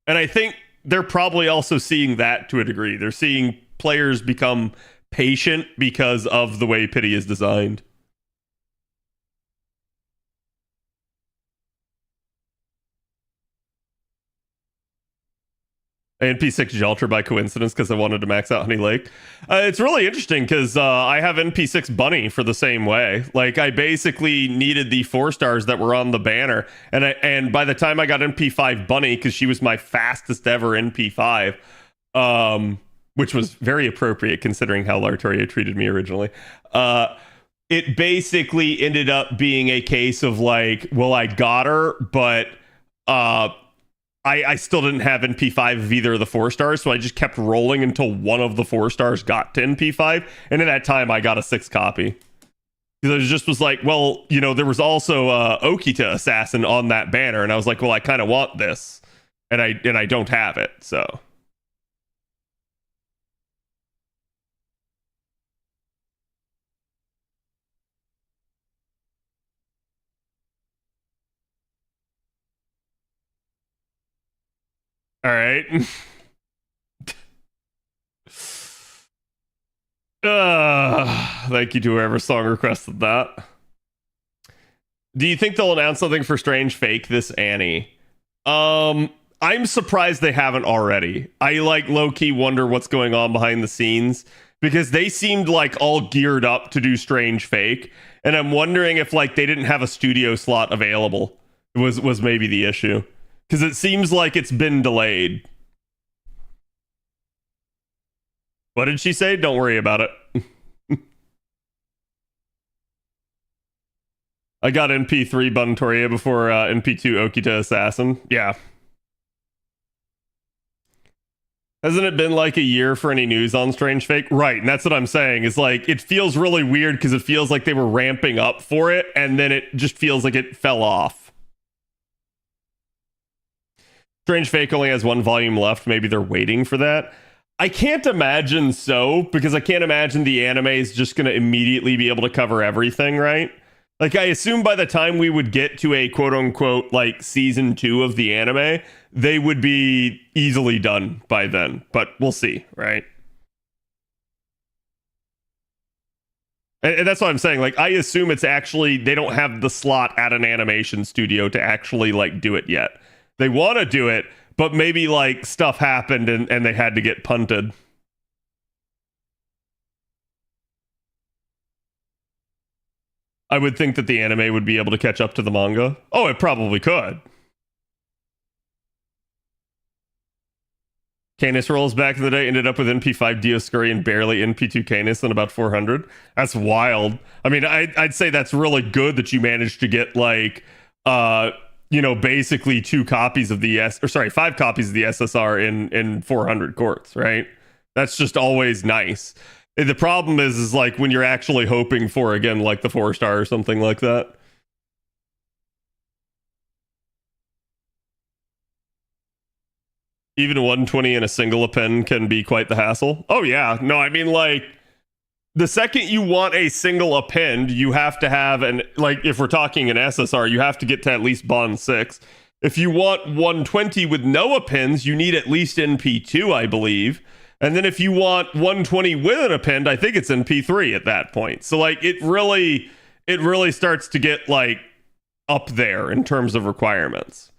And I think they're probably also seeing that to a degree. They're seeing players become patient because of the way pity is designed. NP6 Jaltra by coincidence because I wanted to max out Honey Lake. It's really interesting because I have NP6 Bunny for the same way. Like I basically needed the 4-stars that were on the banner, and by the time I got NP5 Bunny, because she was my fastest ever NP5, which was very appropriate considering how Lartaria treated me originally. It basically ended up being a case of like, well, I got her, but I still didn't have NP5 of either of the 4-stars, so I just kept rolling until one of the 4-stars got to NP5, and in that time I got a 6 copy. Because it just was like, well, you know, there was also Okita Assassin on that banner, and I was like, well, I kind of want this, and I don't have it, so. All right. Thank you to whoever song requested that. Do you think they'll announce something for Strange Fake this Annie? I'm surprised they haven't already. I like low-key wonder what's going on behind the scenes because they seemed like all geared up to do Strange Fake, and I'm wondering if like they didn't have a studio slot available was maybe the issue. Because it seems like it's been delayed. What did she say? Don't worry about it. I got NP3 Buntoria before NP2 Okita Assassin. Yeah. Hasn't it been like a year for any news on Strange Fake? Right, and that's what I'm saying. Is like, it feels really weird because it feels like they were ramping up for it, and then it just feels like it fell off. Strange Fake only has 1 volume left. Maybe they're waiting for that. I can't imagine so, because I can't imagine the anime is just going to immediately be able to cover everything, right? Like, I assume by the time we would get to a quote-unquote, like, season 2 of the anime, they would be easily done by then. But we'll see, right? And that's what I'm saying. Like, I assume it's actually, they don't have the slot at an animation studio to actually, like, do it yet. They want to do it, but maybe like stuff happened and they had to get punted. I would think that the anime would be able to catch up to the manga. Oh, it probably could. Canis rolls back in the day ended up with NP5 Dioscuri and barely NP2 Canis and about 400. That's wild. I mean, I'd say that's really good that you managed to get like you know, basically 2 copies of the 5 copies of the SSR in 400 courts, right? That's just always nice. The problem is like when you're actually hoping for, again, like the 4-star or something like that. Even 120 in a single append can be quite the hassle. Oh yeah, no, I mean like, the second you want a single append, you have to have an, like, if we're talking an SSR, you have to get to at least bond 6. If you want 120 with no appends, you need at least NP2, I believe. And then if you want 120 with an append, I think it's NP3 at that point. So like, it really starts to get like up there in terms of requirements.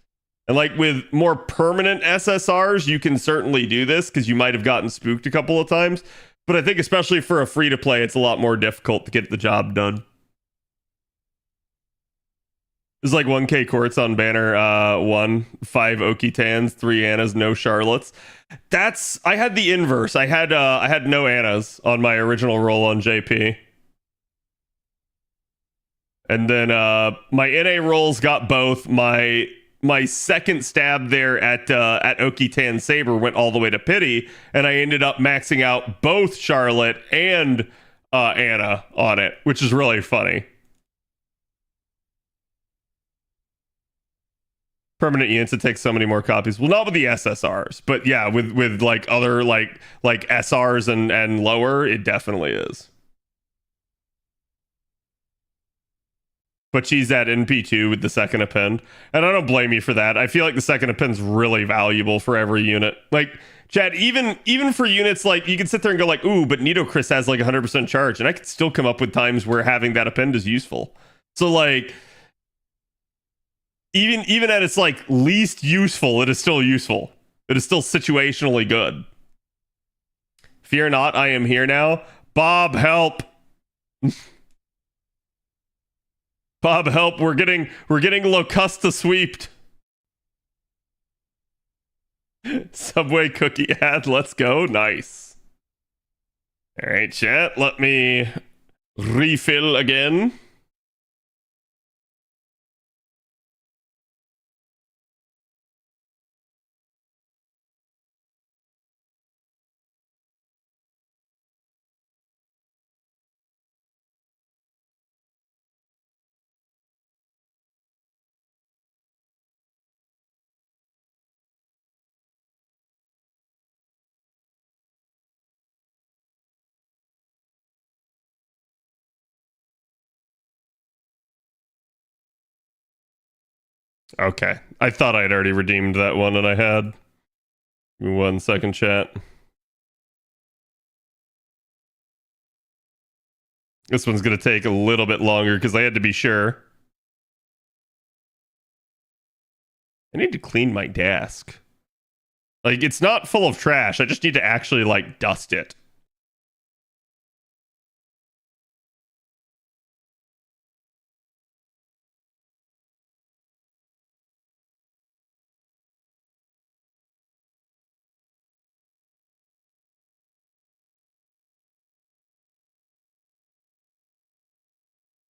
And like with more permanent SSRs, you can certainly do this because you might have gotten spooked a couple of times. But I think especially for a free-to-play, it's a lot more difficult to get the job done. There's like 1K courts on banner 1, 5 Okitans, 3 Annas, no Charlottes. I had the inverse. I had no Annas on my original roll on JP. And then my NA rolls got both. My second stab there at Okitan Saber went all the way to pity, and I ended up maxing out both Charlotte and Anna on it, which is really funny. Permanent units, it takes so many more copies. Well, not with the SSRs, but yeah, with like other like SRs and lower, it definitely is. But she's at NP2 with the second append, and I don't blame you for that. I feel like the second append's really valuable for every unit. Like, Chad, even for units, like, you can sit there and go like, ooh, but Nido Chris has like 100% charge, and I could still come up with times where having that append is useful. So like, even at its like least useful, it is still useful. It is still situationally good. Fear not, I am here now. Bob, help. Bob, help. We're getting Locusta sweeped. Subway cookie ad, let's go. Nice. All right, chat, let me refill again. Okay. I thought I had already redeemed that one, and I had. Give me 1 second, chat. This one's going to take a little bit longer because I had to be sure. I need to clean my desk. Like, it's not full of trash. I just need to actually, like, dust it.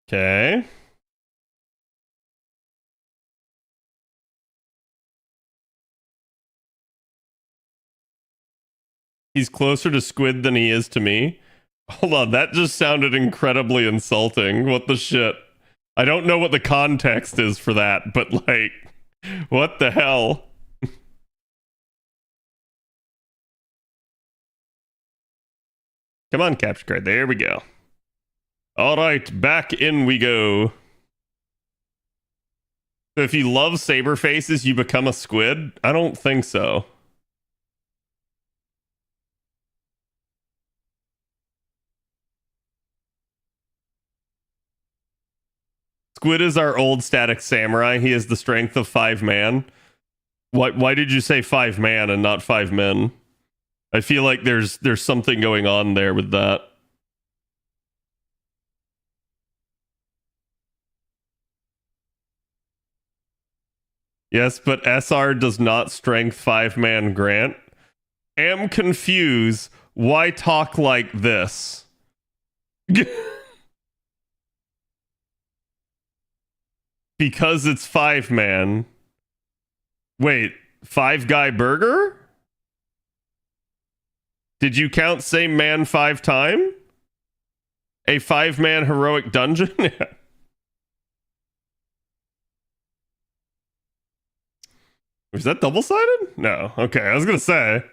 Okay. He's closer to Squid than he is to me. Hold on, that just sounded incredibly insulting. What the shit? I don't know what the context is for that, but like, what the hell? Come on, capture card. There we go. All right, back in we go. So if you love saber faces, you become a squid? I don't think so. Squid is our old static samurai. He has the strength of 5 man. Why did you say 5 man and not 5 men? I feel like there's something going on there with that. Yes, but SR does not strength 5 man grant. Am confused. Why talk like this? Because it's 5 man. Wait, 5 guy burger? Did you count same man 5 time? A 5 man heroic dungeon? Was that double-sided? No. Okay, I was gonna say.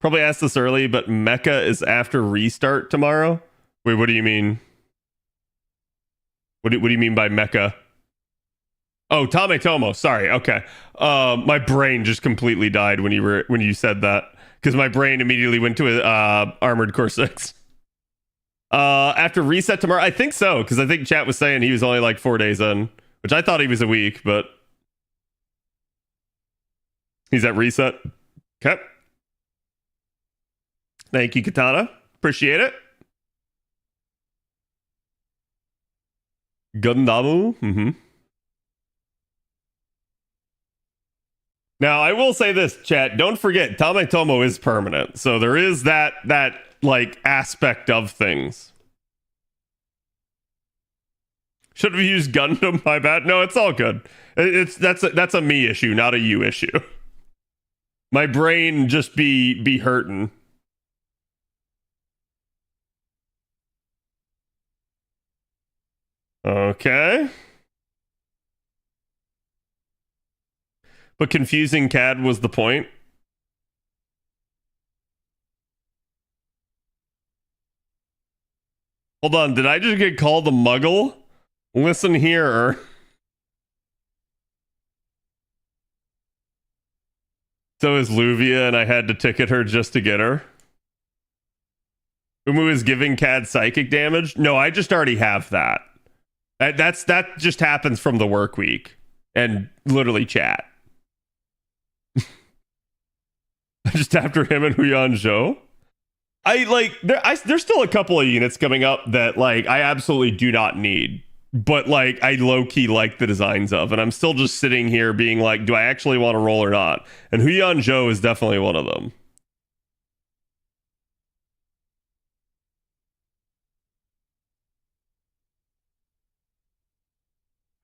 Probably asked this early, but Mecha is after restart tomorrow. Wait, what do you mean? What do you mean by Mecha? Oh, Tame Tomo. Sorry. Okay. My brain just completely died when you said that, because my brain immediately went to Armored Core 6. After reset tomorrow, I think so, because I think chat was saying he was only like 4 days in, which I thought he was a week, but he's at reset. Okay. Thank you, Katana. Appreciate it. Gundamu. Mm-hmm. Now, I will say this, chat. Don't forget, Tame Tomo is permanent. So there is that like aspect of things. Should have used Gundam. My bad. No, it's all good. That's a me issue, not a you issue. My brain just be hurting. Okay. But confusing CAD was the point. Hold on, did I just get called a muggle? Listen here. So is Luvia, and I had to ticket her just to get her. Umu is giving CAD psychic damage? No, I just already have that. That just happens from the work week. And literally chat. Just after him and Huyan Zhou. There's still a couple of units coming up that like I absolutely do not need. But like I low-key like the designs of, and I'm still just sitting here being like, do I actually want to roll or not? And Huyan Zhou is definitely one of them.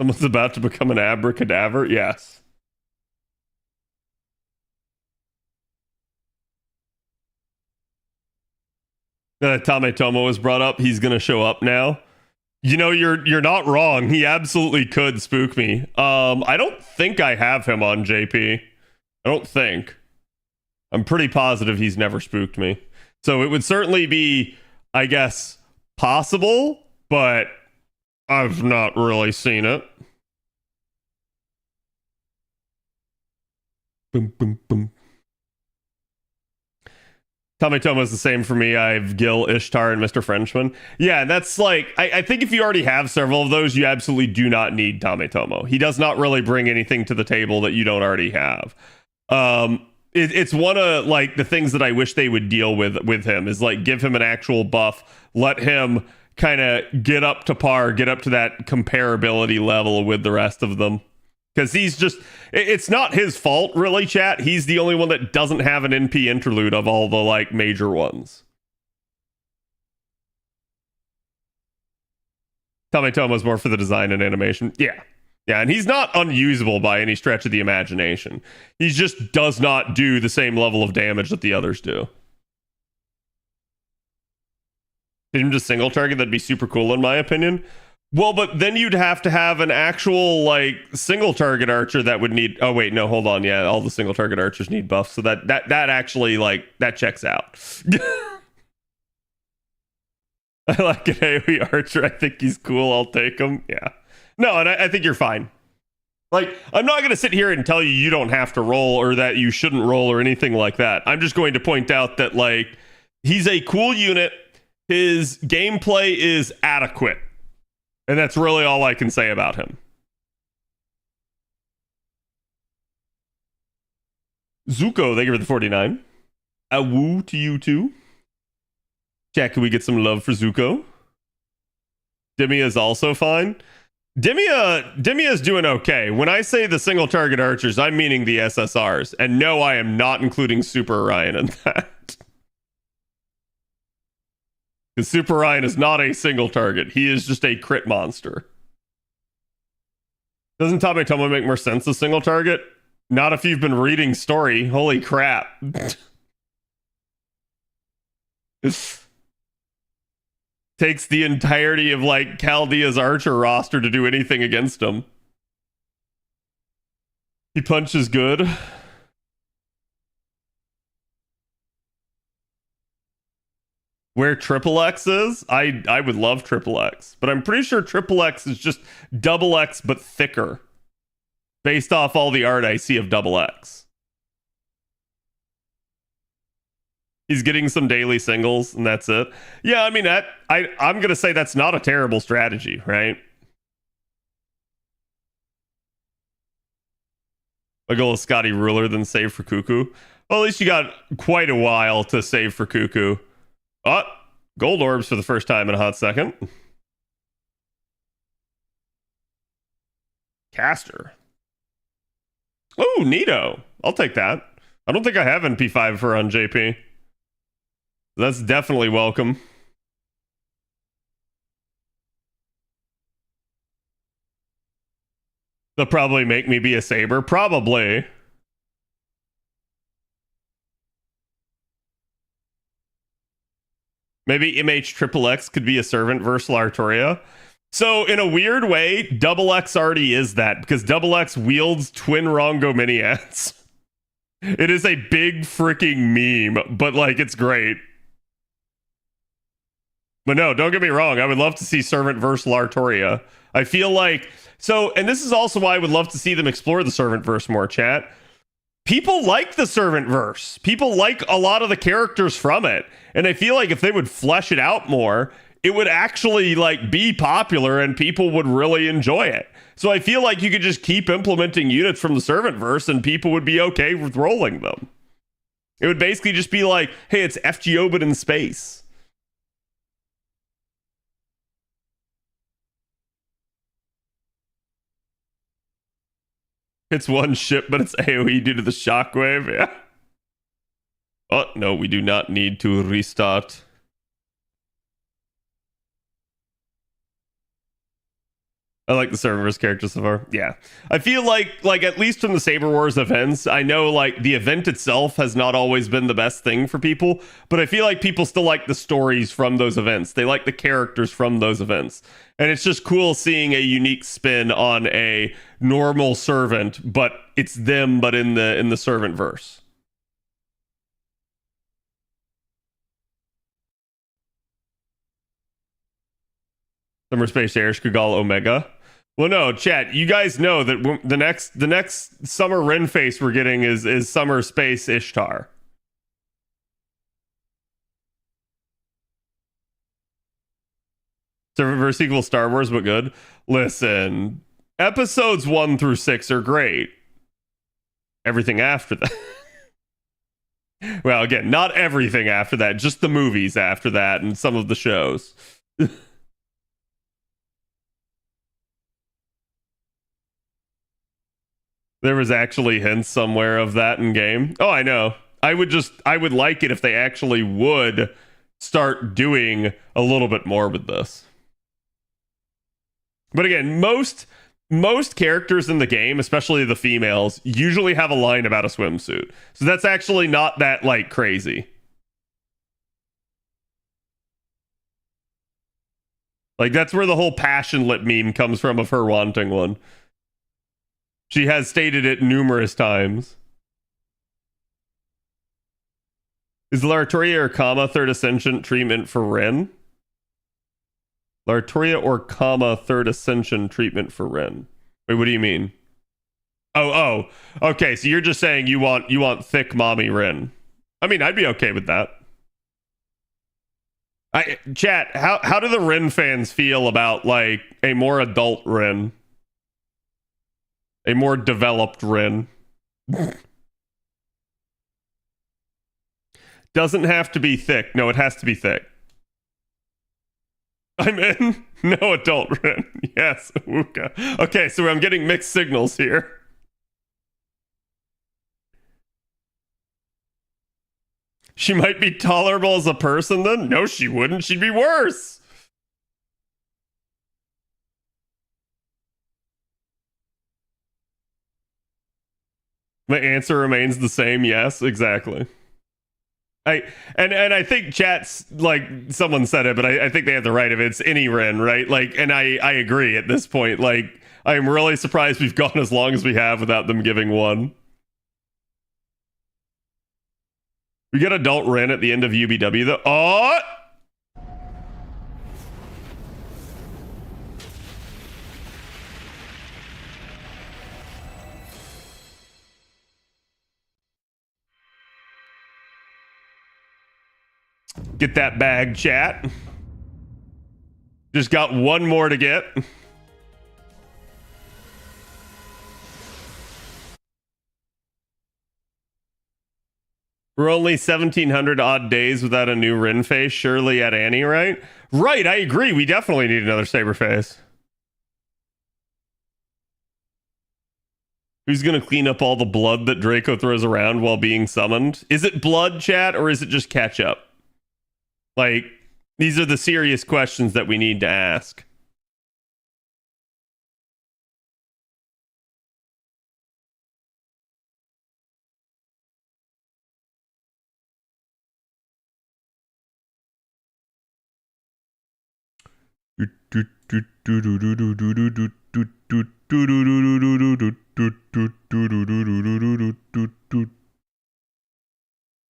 Someone's about to become an abracadabra? Yes. Tame Tomo was brought up. He's gonna show up now. You know, you're not wrong. He absolutely could spook me. I don't think I have him on JP. I don't think. I'm pretty positive he's never spooked me. So it would certainly be, I guess, possible, but I've not really seen it. Boom, boom, boom. Tommy is the same for me. I have Gil, Ishtar, and Mr. Frenchman. Yeah, that's like, I think if you already have several of those, you absolutely do not need Tommy. He does not really bring anything to the table that you don't already have. It's one of like the things that I wish they would deal with him is like give him an actual buff, let him kind of get up to par, get up to that comparability level with the rest of them. Because he's just, it's not his fault, really, chat. He's the only one that doesn't have an NP interlude of all the, like, major ones. Tommy Tomo's more for the design and animation. Yeah. Yeah, and he's not unusable by any stretch of the imagination. He just does not do the same level of damage that the others do. Hit him just single target, that'd be super cool, in my opinion. Well, but then you'd have to have an actual, like, single target archer that would need... Oh, wait, no, hold on. Yeah, all the single target archers need buffs. So that actually, like, that checks out. I like an AoE archer. I think he's cool. I'll take him. Yeah. No, and I think you're fine. Like, I'm not going to sit here and tell you you don't have to roll or that you shouldn't roll or anything like that. I'm just going to point out that, like, he's a cool unit. His gameplay is adequate. And that's really all I can say about him. Zuko, thank you for the 49. A woo to you too. Chat, can we get some love for Zuko? Demia is also fine. Demia is doing okay. When I say the single target archers, I'm meaning the SSRs. And no, I am not including Super Orion in that. Because Super Orion is not a single target. He is just a crit monster. Doesn't Tommy Tomo make more sense as single target? Not if you've been reading story. Holy crap. Takes the entirety of like Chaldea's archer roster to do anything against him. He punches good. Where Triple X is, I would love Triple X, but I'm pretty sure Triple X is just Double X but thicker, based off all the art I see of Double X. He's getting some daily singles, and that's it. Yeah, I mean I'm gonna say that's not a terrible strategy, right? A goal of Scotty Ruler than save for Cuckoo. Well, at least you got quite a while to save for Cuckoo. Oh, gold orbs for the first time in a hot second. Caster. Oh, neato. I'll take that. I don't think I have NP5 for on JP. That's definitely welcome. They'll probably make me be a saber. Probably. Maybe MH could be a servant versus Lartoria. So in a weird way, Double X already is that, because Double X wields Twin Rongo Miniats. It is a big freaking meme, but like it's great. But no, don't get me wrong. I would love to see Servant versus Lartoria. I feel like so, and this is also why I would love to see them explore the Servant verse more, chat. People like the Servant verse. People like a lot of the characters from it. And I feel like if they would flesh it out more, it would actually like be popular and people would really enjoy it. So I feel like you could just keep implementing units from the Servant verse and people would be okay with rolling them. It would basically just be like, hey, it's FG Obit in space. It's one ship, but it's AoE due to the shockwave. Yeah. Oh, no, we do not need to restart. I like the server's character so far. Yeah. I feel like at least from the Saber Wars events, I know like the event itself has not always been the best thing for people, but I feel like people still like the stories from those events. They like the characters from those events. And it's just cool seeing a unique spin on a normal servant, but it's them but in the servant verse. Summer Space Air Kugal Omega. Well, no, chat. You guys know that the next summer Ren face we're getting is Summer Space Ishtar. Servant verse equals Star Wars, but good. Listen, episodes 1 through 6 are great. Everything after that. Well, again, not everything after that, just the movies after that and some of the shows. There was actually hints somewhere of that in game. Oh, I know. I would like it if they actually would start doing a little bit more with this. But again, most characters in the game, especially the females, usually have a line about a swimsuit. So that's actually not that like crazy. Like that's where the whole passion lip meme comes from of her wanting one. She has stated it numerous times. Is Lartoria or Kama third ascension treatment for Ren? Lartoria or Kama third ascension treatment for Ren? Wait, what do you mean? Oh. Okay, so you're just saying you want thick mommy Ren. I mean, I'd be okay with that. Chat, how do the Ren fans feel about like a more adult Ren? A more developed Ren. Doesn't have to be thick. No, it has to be thick. I'm in. No adult Ren. Yes, Wuka. Okay, so I'm getting mixed signals here. She might be tolerable as a person then? No, she wouldn't. She'd be worse. The answer remains the same. Yes, exactly. I think chat's like someone said it, but I think they have the right of it. It's any Ren, right? Like, and I agree at this point. Like, I'm really surprised we've gone as long as we have without them giving one. We get adult Ren at the end of UBW though. Oh! Get that bag, chat. Just got one more to get. We're only 1,700 odd days without a new Ren face, surely at Annie, right? Right, I agree. We definitely need another Saber face. Who's gonna clean up all the blood that Draco throws around while being summoned? Is it blood, chat, or is it just ketchup? Like, these are the serious questions that we need to ask.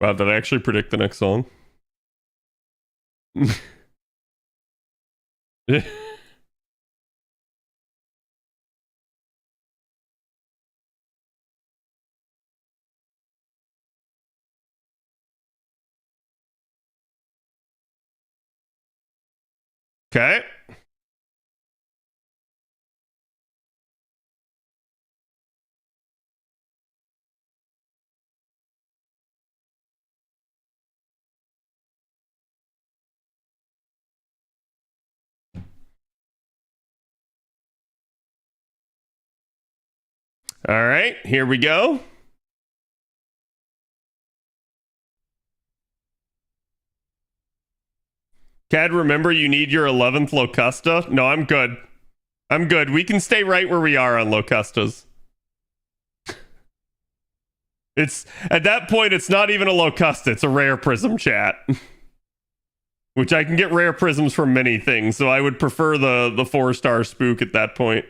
Wow, did I actually predict the next song? Okay. All right, here we go. Cad, remember you need your 11th Locusta? No, I'm good. I'm good. We can stay right where we are on Locustas. It's at that point, it's not even a Locusta, it's a rare prism, chat. Which I can get rare prisms from many things, so I would prefer the 4-star spook at that point.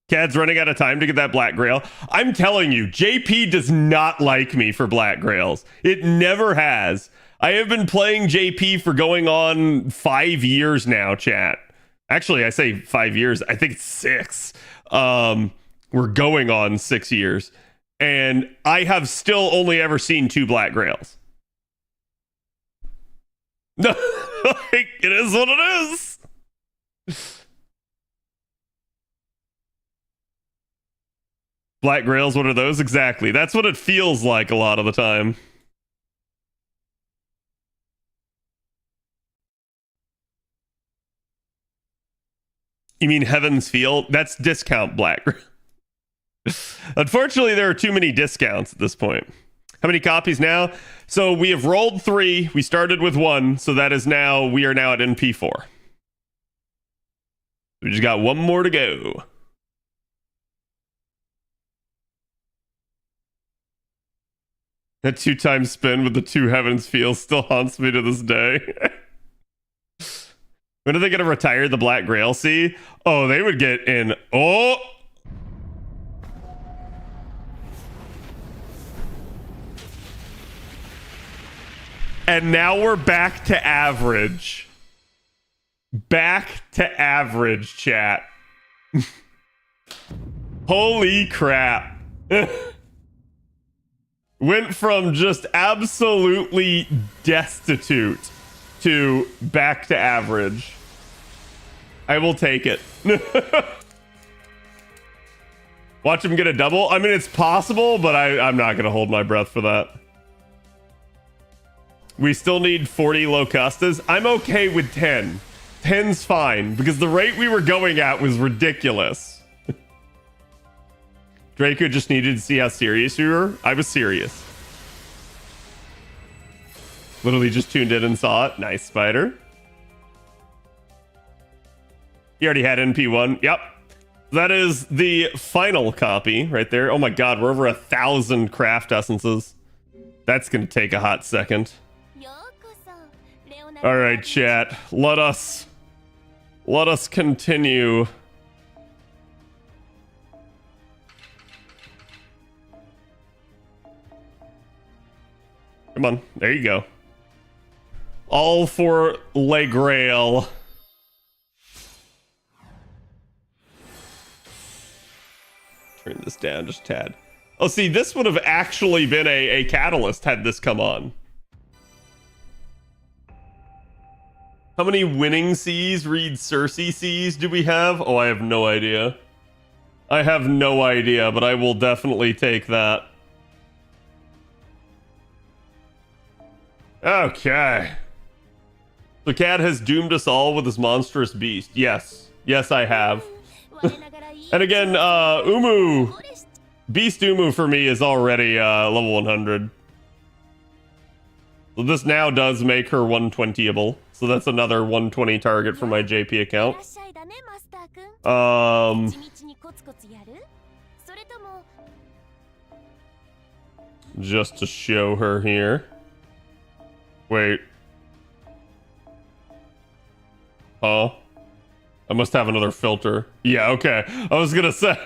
Cad's running out of time to get that Black Grail. I'm telling you, JP does not like me for Black Grails. It never has. I have been playing JP for going on 5 years now, chat. Actually, I say 5 years. I think it's 6. We're going on 6 years. And I have still only ever seen 2 Black Grails. No, like, it is what it is. Black Grails, what are those exactly? That's what it feels like a lot of the time. You mean Heaven's Feel? That's discount Black. Unfortunately, there are too many discounts at this point. How many copies now? So we have rolled 3. We started with 1. So that is now, we are now at NP4. We just got 1 more to go. That 2-time spin with the 2 Heavens Feel still haunts me to this day. When are they going to retire the Black Grail? See? Oh, they would get in. Oh! And now we're back to average. Back to average, chat. Holy crap. Went from just absolutely destitute to back to average. I will take it. Watch him get a double. I mean, it's possible, but I'm not going to hold my breath for that. We still need 40 Locustas. I'm okay with 10. 10's fine, because the rate we were going at was ridiculous. Draco just needed to see how serious you were. I was serious. Literally just tuned in and saw it. Nice, Spider. You already had NP1. Yep. That is the final copy right there. Oh my god, we're over 1,000 craft essences. That's going to take a hot second. All right, chat. Let us continue. Come on, there you go. All for Le Grail. Turn this down just a tad. Oh, see, this would have actually been a catalyst had this come on. How many winning C's, read Cersei C's do we have? Oh, I have no idea. I have no idea, but I will definitely take that. Okay. The cat has doomed us all with his monstrous beast. Yes. Yes, I have. And again, Umu. Beast Umu for me is already level 100. So this now does make her 120able. So that's another 120 target for my JP account. Just to show her here. Wait. Oh. I must have another filter. Yeah, okay. I was gonna say.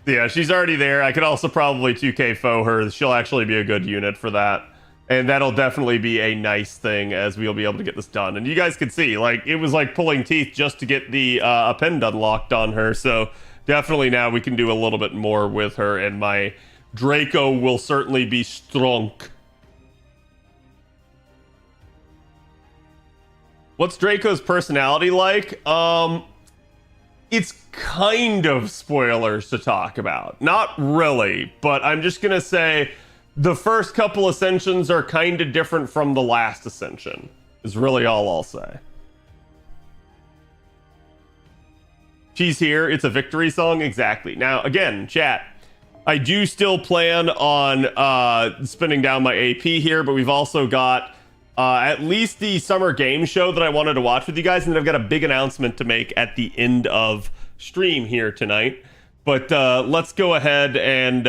Yeah, she's already there. I could also probably 2k foe her. She'll actually be a good unit for that. And that'll definitely be a nice thing as we'll be able to get this done. And you guys can see, like, it was like pulling teeth just to get the append unlocked on her. So definitely now we can do a little bit more with her. And my Draco will certainly be strong. What's Draco's personality like? It's kind of spoilers to talk about. Not really, but I'm just gonna say the first couple ascensions are kind of different from the last ascension, is really all I'll say. She's here, it's a victory song, exactly. Now, again, chat, I do still plan on spinning down my AP here, but we've also got at least the summer game show that I wanted to watch with you guys, and then I've got a big announcement to make at the end of stream here tonight. But let's go ahead and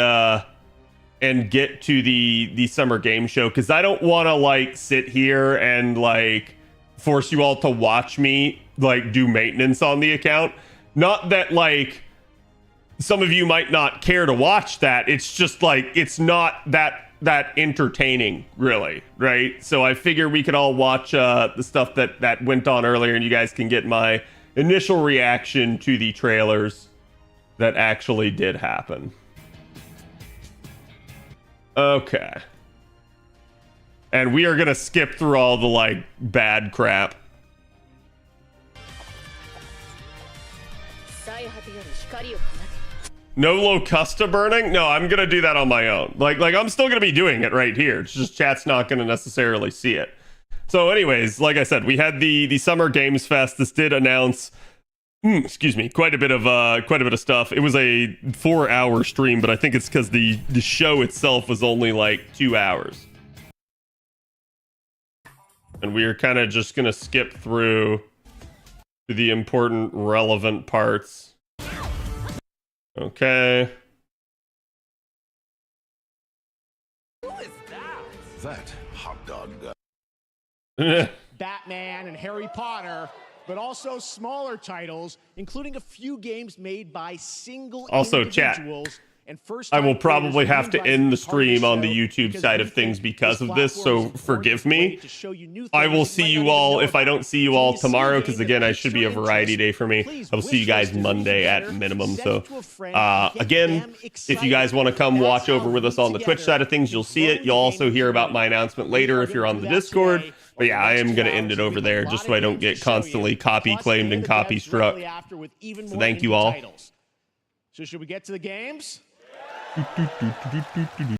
get to the summer game show, because I don't want to like sit here and like force you all to watch me like do maintenance on the account. Not that like some of you might not care to watch that. It's just like it's not that entertaining, really, right? So I figure we could all watch the stuff that went on earlier, and you guys can get my initial reaction to the trailers that actually did happen. Okay. And we are gonna skip through all the like bad crap. No Locusta burning? No, I'm gonna do that on my own. Like I'm still gonna be doing it right here. It's just chat's not gonna necessarily see it. So anyways, like I said, we had the Summer Games Fest. This did announce excuse me, quite a bit of stuff. It was a 4-hour stream, but I think it's because the show itself was only like 2 hours. And we are kind of just gonna skip through to the important, relevant parts. Okay. Who is that? That hot dog guy. Batman and Harry Potter, but also smaller titles, including a few games made by single also, individuals. Chat. I will probably have to end the stream on the YouTube side of things because of this, so forgive me. I will see you all, if I don't see you all tomorrow, because again, I should be a variety day for me. I will see you guys Monday at minimum. So, again, if you guys want to come watch over with us on the Twitch side of things, you'll see it. You'll also hear about my announcement later if you're on the Discord. But yeah, I am going to end it over there just so I don't get constantly copy claimed and copy struck. So thank you all. So should we get to the games?